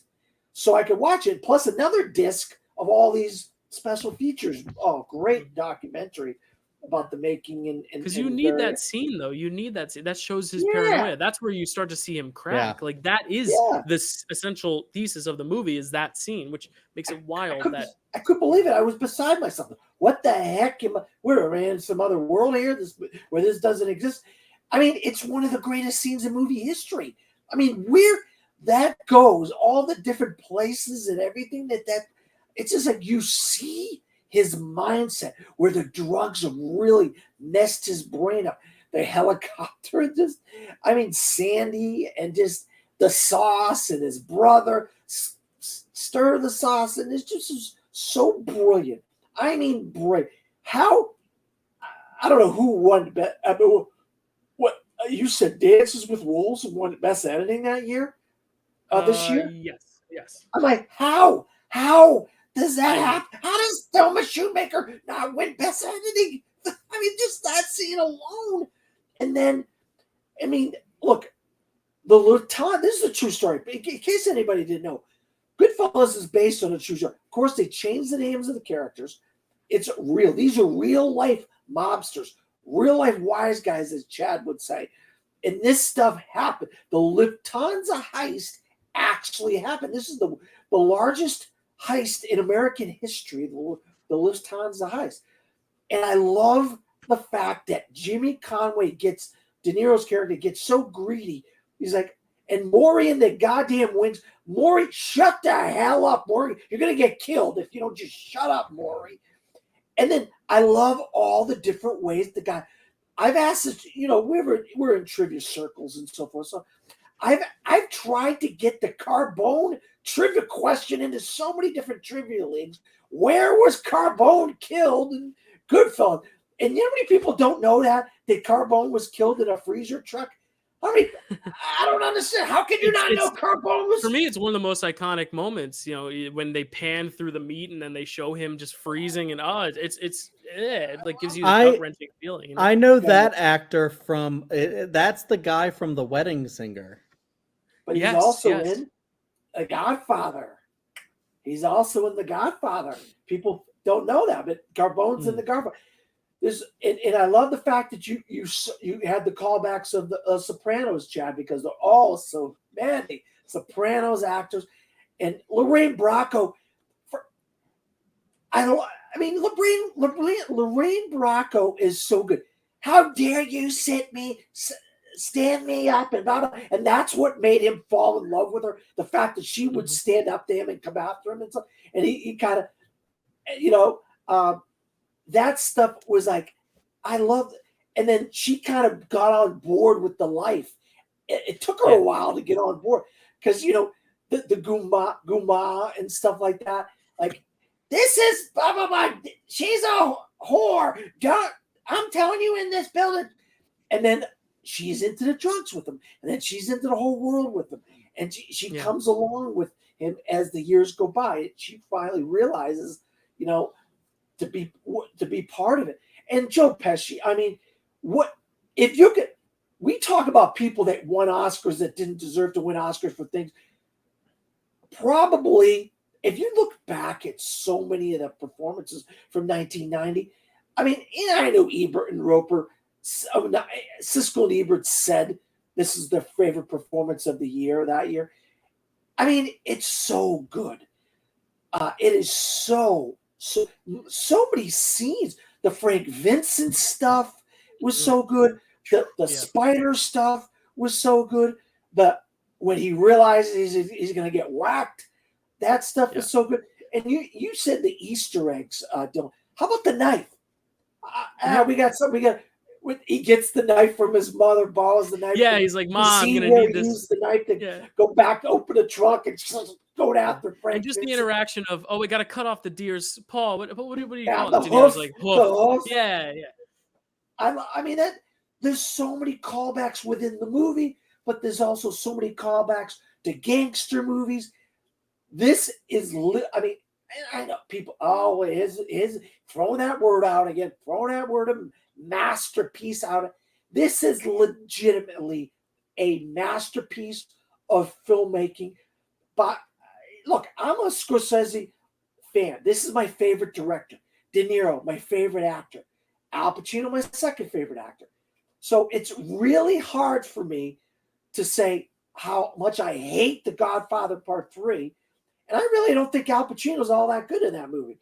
so I could watch it. Plus another disc of all these special features. Oh, great documentary about the making and because you need that scene though. You need that scene. That shows his paranoia. That's where you start to see him crack. Like, that is this essential thesis of the movie, is that scene, which makes it wild. I couldn't believe it. I was beside myself. What the heck? We're in some other world here where this doesn't exist. I mean, it's one of the greatest scenes in movie history. I mean, where that goes, all the different places and everything that it's just like you see his mindset, where the drugs have really messed his brain up. The helicopter, Sandy, and just the sauce, and his brother stir the sauce, and it's just so brilliant. I mean, brilliant. How, I don't know who won. What you said, Dances with Wolves won best editing that year, this year? Yes. I'm like, how does that happen? How does Thelma Shoemaker not win best editing? I mean, just that scene alone. And then, I mean, look, the Luton, this is a true story. In case anybody didn't know, Goodfellas is based on a true story. Of course, they changed the names of the characters. It's real. These are real life mobsters, real life wise guys, as Chad would say. And this stuff happened. The Lufthansa heist actually happened. This is the largest heist in American history, the Lufthansa heist. And I love the fact that Jimmy Conway De Niro's character gets so greedy. He's like, and Maury in the goddamn wings. Maury, shut the hell up, Maury. You're going to get killed if you don't just shut up, Maury. And then I love all the different ways the guy. I've asked this, we're in trivia circles and so forth. So I've tried to get the Carbone trivia question into so many different trivia leagues. Where was Carbone killed in Goodfellas? And you know how many people don't know that Carbone was killed in a freezer truck? I mean, I don't understand. How can you not know Carbone was? For me, it's one of the most iconic moments. You know, when they pan through the meat and then they show him just freezing, and it like gives you the gut wrenching feeling. You know? I know that actor from that's the guy from The Wedding Singer. But he's also in The Godfather. He's also in The Godfather. People don't know that, but Carbone's in The Godfather. And I love the fact that you had the callbacks of the Sopranos, Chad, because they're all so many Sopranos actors, and Lorraine Bracco. Lorraine Bracco is so good. How dare you stand me up and blah, blah. And that's what made him fall in love with her. The fact that she would stand up to him and come after him and stuff. And he kind of, that stuff was like, I loved it. And then she kind of got on board with the life. It took her a while to get on board because, the Guma and stuff like that. Like, this is blah, blah, blah. She's a whore. I'm telling you, in this building. And then she's into the drugs with him. And then she's into the whole world with him. And she comes along with him as the years go by. She finally realizes, to be part of it. And Joe Pesci, I mean, we talk about people that won Oscars that didn't deserve to win Oscars for things. Probably, if you look back at so many of the performances from 1990, I mean, I know Ebert and Roper, Siskel and Ebert said this is their favorite performance of the year that year. I mean, it's so good. It is so many scenes. The Frank Vincent stuff was so good. The spider stuff was so good. When he realizes he's going to get whacked, that stuff is so good. And you said the Easter eggs, Dylan. How about the knife? He gets the knife from his mother, borrows the knife. Yeah, he's like, Mom, I'm going to need this. Use the knife to go back, open the trunk, and go after Frank. And just the interaction of, we got to cut off the deer's paw. What do you call it? And he was like, hoof. Yeah. I mean, there's so many callbacks within the movie, but there's also so many callbacks to gangster movies. This is, I know people, his throwing that word out again, throwing that word of masterpiece out. This is legitimately a masterpiece of filmmaking. But look, I'm a Scorsese fan. This is my favorite director. De Niro, my favorite actor. Al Pacino, my second favorite actor. So it's really hard for me to say how much I hate The Godfather Part III. And I really don't think Al Pacino's all that good in that movie.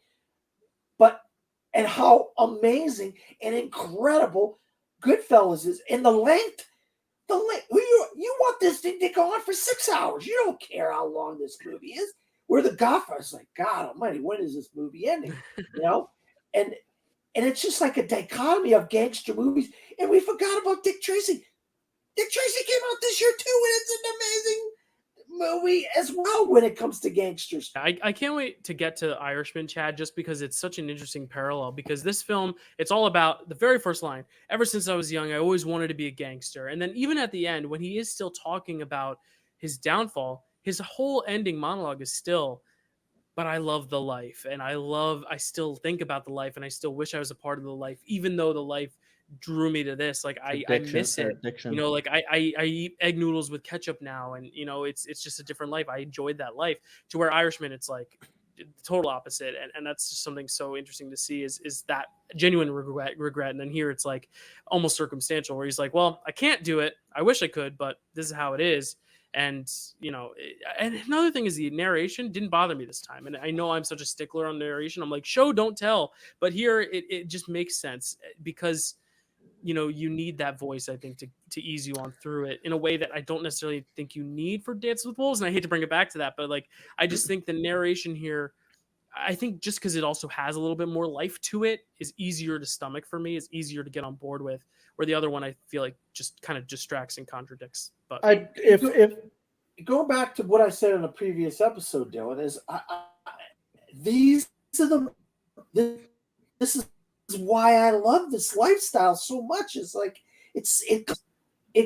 And how amazing and incredible GoodFellas is. And the length. You want this thing to go on for 6 hours. You don't care how long this movie is. Where The Godfather's like, God almighty, when is this movie ending? And it's just like a dichotomy of gangster movies. And we forgot about Dick Tracy. Dick Tracy came out this year too, and it's an amazing movie as well when it comes to gangsters. I can't wait to get to Irishman, Chad, just because it's such an interesting parallel. Because this film, it's all about the very first line. Ever since I was young, I always wanted to be a gangster. And then even at the end, when he is still talking about his downfall, his whole ending monologue is still, but I love the life. And I still think about the life, and I still wish I was a part of the life, even though the life drew me to this. Like I miss it. Addiction. Like I eat egg noodles with ketchup now, and it's just a different life. I enjoyed that life. To where Irishman, it's like the total opposite, and that's just something so interesting to see is that genuine regret. And then here it's like almost circumstantial, where he's like, well, I can't do it, I wish I could, but this is how it is. And and another thing is the narration didn't bother me this time. And I know I'm such a stickler on narration. I'm like, show don't tell, but here it just makes sense because you need that voice, I think, to ease you on through it in a way that I don't necessarily think you need for Dance with Wolves. And I hate to bring it back to that, but like, I just think the narration here, I think just because it also has a little bit more life to it, is easier to stomach for me, is easier to get on board with, where the other one I feel like just kind of distracts and contradicts. But if go back to what I said in a previous episode, Dylan, is this is why I love this lifestyle so much. Is like it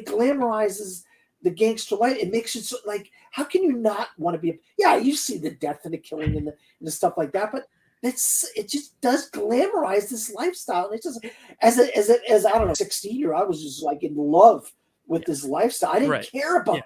glamorizes the gangster life. It makes it so like, how can you not want to be? Yeah, you see the death and the killing and the stuff like that, but it just does glamorize this lifestyle. And it's just as I don't know, 16-year, I was just like in love with this lifestyle. I didn't care about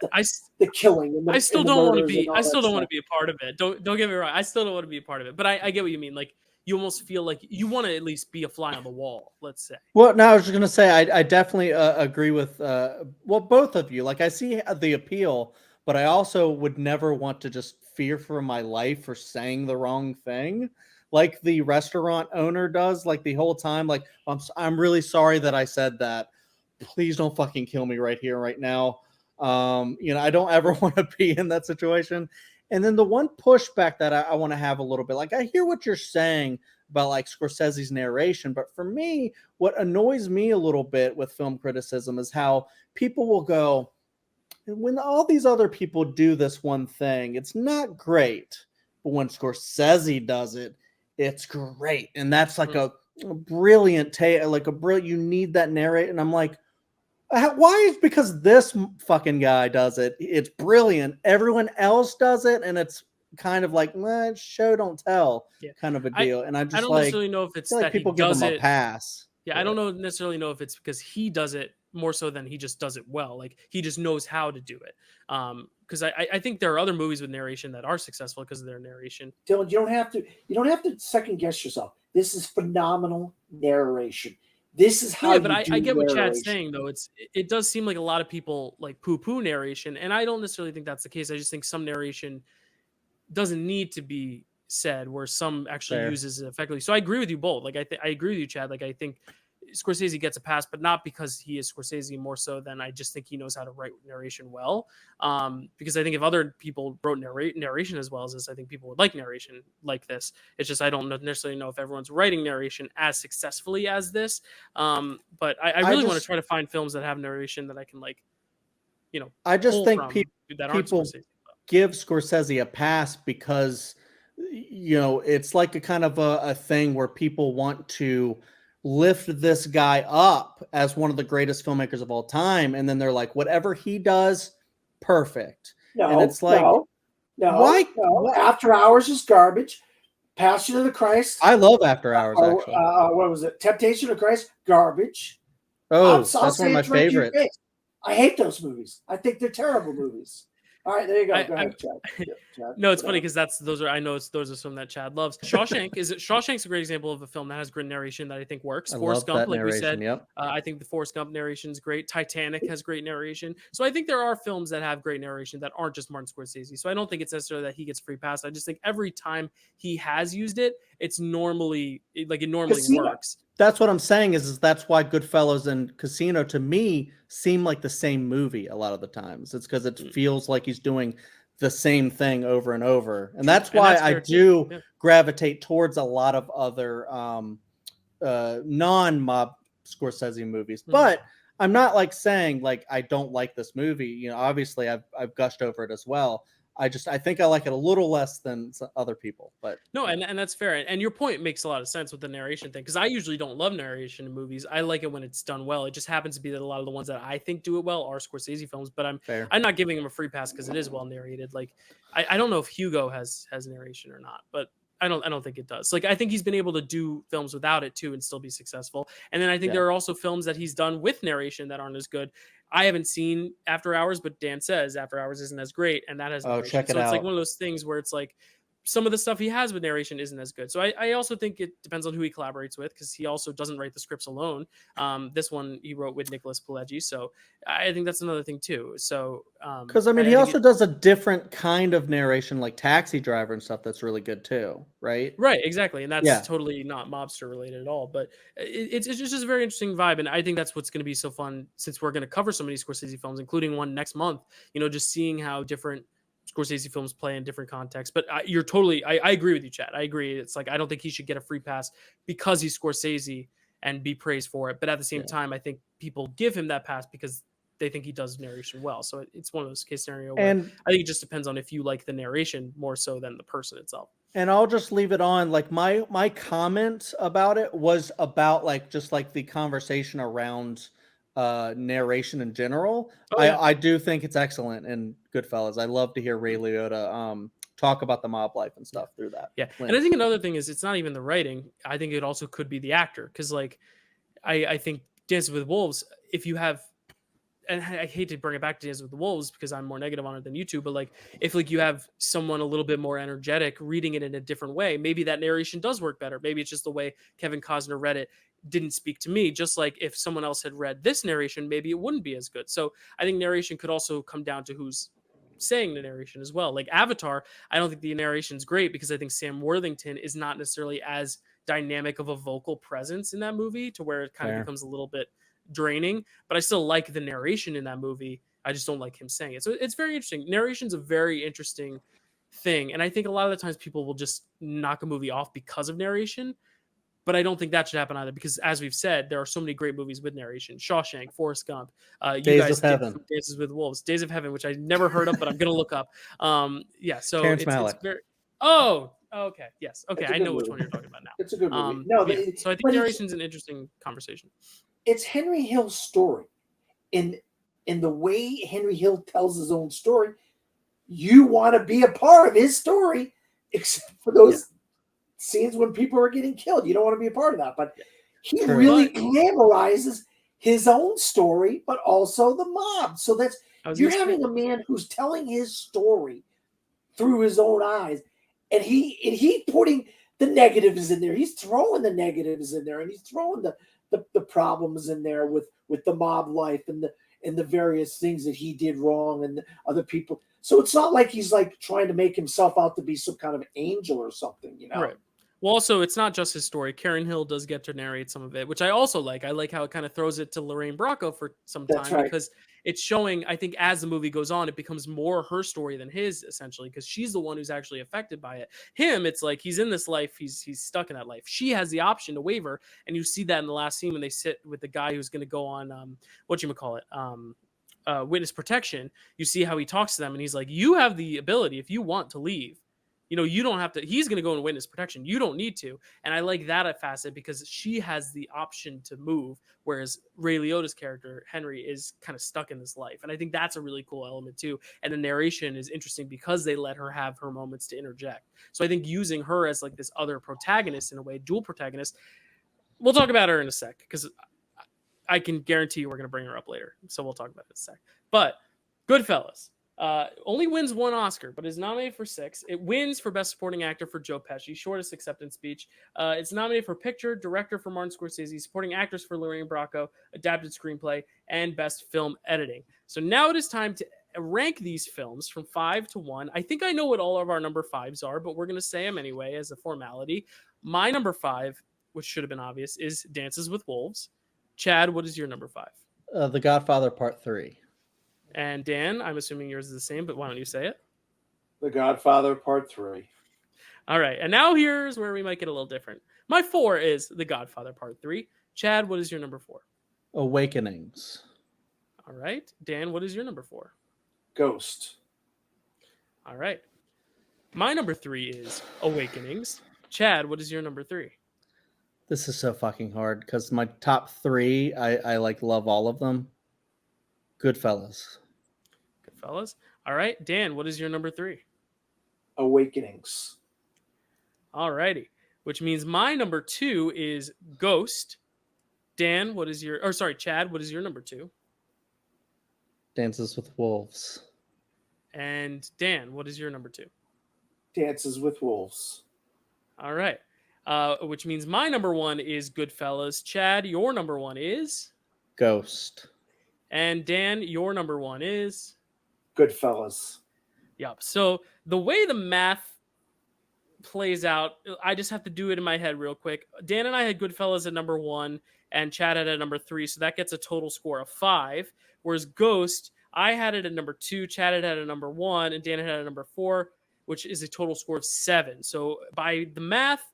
the killing and the, I still and the don't want to murders be. and all I that still don't want stuff. to be a part of it. Don't get me wrong. I still don't want to be a part of it. But I get what you mean. Like you almost feel like you want to at least be a fly on the wall. Let's say. Well, no, I was just gonna say I definitely agree with both of you. Like I see the appeal, but I also would never want to just fear for my life for saying the wrong thing, like the restaurant owner does. Like the whole time, like I'm really sorry that I said that. Please don't fucking kill me right here, right now. I don't ever want to be in that situation. And then the one pushback that I want to have a little bit, like I hear what you're saying about like Scorsese's narration, but for me, what annoys me a little bit with film criticism is how people will go, when all these other people do this one thing, it's not great, but when Scorsese does it, it's great. And that's like a brilliant take, like a brilliant, you need that narrate. And I'm like, why is because this fucking guy does it? It's brilliant. Everyone else does it, and it's kind of like show don't tell kind of a deal. And I don't necessarily know if it's feel like that people he give does him a it. pass. Yeah, I don't necessarily know if it's because he does it more so than he just does it well. Like he just knows how to do it. Because I think there are other movies with narration that are successful because of their narration. Dylan, you don't have to second guess yourself. This is phenomenal narration. This is how. Yeah, but I get what Chad's saying though. It does seem like a lot of people like poo-poo narration, and I don't necessarily think that's the case. I just think some narration doesn't need to be said, where some actually uses it effectively. So I agree with you both. Like I agree with you, Chad. Like I think Scorsese gets a pass, but not because he is Scorsese, more so than I just think he knows how to write narration well. Because I think if other people wrote narration as well as this, I think people would like narration like this. It's just I don't necessarily know if everyone's writing narration as successfully as this. But I really want to try to find films that have narration that I can I just think people give Scorsese a pass because it's like a kind of a thing where people want to lift this guy up as one of the greatest filmmakers of all time, and then they're like, whatever he does, perfect. And it's like, why? After Hours is garbage. Passion of the Christ. I love After Hours. Actually, what was it? Temptation of Christ. Garbage. Oh, that's one of my favorites. I hate those movies. I think they're terrible movies. All right, there you go. Go ahead, Chad. No, it's funny because those are some that Chad loves. Shawshank's a great example of a film that has great narration that I think works. Forrest Gump, like we said, I think the Forrest Gump narration is great. Titanic has great narration. So I think there are films that have great narration that aren't just Martin Scorsese. So I don't think it's necessarily that he gets free pass. I just think every time he has used it, it normally works. That's what I'm saying is that's why Goodfellas and Casino to me seem like the same movie a lot of the times. It's because it feels like he's doing the same thing over and over. And that's why I do gravitate towards a lot of other non-mob Scorsese movies. But I'm not like saying like I don't like this movie. Obviously I've gushed over it as well. I think I like it a little less than other people, but no, and that's fair. And your point makes a lot of sense with the narration thing, because I usually don't love narration in movies. I like it when it's done well. It just happens to be that a lot of the ones that I think do it well are Scorsese films, but I'm not giving him a free pass because it is well narrated. Like I don't know if Hugo has narration or not, but I don't think it does. Like I think he's been able to do films without it too and still be successful. And then I think there are also films that he's done with narration that aren't as good. I haven't seen After Hours, but Dan says After Hours isn't as great, and that has narration. Check it out. It's like one of those things where it's like some of the stuff he has with narration isn't as good. So I also think it depends on who he collaborates with, because he also doesn't write the scripts alone. This one he wrote with Nicholas Pileggi, so I think that's another thing too. So because he also does a different kind of narration, like Taxi Driver and stuff. That's really good too, right? Right, exactly, and that's totally not mobster related at all. But it's just a very interesting vibe, and I think that's what's going to be so fun since we're going to cover so many Scorsese films, including one next month. Just seeing how different Scorsese films play in different contexts. But I agree with you, Chad. I agree. It's like I don't think he should get a free pass because he's Scorsese and be praised for it. But at the same time, I think people give him that pass because they think he does narration well. So it's one of those case scenarios where I think it just depends on if you like the narration more so than the person itself. And I'll just leave it on. Like my comment about it was about like just like the conversation around narration in general. Oh yeah. I do think it's excellent in Goodfellas. I love to hear Ray Liotta talk about the mob life and stuff through that. Yeah. lens. And I think another thing is it's not even the writing. I think it also could be the actor. Because like I think Dances with Wolves, if you have, and I hate to bring it back to Dances with the Wolves because I'm more negative on it than you two, but like if like you have someone a little bit more energetic reading it in a different way, maybe that narration does work better. Maybe it's just the way Kevin Costner read it didn't speak to me. Just like if someone else had read this narration, maybe it wouldn't be as good. So I think narration could also come down to who's saying the narration as well. Like Avatar, I don't think the narration's great because I think Sam Worthington is not necessarily as dynamic of a vocal presence in that movie to where it kind of becomes a little bit draining, but I still like the narration in that movie. I just don't like him saying it. So it's very interesting. Narration's a very interesting thing. And I think a lot of the times people will just knock a movie off because of narration, but I don't think that should happen either because as we've said, there are so many great movies with narration. Shawshank, Forrest Gump, you Days guys of did Heaven. some Dances with Wolves, Days of Heaven, which I never heard of, but I'm going to look up. Yeah, so Terrence it's Malick. very, oh, okay. Yes. Okay. It's a I good know which movie. one you're talking about now. It's a good movie. No, Yeah. So I think narration's an interesting conversation. It's Henry Hill's story. In the way Henry Hill tells his own story, you want to be a part of his story, except for those scenes when people are getting killed. You don't want to be a part of that. But he really glamorizes his own story, but also the mob. So that's you're having a man who's telling his story through his own eyes, and he putting the negatives in there. He's throwing the negatives in there, and he's throwing the problems in there with the mob life and the various things that he did wrong and the other people. So it's not like he's like trying to make himself out to be some kind of angel or something, you know? Right. Well, also, it's not just his story. Karen Hill does get to narrate some of it, which I also like. I like how it kind of throws it to Lorraine Bracco for some time because it's showing, I think, as the movie goes on, it becomes more her story than his, essentially, because she's the one who's actually affected by it. Him, it's like he's in this life, he's stuck in that life. She has the option to waver, and you see that in the last scene when they sit with the guy who's going to go on, witness protection. You see how he talks to them, and he's like, you have the ability, if you want to leave, you know, you don't have to, he's going to go in witness protection. You don't need to. And I like that facet because she has the option to move, whereas Ray Liotta's character, Henry, is kind of stuck in this life. And I think that's a really cool element too. And the narration is interesting because they let her have her moments to interject. So I think using her as like this other protagonist in a way, dual protagonist, we'll talk about her in a sec because I can guarantee you we're going to bring her up later. So we'll talk about it in a sec. But Goodfellas. Only wins 1 Oscar, but is nominated for 6. It wins for Best Supporting Actor for Joe Pesci, shortest acceptance speech. It's nominated for Picture, Director for Martin Scorsese, Supporting Actress for Lorraine Bracco, Adapted Screenplay, and Best Film Editing. So now it is time to rank these films from 5 to 1. I think I know what all of our number 5s are, but we're going to say them anyway as a formality. My number 5, which should have been obvious, is Dances with Wolves. Chad, what is your number 5? The Godfather Part 3. And Dan, I'm assuming yours is the same, but why don't you say it? The Godfather Part 3. All right. And now here's where we might get a little different. My 4 is The Godfather Part 3. Chad, what is your number 4? Awakenings. All right. Dan, what is your number 4? Ghost. All right. My number 3 is Awakenings. Chad, what is your number 3? This is so fucking hard because my top 3, I like love all of them. Goodfellas. Goodfellas. All right. Dan, what is your number 3? Awakenings. All righty. Which means my number 2 is Ghost. Dan, what is your... Or sorry, Chad, what is your number 2? Dances with Wolves. And Dan, what is your number 2? Dances with Wolves. All right. Which means my number 1 is Goodfellas. Chad, your number 1 is... Ghost. And Dan, your number 1 is... Goodfellas. Yep. So the way the math plays out, I just have to do it in my head real quick. Dan and I had Goodfellas at number 1, and Chad had at number 3, so that gets a total score of 5. Whereas Ghost, I had it at number 2, Chad had it at number 1, and Dan had it at number 4, which is a total score of 7. So by the math,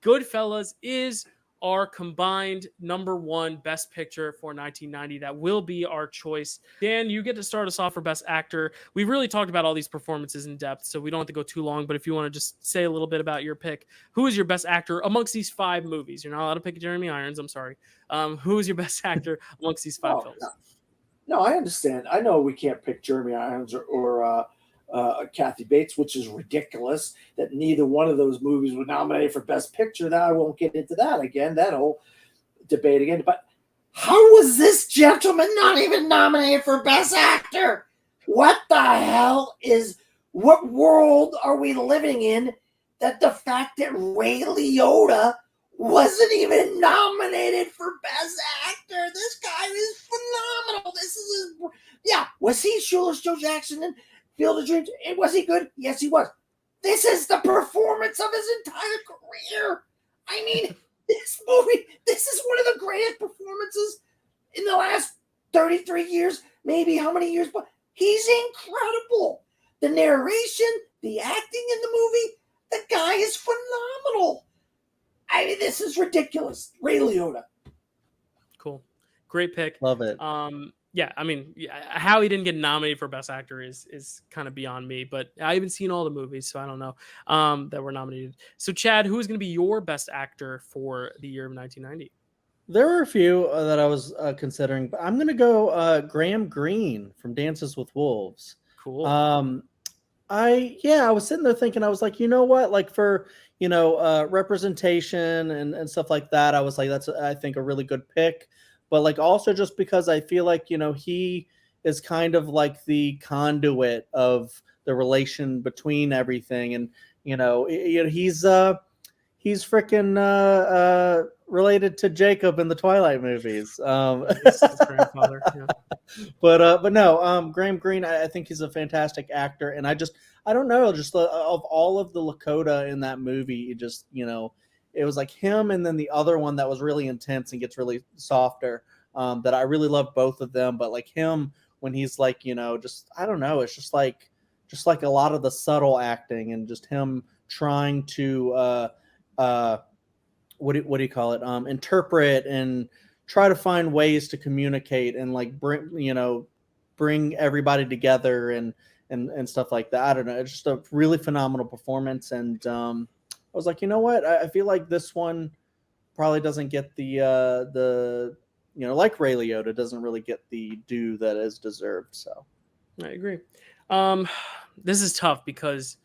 Goodfellas is our combined number one best picture for 1990. That will be our choice. Dan, you get to start us off for best actor. We've really talked about all these performances in depth, so we don't have to go too long, but if you want to just say a little bit about your pick, who is your best actor amongst these 5 movies? You're not allowed to pick Jeremy Irons, I'm sorry. Who is your best actor amongst these 5 films? No, I understand. I know we can't pick Jeremy Irons or Kathy Bates, which is ridiculous that neither one of those movies were nominated for Best Picture. Now I won't get into that again, that whole debate again. But how was this gentleman not even nominated for Best Actor? What the hell what world are we living in that the fact that Ray Liotta wasn't even nominated for Best Actor? This guy is phenomenal. Was he Shoeless Joe Jackson in Field of Dreams? Was he good? Yes, he was. This is the performance of his entire career. I mean, this movie, this is one of the greatest performances in the last 33 years, maybe how many years, but he's incredible. The narration, the acting in the movie, the guy is phenomenal. I mean, this is ridiculous. Ray Liotta. Cool. Great pick. Love it. Yeah, I mean, how he didn't get nominated for Best Actor is kind of beyond me, but I haven't seen all the movies, so I don't know that were nominated. So, Chad, who is going to be your Best Actor for the year of 1990? There were a few that I was considering, but I'm going to go Graham Greene from Dances with Wolves. Cool. I was sitting there thinking, I was like, you know what, like for, representation and stuff like that, I was like, that's, I think, a really good pick. But like also just because I feel like, he is kind of like the conduit of the relation between everything. And, he's freaking related to Jacob in the Twilight movies. His grandfather, yeah. But no, Graham Greene, I think he's a fantastic actor. And I don't know, just of all of the Lakota in that movie, it just, it was like him and then the other one that was really intense and gets really softer, that I really love both of them. But like him, when he's like, just, I don't know, it's just like a lot of the subtle acting and just him trying to, what do you call it? Interpret and try to find ways to communicate and like bring everybody together and stuff like that. I don't know. It's just a really phenomenal performance. And, I was like, you know what? I feel like this one probably doesn't get the like Ray Liotta doesn't really get the due that is deserved. So I agree. This is tough because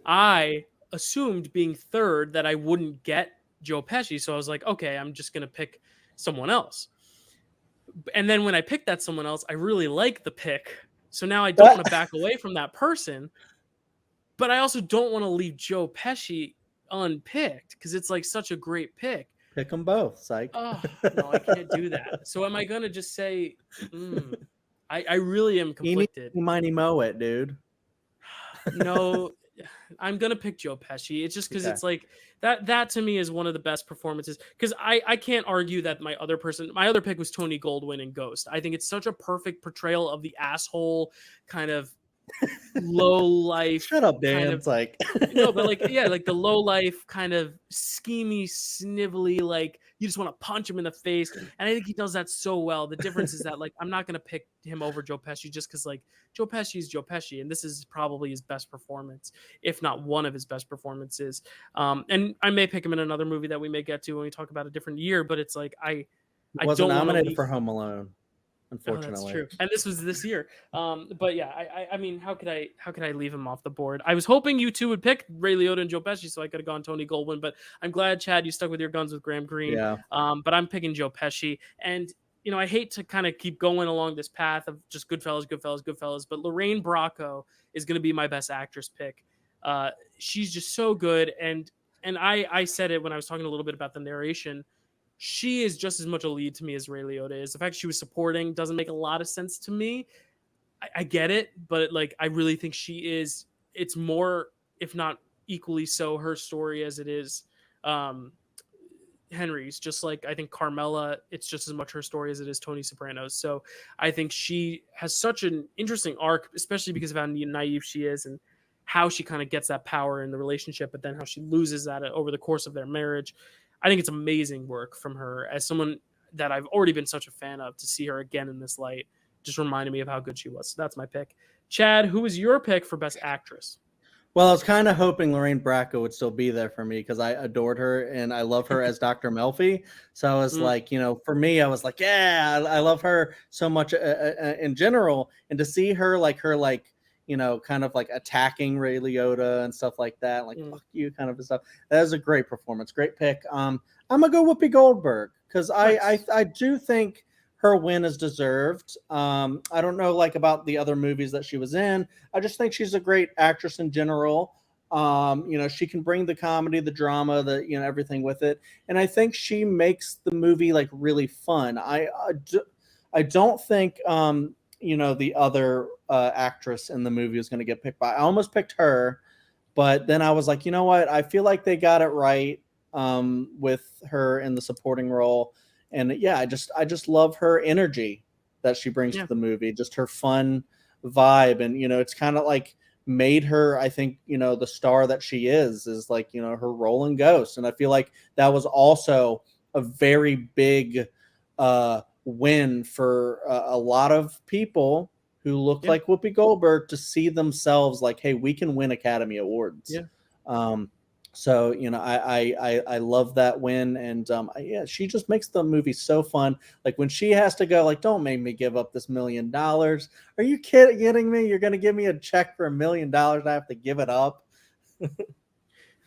I assumed being third that I wouldn't get Joe Pesci. So I was like, okay, I'm just going to pick someone else. And then when I picked that someone else, I really like the pick. So now I don't want to back away from that person, but I also don't want to leave Joe Pesci unpicked because it's like such a great pick. Pick them both, psych. Oh, no, I can't do that. So am I going to just say, I really am conflicted. Miney mow it, dude. No, I'm going to pick Joe Pesci. It's just because it's like that to me is one of the best performances because I can't argue that my other pick was Tony Goldwyn in Ghost. I think it's such a perfect portrayal of the asshole kind of low life. Shut up, Dan. It's like no, but like like the low life kind of schemy, snivelly, like you just want to punch him in the face. And I think he does that so well. The difference is that like I'm not gonna pick him over Joe Pesci just because like Joe Pesci is Joe Pesci, and this is probably his best performance, if not one of his best performances. And I may pick him in another movie that we may get to when we talk about a different year. But it's like I wasn't nominated for Home Alone. Unfortunately, that's true. And this was this year. But yeah, I mean, how could I leave him off the board? I was hoping you two would pick Ray Liotta and Joe Pesci, so I could have gone Tony Goldwyn. But I'm glad, Chad, you stuck with your guns with Graham Greene. Yeah. But I'm picking Joe Pesci, and I hate to kind of keep going along this path of just Goodfellas. But Lorraine Bracco is going to be my best actress pick. She's just so good, and I said it when I was talking a little bit about the narration. She is just as much a lead to me as Ray Liotta is. The fact she was supporting doesn't make a lot of sense to me. I get it, but like I really think she is. It's more, if not equally so, her story as it is Henry's. Just like I think Carmela, it's just as much her story as it is Tony Soprano's. So I think she has such an interesting arc, especially because of how naive she is and how she kind of gets that power in the relationship, but then how she loses that over the course of their marriage. I think it's amazing work from her as someone that I've already been such a fan of. To see her again in this light just reminded me of how good she was. So that's my pick. Chad, who was your pick for Best Actress? Well, I was kind of hoping Lorraine Bracco would still be there for me because I adored her and I love her as Dr. Melfi. So I was like, for me, I was like, yeah, I love her so much in general. And to see her kind of like attacking Ray Liotta and stuff like that, like fuck you kind of stuff. That was a great performance. Great pick. I'm gonna go Whoopi Goldberg because I do think her win is deserved. I don't know about the other movies that she was in. I just think she's a great actress in general. She can bring the comedy, the drama, everything with it. And I think she makes the movie really fun. I don't think, the other actress in the movie was going to get picked by. I almost picked her, but then I was like, you know what? I feel like they got it right with her in the supporting role. And yeah, I just love her energy that she brings to the movie, just her fun vibe. And, it's kind of made her, I think, the star that she is her role in Ghost. And I feel like that was also a very big win for a lot of people who look like Whoopi Goldberg to see themselves hey, we can win Academy Awards. So, I love that win. And she just makes the movie so fun. When she has to go, don't make me give up this $1 million. Are you kidding me? You're going to give me a check for $1 million. I have to give it up.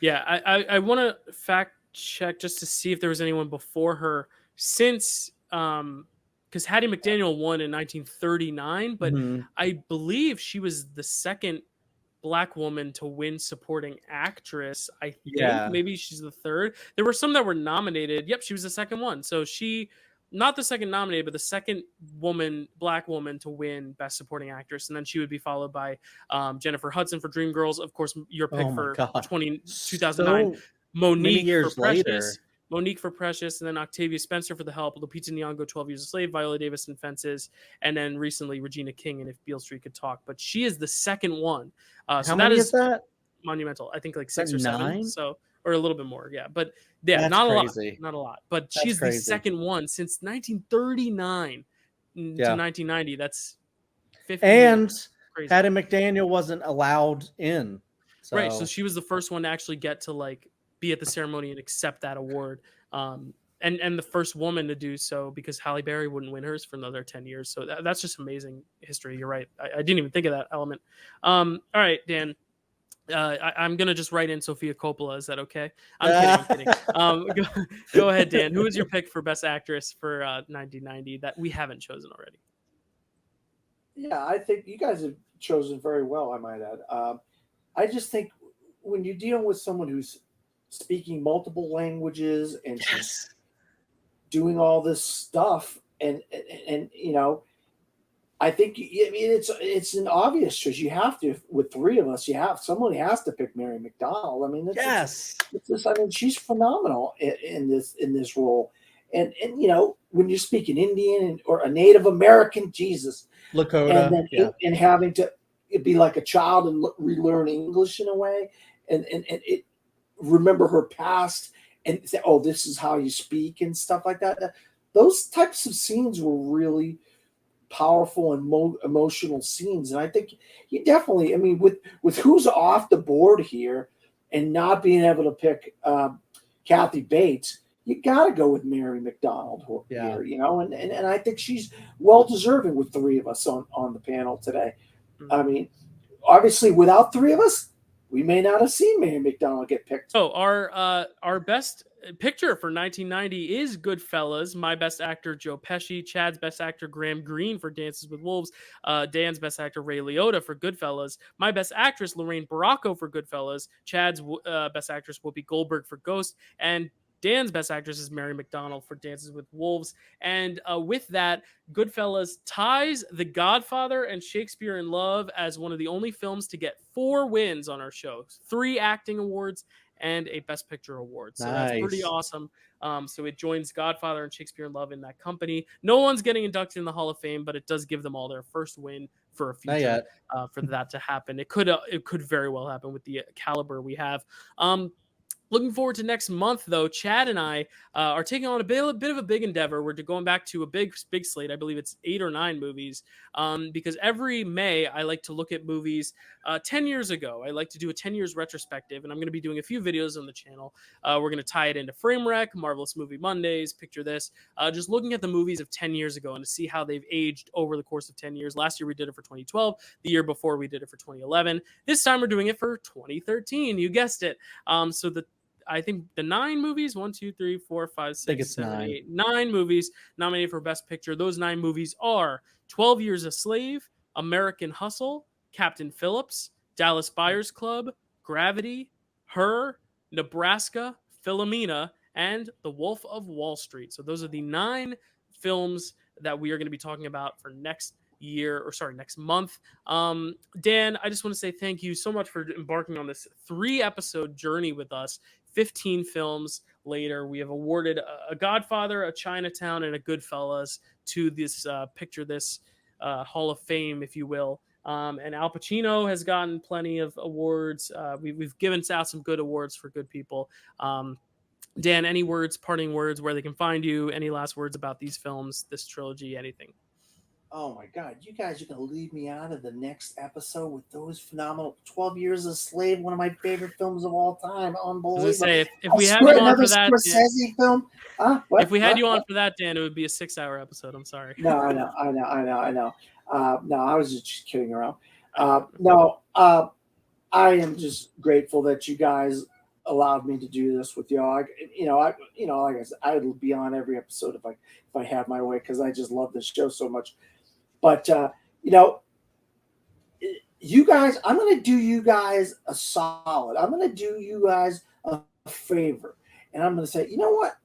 I want to fact check just to see if there was anyone before her since, because Hattie McDaniel won in 1939, but I believe she was the second Black woman to win supporting actress. I think maybe she's the third. There were some that were nominated. Yep, she was the second one. So she, not the second nominated, but the second Black woman to win Best Supporting Actress. And then she would be followed by Jennifer Hudson for Dreamgirls. Of course, your pick for 2009. So Monique years for Precious. later. Monique for Precious, and then Octavia Spencer for The Help, Lupita Nyong'o, 12 Years a Slave, Viola Davis in Fences, and then recently Regina King in If Beale Street Could Talk. But she is the second one. So How many is that? Monumental. I think 6 or 9? 7, so or a little bit more. Yeah, but yeah, That's crazy. not a lot. But she's the second one since 1939 to 1990. That's 50 years. Crazy. Hattie McDaniel wasn't allowed in. Right, so she was the first one to actually get to be at the ceremony and accept that award. And the first woman to do so, because Halle Berry wouldn't win hers for another 10 years. So that's just amazing history. You're right. I didn't even think of that element. All right, Dan. I'm going to just write in Sofia Coppola. Is that okay? I'm kidding. Go ahead, Dan. Who is your pick for Best Actress for 1990 that we haven't chosen already? Yeah, I think you guys have chosen very well, I might add. I just think when you're dealing with someone who's speaking multiple languages and she's doing all this stuff, and I think it's an obvious choice. You have to, with three of us, somebody has to pick Mary McDonnell. I mean, she's phenomenal in this role, and when you're speaking Indian or a Native American, Jesus, Lakota, and then and having to be like a child and relearn English in a way, and it remember her past and say, oh, this is how you speak and stuff like that. Those types of scenes were really powerful and emotional scenes. And I think you definitely, with who's off the board here and not being able to pick Kathy Bates, you got to go with Mary McDonnell here, and I think she's well deserving with three of us on the panel today. I mean, obviously without three of us, we may not have seen Mary McDonnell get picked. So our best picture for 1990 is Goodfellas. My best actor, Joe Pesci. Chad's best actor, Graham Greene for Dances with Wolves. Dan's best actor, Ray Liotta for Goodfellas. My best actress, Lorraine Bracco for Goodfellas. Chad's best actress, Whoopi Goldberg for Ghost. And Dan's best actress is Mary McDonnell for Dances with Wolves. And with that, Goodfellas ties The Godfather and Shakespeare in Love as one of the only films to get 4 wins on our show. 3 acting awards and a Best Picture award. So that's pretty awesome. So it joins Godfather and Shakespeare in Love in that company. No one's getting inducted in the Hall of Fame, but it does give them all their first win for a future for that to happen. It could very well happen with the caliber we have. Looking forward to next month, though. Chad and I are taking on a bit of a big endeavor. We're going back to a big slate. I believe it's 8 or 9 movies. Because every May, I like to look at movies 10 years ago. I like to do a 10 years retrospective, and I'm going to be doing a few videos on the channel. We're going to tie it into Frame Rec, Marvelous Movie Mondays, Picture This, just looking at the movies of 10 years ago and to see how they've aged over the course of 10 years. Last year, we did it for 2012. The year before, we did it for 2011. This time, we're doing it for 2013. You guessed it. So I think the 9 movies, 1, 2, 3, 4, 5, 6, 7, 8, 9 movies nominated for Best Picture. Those 9 movies are 12 Years a Slave, American Hustle, Captain Phillips, Dallas Buyers Club, Gravity, Her, Nebraska, Philomena, and The Wolf of Wall Street. So those are the 9 films that we are going to be talking about for next month. Dan, I just want to say thank you so much for embarking on this 3-episode journey with us. 15 films later, we have awarded a Godfather, a Chinatown, and a Goodfellas to this Picture This Hall of Fame, if you will. And Al Pacino has gotten plenty of awards. We've given out some good awards for good people. Dan, any parting words, where they can find you? Any last words about these films, this trilogy, anything? Oh my God, you guys are going to leave me out of the next episode with those phenomenal 12 Years a Slave, one of my favorite films of all time. Unbelievable. I was going to say, if we had you on for that, Scorsese film. If we had you on for that, Dan, it would be a 6-hour episode. I'm sorry. No, I know. No, I was just kidding around. I am just grateful that you guys allowed me to do this with y'all. Like I said, I would be on every episode if I had my way, because I just love this show so much. But you guys, I'm going to do you guys a solid. I'm going to do you guys a favor, and I'm going to say, you know what?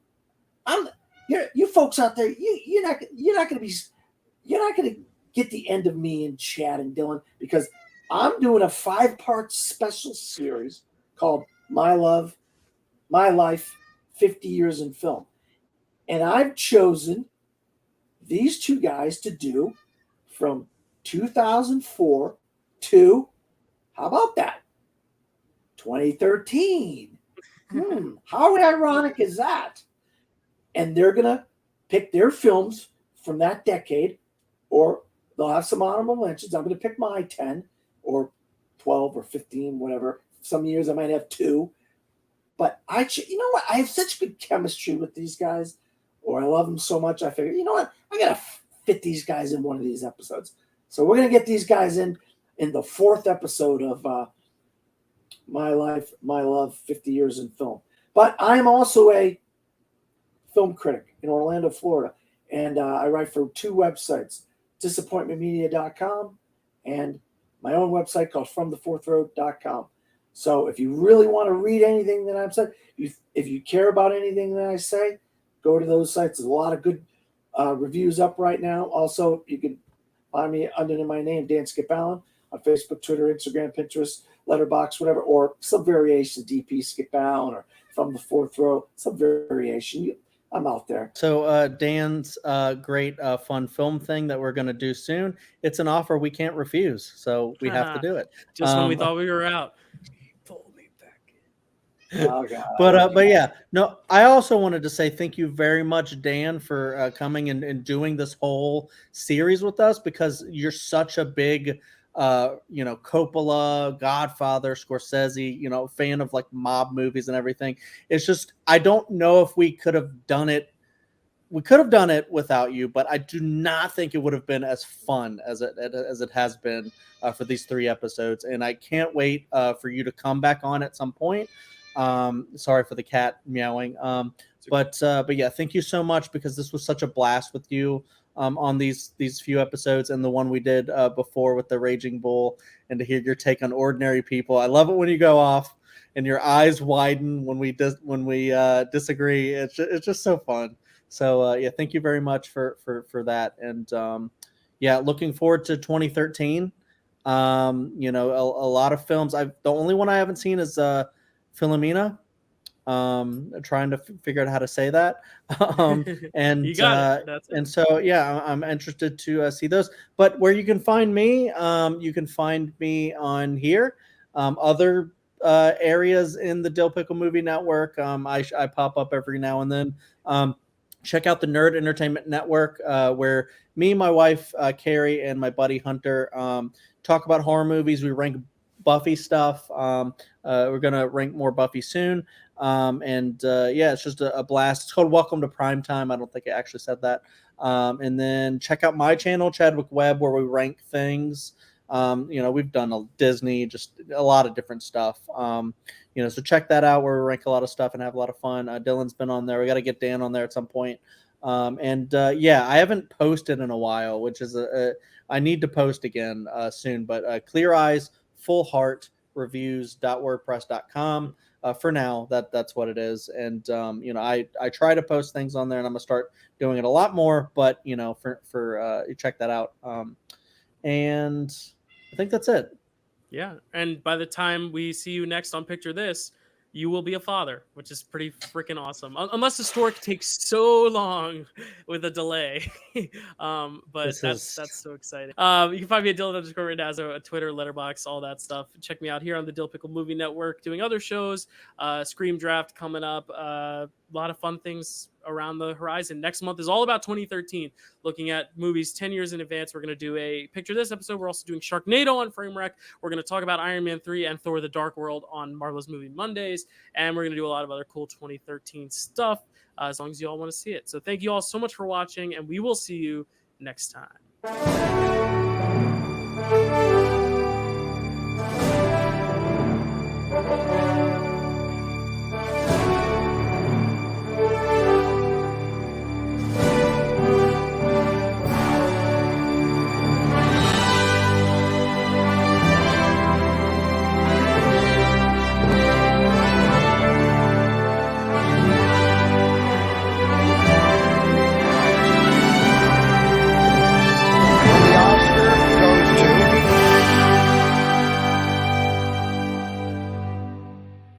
You folks out there, you're not going to get the end of me and Chad and Dylan, because I'm doing a 5-part special series called My Life, 50 Years in Film. And I've chosen these 2 guys to do from 2004 to, how about that, 2013. How ironic is that? And they're going to pick their films from that decade, or they'll have some honorable mentions. I'm going to pick my 10 or 12 or 15, whatever. Some years I might have 2. But you know what? I have such good chemistry with these guys, or I love them so much. I figured, you know what? I got to fit these guys in one of these episodes. So we're going to get these guys in the 4th episode of My Life, My Love, 50 Years in Film. But I'm also a film critic in Orlando, Florida. And I write for 2 websites, disappointmentmedia.com and my own website called FromTheFourthRow.com. So if you really want to read anything that I've said, if you care about anything that I say, go to those sites. There's a lot of good reviews up right now. Also, you can find me under my name, Dan Skip Allen, on Facebook, Twitter, Instagram, Pinterest, Letterboxd, whatever, or some variation, DP Skip Allen, or From the Fourth Row, some variation. I'm out there. So Dan's great fun film thing that we're going to do soon. It's an offer we can't refuse, so we have to do it. Just when we thought we were out. Pull me back in. Oh, God. But yeah, no, I also wanted to say thank you very much, Dan, for coming and doing this whole series with us, because you're such a big Coppola, Godfather, Scorsese, fan of like mob movies and everything. It's just, I don't know if we could have done it. We could have done it without you, but I do not think it would have been as fun as it has been for these 3 episodes. And I can't wait for you to come back on at some point. Sorry for the cat meowing. But yeah, thank you so much, because this was such a blast with you on these few episodes, and the one we did before with the Raging Bull, and to hear your take on Ordinary People. I love it when you go off and your eyes widen when we disagree. It's just so fun. So yeah, thank you very much for that. And yeah, looking forward to 2013. A lot of films. The only one I haven't seen is Philomena. Trying to figure out how to say that. And you got it. That's it. And so yeah, I'm interested to see those. But where you can find me, you can find me on here. Other areas in the Dill Pickle Movie Network. I pop up every now and then. Check out the Nerd Entertainment Network, where me, my wife, Carrie, and my buddy Hunter talk about horror movies. We rank Buffy stuff. We're going to rank more Buffy soon. Yeah, it's just a blast. It's called Welcome to Primetime. I don't think I actually said that. And then check out my channel, Chadwick Webb, where we rank things. We've done a Disney, just a lot of different stuff. So check that out where we rank a lot of stuff and have a lot of fun. Dylan's been on there. We got to get Dan on there at some point. I haven't posted in a while, which is I need to post again soon. But Clear Eyes, Full Heart Reviews.wordpress.com. For now, that's what it is. And I try to post things on there, and I'm gonna start doing it a lot more. But for check that out. And I think that's it. Yeah. And by the time we see you next on Picture This, you will be a father, which is pretty freaking awesome. Unless the stork takes so long with a delay. But that's so exciting. You can find me at Dylan_Randazzo, at Twitter, Letterboxd, all that stuff. Check me out here on the Dill Pickle Movie Network, doing other shows. Scream Draft coming up. A lot of fun things around the horizon. Next month is all about 2013, looking at movies 10 years in advance. We're going to do a Picture This episode. We're also doing Sharknado on Frame Rec. We're going to talk about Iron Man 3 and Thor: The Dark World on Marvelous Movie Mondays. And we're going to do a lot of other cool 2013 stuff, as long as you all want to see it. So thank you all so much for watching, and we will see you next time.